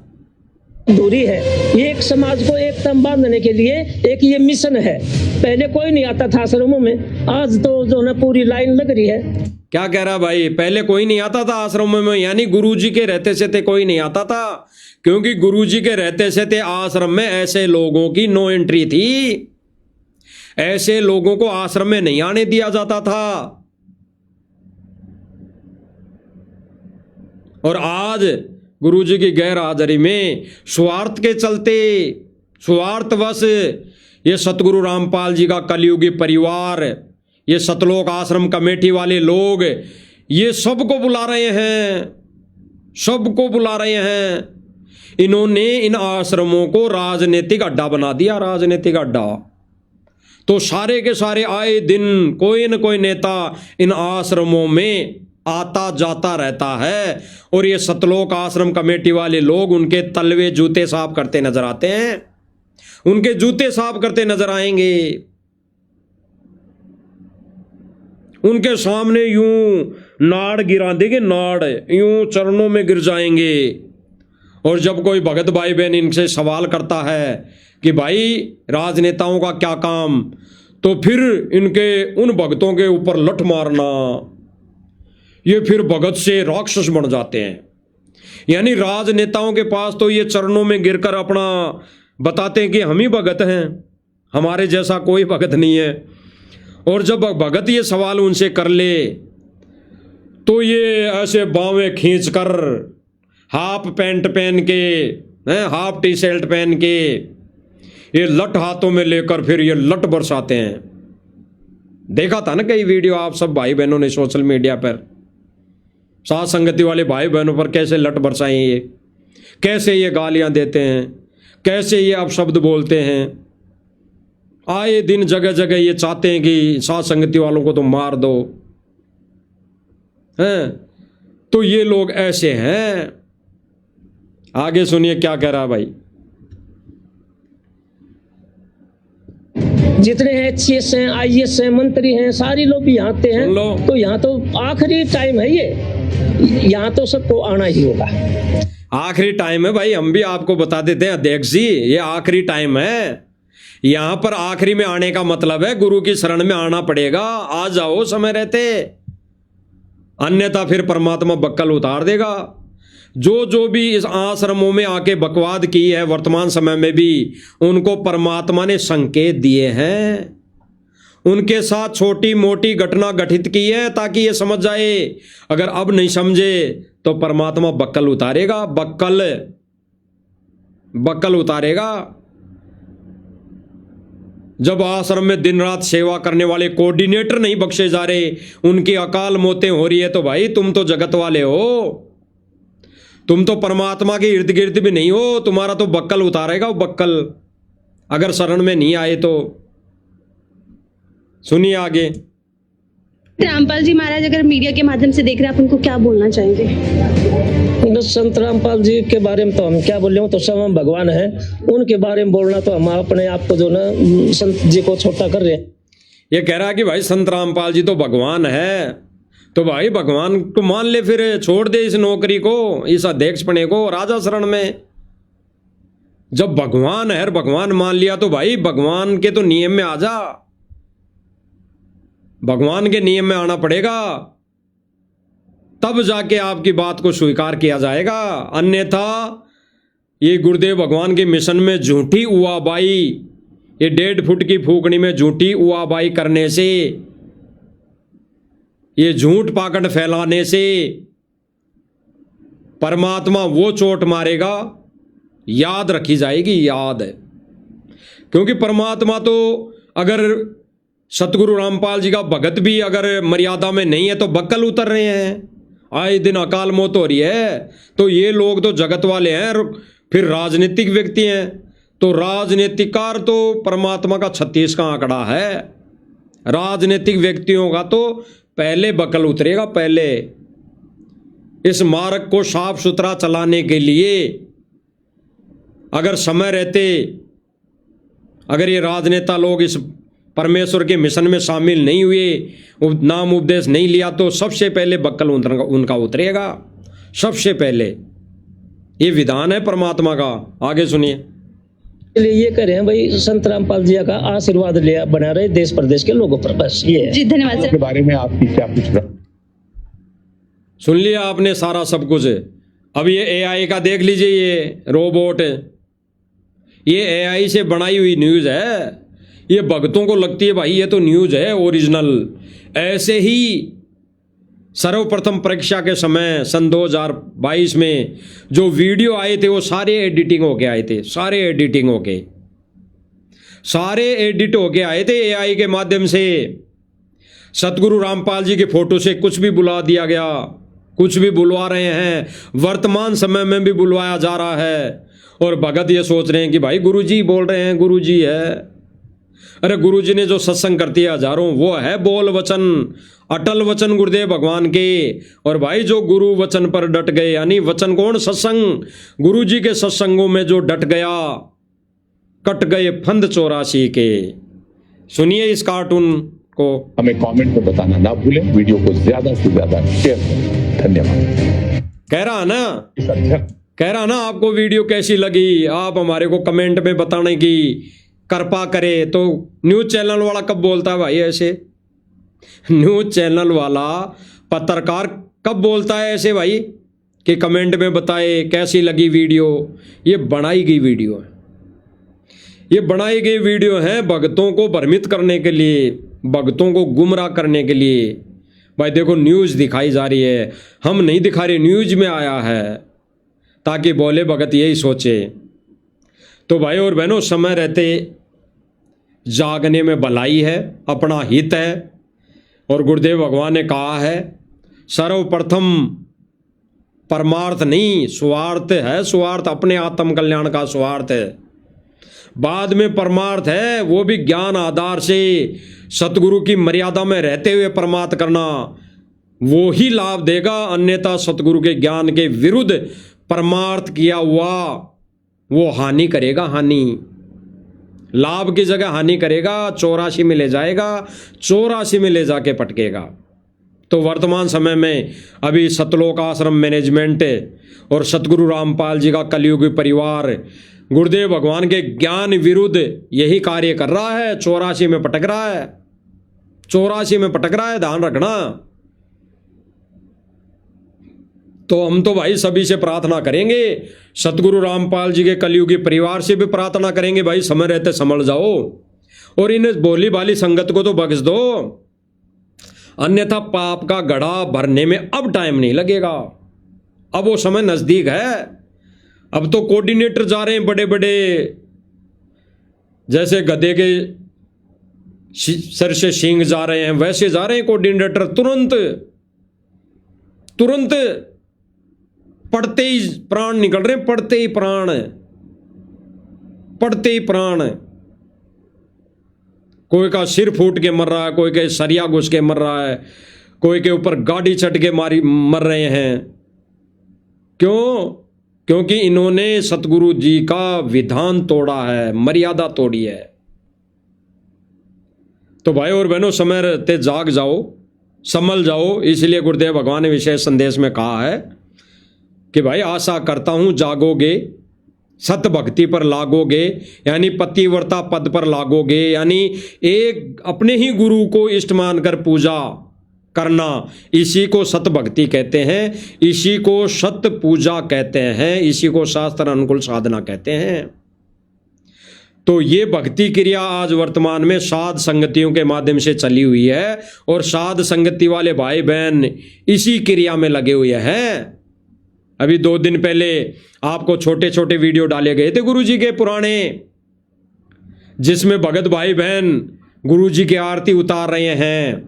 दूरी है, ये एक समाज को एकता में बांधने के लिए एक ये मिशन है। पहले कोई नहीं आता था आश्रमों में, आज तो जो है पूरी लाइन लग रही है। क्या कह रहा भाई? पहले कोई नहीं आता था आश्रमों में, यानी गुरुजी के रहते से थे कोई नहीं आता था, क्योंकि गुरुजी के रहते से थे आश्रम में ऐसे लोगों की नो एंट्री थी। ऐसे लोगों को आश्रम में नहीं आने दिया जाता था। और आज गुरुजी की गैर हाजिरी में स्वार्थ के चलते, स्वार्थवश ये सतगुरु रामपाल जी का कलयुगी परिवार, ये सतलोक आश्रम कमेटी वाले लोग, ये सबको बुला रहे हैं, सबको बुला रहे हैं। इन्होंने इन आश्रमों को राजनीतिक अड्डा बना दिया, राजनीतिक अड्डा। तो सारे के सारे आए दिन कोई न कोई नेता इन आश्रमों में आता जाता रहता है, और ये सतलोक आश्रम कमेटी वाले लोग उनके तलवे जूते साफ करते नजर आते हैं, उनके जूते साफ करते नजर आएंगे। उनके सामने यूं नाड़ गिरा देंगे, नाड़ यूं चरणों में गिर जाएंगे। और जब कोई भगत भाई बहन इनसे सवाल करता है कि भाई राजनेताओं का क्या काम, तो फिर इनके उन भगतों के ऊपर लठ मारना, ये फिर भगत से राक्षस बन जाते हैं। यानी राजनेताओं के पास तो ये चरणों में गिरकर अपना बताते हैं कि हम ही भगत हैं, हमारे जैसा कोई भगत नहीं है। और जब भगत ये सवाल उनसे कर ले तो ये ऐसे बावें खींचकर हाफ पैंट पहन के, हाफ टी शर्ट पहन के, ये लठ हाथों में लेकर फिर ये लठ बरसाते हैं। देखा था ना कई वीडियो आप सब भाई बहनों ने सोशल मीडिया पर, साथ संगति वाले भाई बहनों पर कैसे लठ बरसाए, ये कैसे ये गालियां देते हैं, कैसे ये अपशब्द बोलते हैं। आए दिन जगह जगह ये चाहते हैं कि साथ संगति वालों को तो मार दो, हैं? तो ये लोग ऐसे हैं। आगे सुनिए क्या कह रहा है भाई। जितने हैं एचसीएस हैं, आईएएस हैं, मंत्री हैं, सारे लोग भी यहाँ आते हैं। तो यहाँ तो आखिरी टाइम है, ये यहाँ तो सबको आना ही होगा। आखिरी टाइम है भाई, हम भी आपको बता देते हैं अध्यक्ष जी, ये आखिरी टाइम है। यहां पर आखिरी में आने का मतलब है गुरु की शरण में आना पड़ेगा। आ जाओ समय रहते, अन्यथा फिर परमात्मा बक्कल उतार देगा। जो भी इस आश्रमों में आके बकवाद की है वर्तमान समय में भी, उनको परमात्मा ने संकेत दिए हैं, उनके साथ छोटी मोटी घटना घटित की है ताकि ये समझ जाए। अगर अब नहीं समझे तो परमात्मा बक्कल उतारेगा, बक्कल उतारेगा। जब आश्रम में दिन रात सेवा करने वाले कोऑर्डिनेटर नहीं बख्शे जा रहे, उनकी अकाल मौतें हो रही है, तो भाई तुम तो जगत वाले हो, तुम तो परमात्मा के इर्द गिर्द भी नहीं हो, तुम्हारा तो बक्कल उतारेगा वो बक्कल, अगर शरण में नहीं आए तो। सुनिए आगे। रामपाल जी महाराज अगर मीडिया के माध्यम से देख रहे हैं, आप उनको क्या बोलना चाहेंगे? बस संत रामपाल जी के बारे में तो हम क्या बोले, तो सब हम भगवान हैं, उनके बारे में बोलना तो हम अपने आप को जो ना संत जी को छोटा कर रहे हैं। ये कह रहा है कि भाई संत रामपाल जी तो भगवान है, तो भाई भगवान को मान ले, फिर छोड़ दे इस नौकरी को, इस अध्यक्ष पने को, राजा शरण में। जब भगवान है, भगवान मान लिया तो भाई भगवान के तो नियम में आ जा, भगवान के नियम में आना पड़ेगा, तब जाके आपकी बात को स्वीकार किया जाएगा। अन्यथा ये गुरुदेव भगवान के मिशन में झूठी उआबाई, ये 1.5 फुट की फूकनी में झूठी उआबाई करने से, ये झूठ पाकड़ फैलाने से परमात्मा वो चोट मारेगा, याद रखी जाएगी, याद है। क्योंकि परमात्मा तो अगर सतगुरु रामपाल जी का भगत भी अगर मर्यादा में नहीं है तो बक्कल उतर रहे हैं, आए दिन अकाल मौत हो रही है। तो ये लोग तो जगत वाले हैं, फिर राजनीतिक व्यक्ति हैं, तो राजनीतिकार तो परमात्मा का 36 का आंकड़ा है। राजनीतिक व्यक्तियों का तो पहले बक्कल उतरेगा। पहले इस मार्ग को साफ सुथरा चलाने के लिए अगर समय रहते अगर ये राजनेता लोग इस परमेश्वर के मिशन में शामिल नहीं हुए, नाम उपदेश नहीं लिया, तो सबसे पहले बक्कल उनका उतरेगा। सबसे पहले ये विधान है परमात्मा का। आगे सुनिए। इसलिए ये कह रहे हैं भाई संत रामपाल जी का आशीर्वाद लिया बना रहे देश प्रदेश के लोगों पर, बस ये है। जी धन्यवाद के सर। बारे में आपकी क्या कुछ सुन लिया आपने सारा सब कुछ। अब ये एआई का देख लीजिए, ये रोबोट, ये एआई से बनाई हुई न्यूज़ है। ये भक्तों को लगती है भाई ये तो न्यूज़ है ओरिजिनल। ऐसे ही सर्वप्रथम परीक्षा के समय सन 2022 में जो वीडियो आए थे वो सारे एडिटिंग होके आए थे, सारे एडिट होके आए थे एआई के माध्यम से। सतगुरु रामपाल जी के फोटो से कुछ भी बुला दिया गया, कुछ भी बुलवा रहे हैं, वर्तमान समय में भी बुलवाया जा रहा है। और भगत ये सोच रहे हैं कि भाई गुरुजी बोल रहे हैं, गुरुजी है। अरे गुरुजी ने जो सत्संग करती है हजारों, वो है बोल वचन, अटल वचन गुरुदेव भगवान के। और भाई जो गुरु वचन पर डट गए, यानी वचन कौन? सत्संग। गुरुजी के सत्संगों में जो डट गया, कट गए फंद 84 के। सुनिए इस कार्टून को। हमें कमेंट में बताना ना भूलें, वीडियो को ज्यादा से ज्यादा शेयर करें। धन्यवाद। कह रहा ना, इस अध्यक्ष कह रहा ना आपको वीडियो कैसी लगी, आप हमारे को कमेंट में बताने की कृपा करे। तो न्यूज़ चैनल वाला कब बोलता है भाई ऐसे? न्यूज़ चैनल वाला पत्रकार कब बोलता है ऐसे भाई कि कमेंट में बताए कैसी लगी वीडियो? ये बनाई गई वीडियो है, ये बनाई गई वीडियो है भक्तों को भ्रमित करने के लिए, भक्तों को गुमराह करने के लिए। भाई देखो न्यूज़ दिखाई जा रही है, हम नहीं दिखा रहे, न्यूज़ में आया है, ताकि बोले भगत यही सोचे। तो भाई और बहनों, समय रहते जागने में भलाई है, अपना हित है। और गुरुदेव भगवान ने कहा है सर्वप्रथम परमार्थ नहीं स्वार्थ है, स्वार्थ अपने आत्म कल्याण का स्वार्थ है। बाद में परमार्थ है, वो भी ज्ञान आधार से सतगुरु की मर्यादा में रहते हुए परमार्थ करना, वो ही लाभ देगा। अन्यथा सतगुरु के ज्ञान के विरुद्ध परमार्थ किया हुआ वो हानि करेगा, हानि। लाभ की जगह हानि करेगा, 84 में ले जाएगा, 84 में ले जाके पटकेगा। तो वर्तमान समय में अभी सतलोक आश्रम मैनेजमेंट और सतगुरु रामपाल जी का कलयुगी परिवार गुरुदेव भगवान के ज्ञान विरुद्ध यही कार्य कर रहा है। 84 में पटक रहा है, 84 में पटक रहा है, ध्यान रखना। तो हम तो भाई सभी से प्रार्थना करेंगे, सतगुरु रामपाल जी के कलयुगी परिवार से भी प्रार्थना करेंगे, भाई समय रहते संभल जाओ और इन भोली भाली संगत को तो बख्श दो, अन्यथा पाप का गड्ढा भरने में अब टाइम नहीं लगेगा। अब वो समय नजदीक है। अब तो कोऑर्डिनेटर जा रहे हैं बड़े बड़े, जैसे गधे के सर से सींग जा रहे हैं वैसे जा रहे हैं कोऑर्डिनेटर। तुरंत पढ़ते ही प्राण निकल रहे हैं, पढ़ते ही प्राण। कोई का सिर फूट के मर रहा है, कोई के सरिया घुस के मर रहा है, कोई के ऊपर गाड़ी चढ़ के मर रहे हैं। क्यों? क्योंकि इन्होंने सतगुरु जी का विधान तोड़ा है, मर्यादा तोड़ी है। तो भाई और बहनों, समय रहते जाग जाओ, संभल जाओ। इसलिए गुरुदेव भगवान ने विशेष संदेश में कहा है कि भाई आशा करता हूं जागोगे, सत भक्ति पर लागोगे, यानी पतिव्रता पद पर लागोगे, यानी एक अपने ही गुरु को इष्ट मानकर पूजा करना, इसी को सत भक्ति कहते हैं, इसी को सत पूजा कहते हैं, इसी को शास्त्र अनुकूल साधना कहते हैं। तो ये भक्ति क्रिया आज वर्तमान में साध संगतियों के माध्यम से चली हुई है और साध संगति वाले भाई बहन इसी क्रिया में लगे हुए हैं। अभी 2 दिन पहले आपको छोटे छोटे वीडियो डाले गए थे गुरुजी के पुराने, जिसमें भगत भाई बहन गुरुजी की आरती उतार रहे हैं,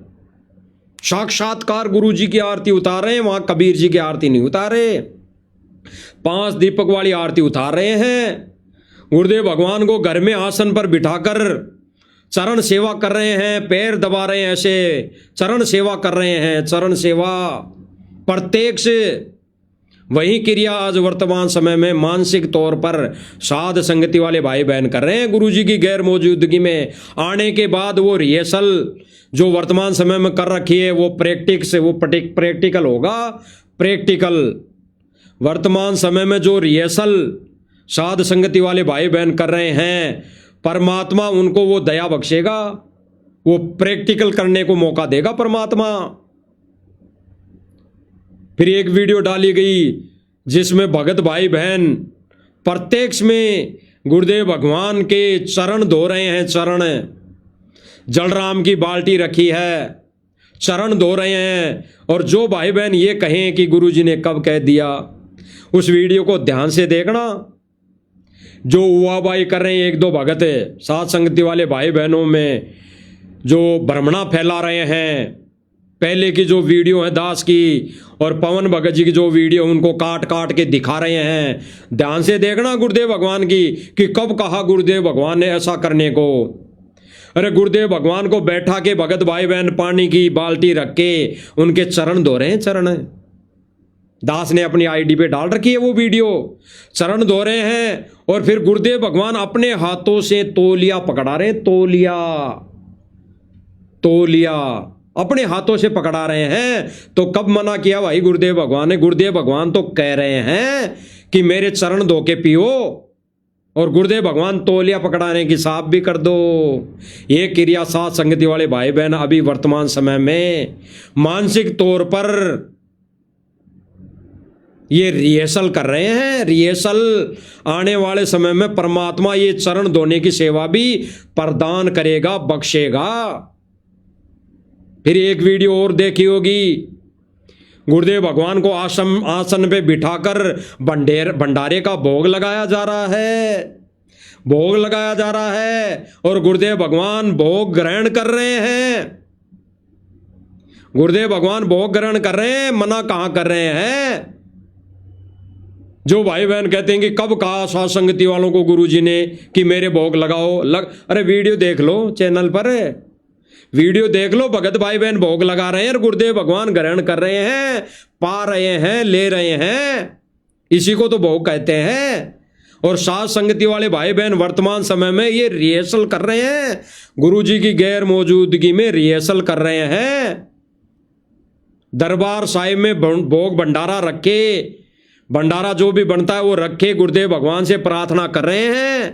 साक्षात्कार गुरुजी की आरती उतार रहे हैं, वहां कबीर जी की आरती नहीं उतारे, 5 दीपक वाली आरती उतार रहे हैं। गुरुदेव भगवान को घर में आसन पर बिठाकर चरण सेवा कर रहे हैं, पैर दबा रहे हैं, ऐसे चरण सेवा कर रहे हैं, चरण सेवा प्रत्यक्ष। वही क्रिया आज वर्तमान समय में मानसिक तौर पर साध संगति वाले भाई बहन कर रहे हैं। गुरुजी की गैर मौजूदगी में आने के बाद वो रिहर्सल जो वर्तमान समय में कर रखी है वो प्रैक्टिकल होगा। प्रैक्टिकल वर्तमान समय में जो रिहर्सल साध संगति वाले भाई बहन कर रहे हैं, परमात्मा उनको वो दया बख्शेगा, वो प्रैक्टिकल करने को मौका देगा परमात्मा। फिर एक वीडियो डाली गई जिसमें भगत भाई बहन प्रत्यक्ष में गुरुदेव भगवान के चरण धो रहे हैं। चरण जलराम की बाल्टी रखी है, चरण धो रहे हैं। और जो भाई बहन ये कहें कि गुरुजी ने कब कह दिया, उस वीडियो को ध्यान से देखना। जो हुआबाई कर रहे हैं एक दो भगत साथ संगति वाले भाई बहनों में जो भ्रमणा फैला रहे हैं, पहले की जो वीडियो है दास की और पवन भगत जी की जो वीडियो उनको काट काट के दिखा रहे हैं, ध्यान से देखना गुरुदेव भगवान की कि कब कहा गुरुदेव भगवान ने ऐसा करने को। अरे गुरुदेव भगवान को बैठा के भगत भाई बहन पानी की बाल्टी रख के उनके चरण धो रहे हैं। चरण दास ने अपनी आईडी पे डाल रखी है वो वीडियो, चरण धो रहे हैं। और फिर गुरुदेव भगवान अपने हाथों से तौलिया पकड़ा रहे हैं। तौलिया अपने हाथों से पकड़ा रहे हैं। तो कब मना किया भाई गुरुदेव भगवान ने? गुरुदेव भगवान तो कह रहे हैं कि मेरे चरण धो के पियो, और गुरुदेव भगवान तौलिया पकड़ाने की साफ भी कर दो। ये क्रिया साथ संगति वाले भाई बहन अभी वर्तमान समय में मानसिक तौर पर ये रिहर्सल कर रहे हैं। रिहर्सल आने वाले समय में परमात्मा ये चरण धोने की सेवा भी प्रदान करेगा, बख्शेगा। फिर एक वीडियो और देखी होगी, गुरुदेव भगवान को आसन पे बिठाकर भंडारे का भोग लगाया जा रहा है, भोग लगाया जा रहा है। और गुरुदेव भगवान भोग ग्रहण कर रहे हैं। गुरुदेव भगवान भोग ग्रहण कर रहे हैं, मना कहां कर रहे हैं? जो भाई बहन कहते हैं कि कब कहा साथ संगति वालों को गुरुजी ने कि मेरे भोग लगाओ, अरे वीडियो देख लो, चैनल पर वीडियो देख लो, भगत भाई बहन भोग लगा रहे हैं और गुरुदेव भगवान ग्रहण कर रहे हैं, पा रहे हैं, ले रहे हैं। इसी को तो भोग कहते हैं। और साथ संगति वाले भाई बहन वर्तमान समय में ये रिहर्सल कर रहे हैं, गुरुजी की गैर मौजूदगी में रिहर्सल कर रहे हैं। दरबार साहिब में भोग भंडारा रखे, भंडारा जो भी बनता है वो रखे, गुरुदेव भगवान से प्रार्थना कर रहे हैं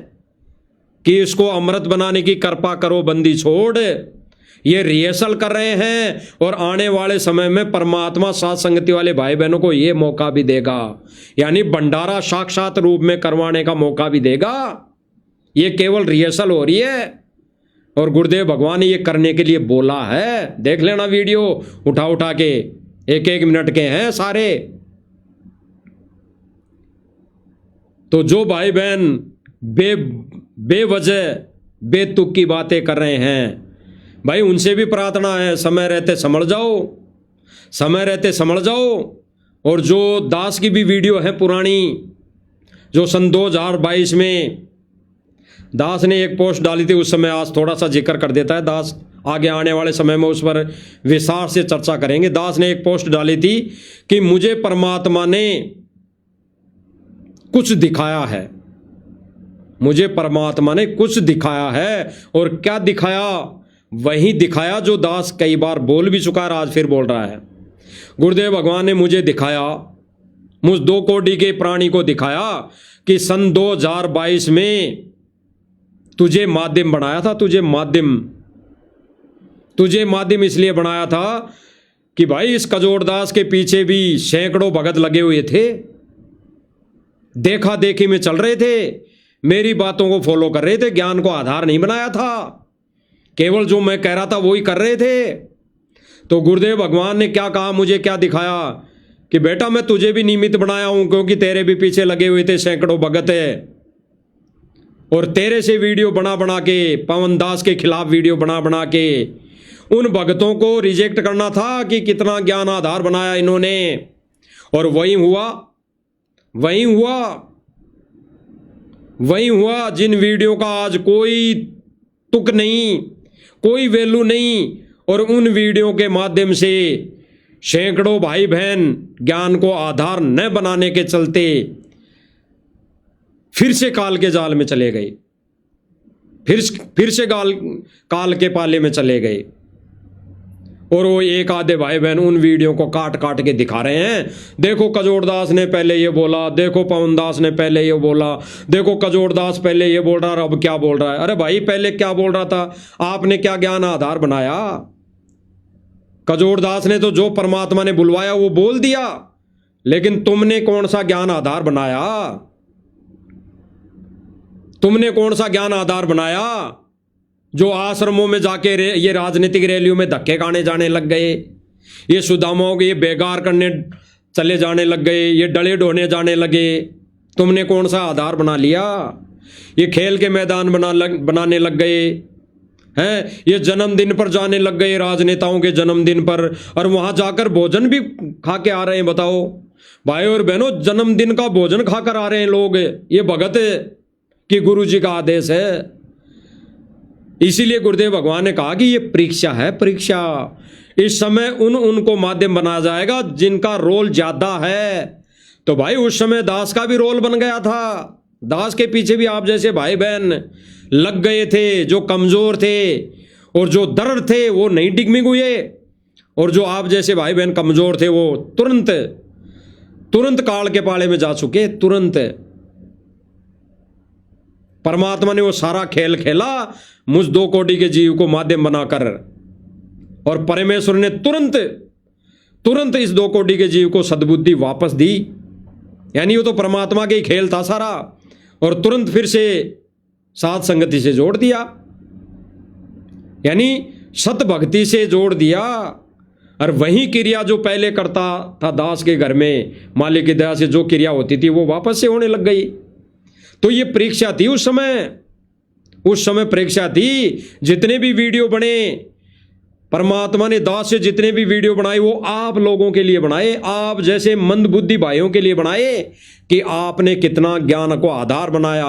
कि इसको अमृत बनाने की कृपा करो, बंदी छोड़। ये रिहर्सल कर रहे हैं और आने वाले समय में परमात्मा साथ संगति वाले भाई बहनों को ये मौका भी देगा, यानी भंडारा साक्षात रूप में करवाने का मौका भी देगा। ये केवल रिहर्सल हो रही है और गुरुदेव भगवान ने ये करने के लिए बोला है। देख लेना वीडियो उठा उठा के, एक एक मिनट के हैं सारे। तो जो भाई बहन बेवजह बेतुक की बातें कर रहे हैं, भाई उनसे भी प्रार्थना है, समय रहते समझ जाओ, समय रहते समझ जाओ। और जो दास की भी वीडियो है पुरानी, जो सन 2022 में दास ने एक पोस्ट डाली थी, उस समय आज थोड़ा सा जिक्र कर देता है दास, आगे आने वाले समय में उस पर विस्तार से चर्चा करेंगे। दास ने एक पोस्ट डाली थी कि मुझे परमात्मा ने कुछ दिखाया है, मुझे परमात्मा ने कुछ दिखाया है। और क्या दिखाया? वही दिखाया जो दास कई बार बोल भी चुका है, आज फिर बोल रहा है। गुरुदेव भगवान ने मुझे दिखाया, मुझ 2 कोटि के प्राणी को दिखाया कि सन 2022 में तुझे माध्यम बनाया था। तुझे माध्यम इसलिए बनाया था कि भाई इस कजोड़ दास के पीछे भी सैकड़ों भगत लगे हुए थे, देखा देखी में चल रहे थे, मेरी बातों को फॉलो कर रहे थे, ज्ञान को आधार नहीं बनाया था, केवल जो मैं कह रहा था वही कर रहे थे। तो गुरुदेव भगवान ने क्या कहा, मुझे क्या दिखाया कि बेटा मैं तुझे भी निमित्त बनाया हूं, क्योंकि तेरे भी पीछे लगे हुए थे सैकड़ों भगत है, और तेरे से वीडियो बना बना के, पवन दास के खिलाफ वीडियो बना बना के उन भगतों को रिजेक्ट करना था कि कितना ज्ञान आधार बनाया इन्होंने। और वही हुआ जिन वीडियो का आज कोई तुक नहीं, कोई वैल्यू नहीं, और उन वीडियो के माध्यम से सैकड़ों भाई बहन ज्ञान को आधार न बनाने के चलते फिर से काल के जाल में चले गए, फिर से काल के पाले में चले गए। और वो एक आधे भाई बहन उन वीडियो को काट काट के दिखा रहे हैं, देखो कजोड़दास ने पहले ये बोला, देखो पवन दास ने पहले ये बोला, देखो कजोड़दास पहले ये बोल रहा, अब क्या बोल रहा है। अरे भाई पहले क्या बोल रहा था, आपने क्या ज्ञान आधार बनाया? कजोड़दास ने तो जो परमात्मा ने बुलवाया वो बोल दिया, लेकिन तुमने कौन सा ज्ञान आधार बनाया? तुमने कौन सा ज्ञान आधार बनाया जो आश्रमों में जाके ये राजनीतिक रैलियों में धक्के खाने जाने लग गए, ये सुदामाओं के ये बेगार करने चले जाने लग गए, ये डले ढोने जाने लगे? तुमने कौन सा आधार बना लिया? ये खेल के मैदान बनाने लग गए हैं, ये जन्मदिन पर जाने लग गए, राजनेताओं के जन्मदिन पर, और वहां जाकर भोजन भी खा के आ रहे हैं। बताओ भाई और बहनों, जन्मदिन का भोजन खाकर आ रहे हैं लोग, ये भगत कि गुरु जी का आदेश है? इसीलिए गुरुदेव भगवान ने कहा कि ये परीक्षा है, परीक्षा। इस समय उनको माध्यम बनाया जाएगा जिनका रोल ज्यादा है। तो भाई उस समय दास का भी रोल बन गया था, दास के पीछे भी आप जैसे भाई बहन लग गए थे, जो कमजोर थे और जो दर्द थे वो नहीं डिगमिग हुए, और जो आप जैसे भाई बहन कमजोर थे वो तुरंत काल के पाले में जा चुके, तुरंत। परमात्मा ने वो सारा खेल खेला मुझ 2 कोटि के जीव को माध्यम बनाकर, और परमेश्वर ने तुरंत इस 2 कोटि के जीव को सद्बुद्धि वापस दी। यानी वो तो परमात्मा के ही खेल था सारा, और तुरंत फिर से साध संगति से जोड़ दिया, यानी सत भक्ति से जोड़ दिया। और वही क्रिया जो पहले करता था दास के घर में, मालिक की दया से जो क्रिया होती थी वो वापस से होने लग गई। तो ये परीक्षा थी उस समय परीक्षा थी। जितने भी वीडियो बने, परमात्मा ने दास से जितने भी वीडियो बनाए वो आप लोगों के लिए बनाए, आप जैसे मंदबुद्धि भाइयों के लिए बनाए कि आपने कितना ज्ञान को आधार बनाया,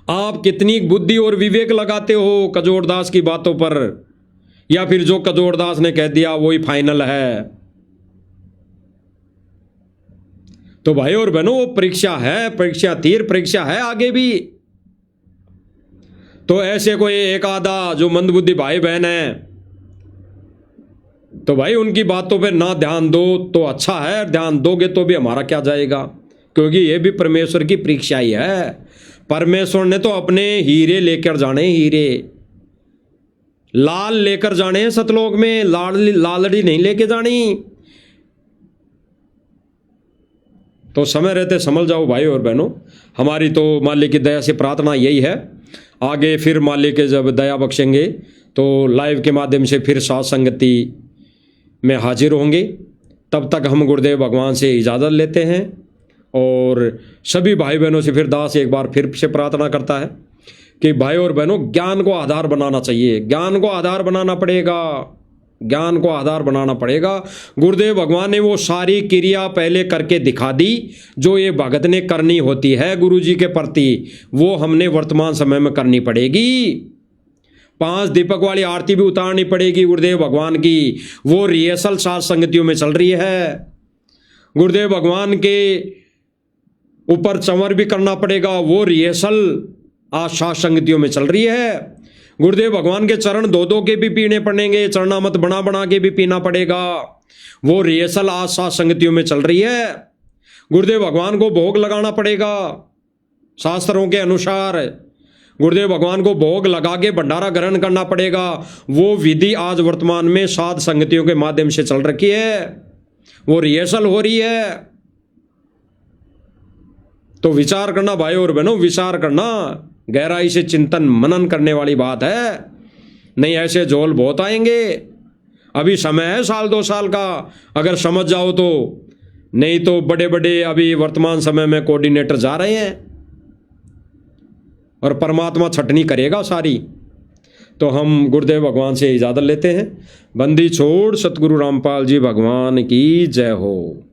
आप कितनी बुद्धि और विवेक लगाते हो कजोड़दास की बातों पर, या फिर जो कजोड़दास ने कह दिया वही फाइनल है। तो भाई और बहनों, वो परीक्षा है, परीक्षा तीर परीक्षा है आगे भी। तो ऐसे कोई एक आधा जो मंदबुद्धि भाई बहन है, तो भाई उनकी बातों पे ना ध्यान दो तो अच्छा है, ध्यान दोगे तो भी हमारा क्या जाएगा, क्योंकि ये भी परमेश्वर की परीक्षा ही है। परमेश्वर ने तो अपने हीरे लेकर जाने, हीरे लाल लेकर जाने हैं सतलोक में, लालड़ी नहीं लेके जानी। तो समय रहते समझ जाओ भाई और बहनों। हमारी तो मालिक की दया से प्रार्थना यही है, आगे फिर मालिक के जब दया बख्शेंगे तो लाइव के माध्यम से फिर साथ संगति में हाजिर होंगे। तब तक हम गुरुदेव भगवान से इजाज़त लेते हैं, और सभी भाई बहनों से फिर दास एक बार फिर से प्रार्थना करता है कि भाई और बहनों, ज्ञान को आधार बनाना चाहिए, ज्ञान को आधार बनाना पड़ेगा, ज्ञान को आधार बनाना पड़ेगा। गुरुदेव भगवान ने वो सारी क्रिया पहले करके दिखा दी जो ये भगत ने करनी होती है गुरु जी के प्रति, वो हमने वर्तमान समय में करनी पड़ेगी। 5 दीपक वाली आरती भी उतारनी पड़ेगी गुरुदेव भगवान की, वो रिहर्सल साथ संगतियों में चल रही है। गुरुदेव भगवान के ऊपर चंवर भी करना पड़ेगा, वो रिहर्सल आज साथ संगतियों में चल रही है। गुरुदेव भगवान के चरण 2-2 के भी पीने पड़ेंगे, चरणामत बना के भी पीना पड़ेगा, वो रिहर्सल आज साथ संगतियों में चल रही है। गुरुदेव भगवान को भोग लगाना पड़ेगा शास्त्रों के अनुसार, गुरुदेव भगवान को भोग लगा के भंडारा ग्रहण करना पड़ेगा, वो विधि आज वर्तमान में साध संगतियों के माध्यम से चल रखी है, वो रिहर्सल हो रही है। तो विचार करना भाई और बहनों, विचार करना, गहराई से चिंतन मनन करने वाली बात है। नहीं ऐसे झोल बहुत आएंगे, अभी समय है 1-2 साल का, अगर समझ जाओ तो। नहीं तो बड़े बड़े अभी वर्तमान समय में कोऑर्डिनेटर जा रहे हैं और परमात्मा छटनी करेगा सारी। तो हम गुरुदेव भगवान से इजाज़त लेते हैं। बंदी छोड़ सतगुरु रामपाल जी भगवान की जय हो।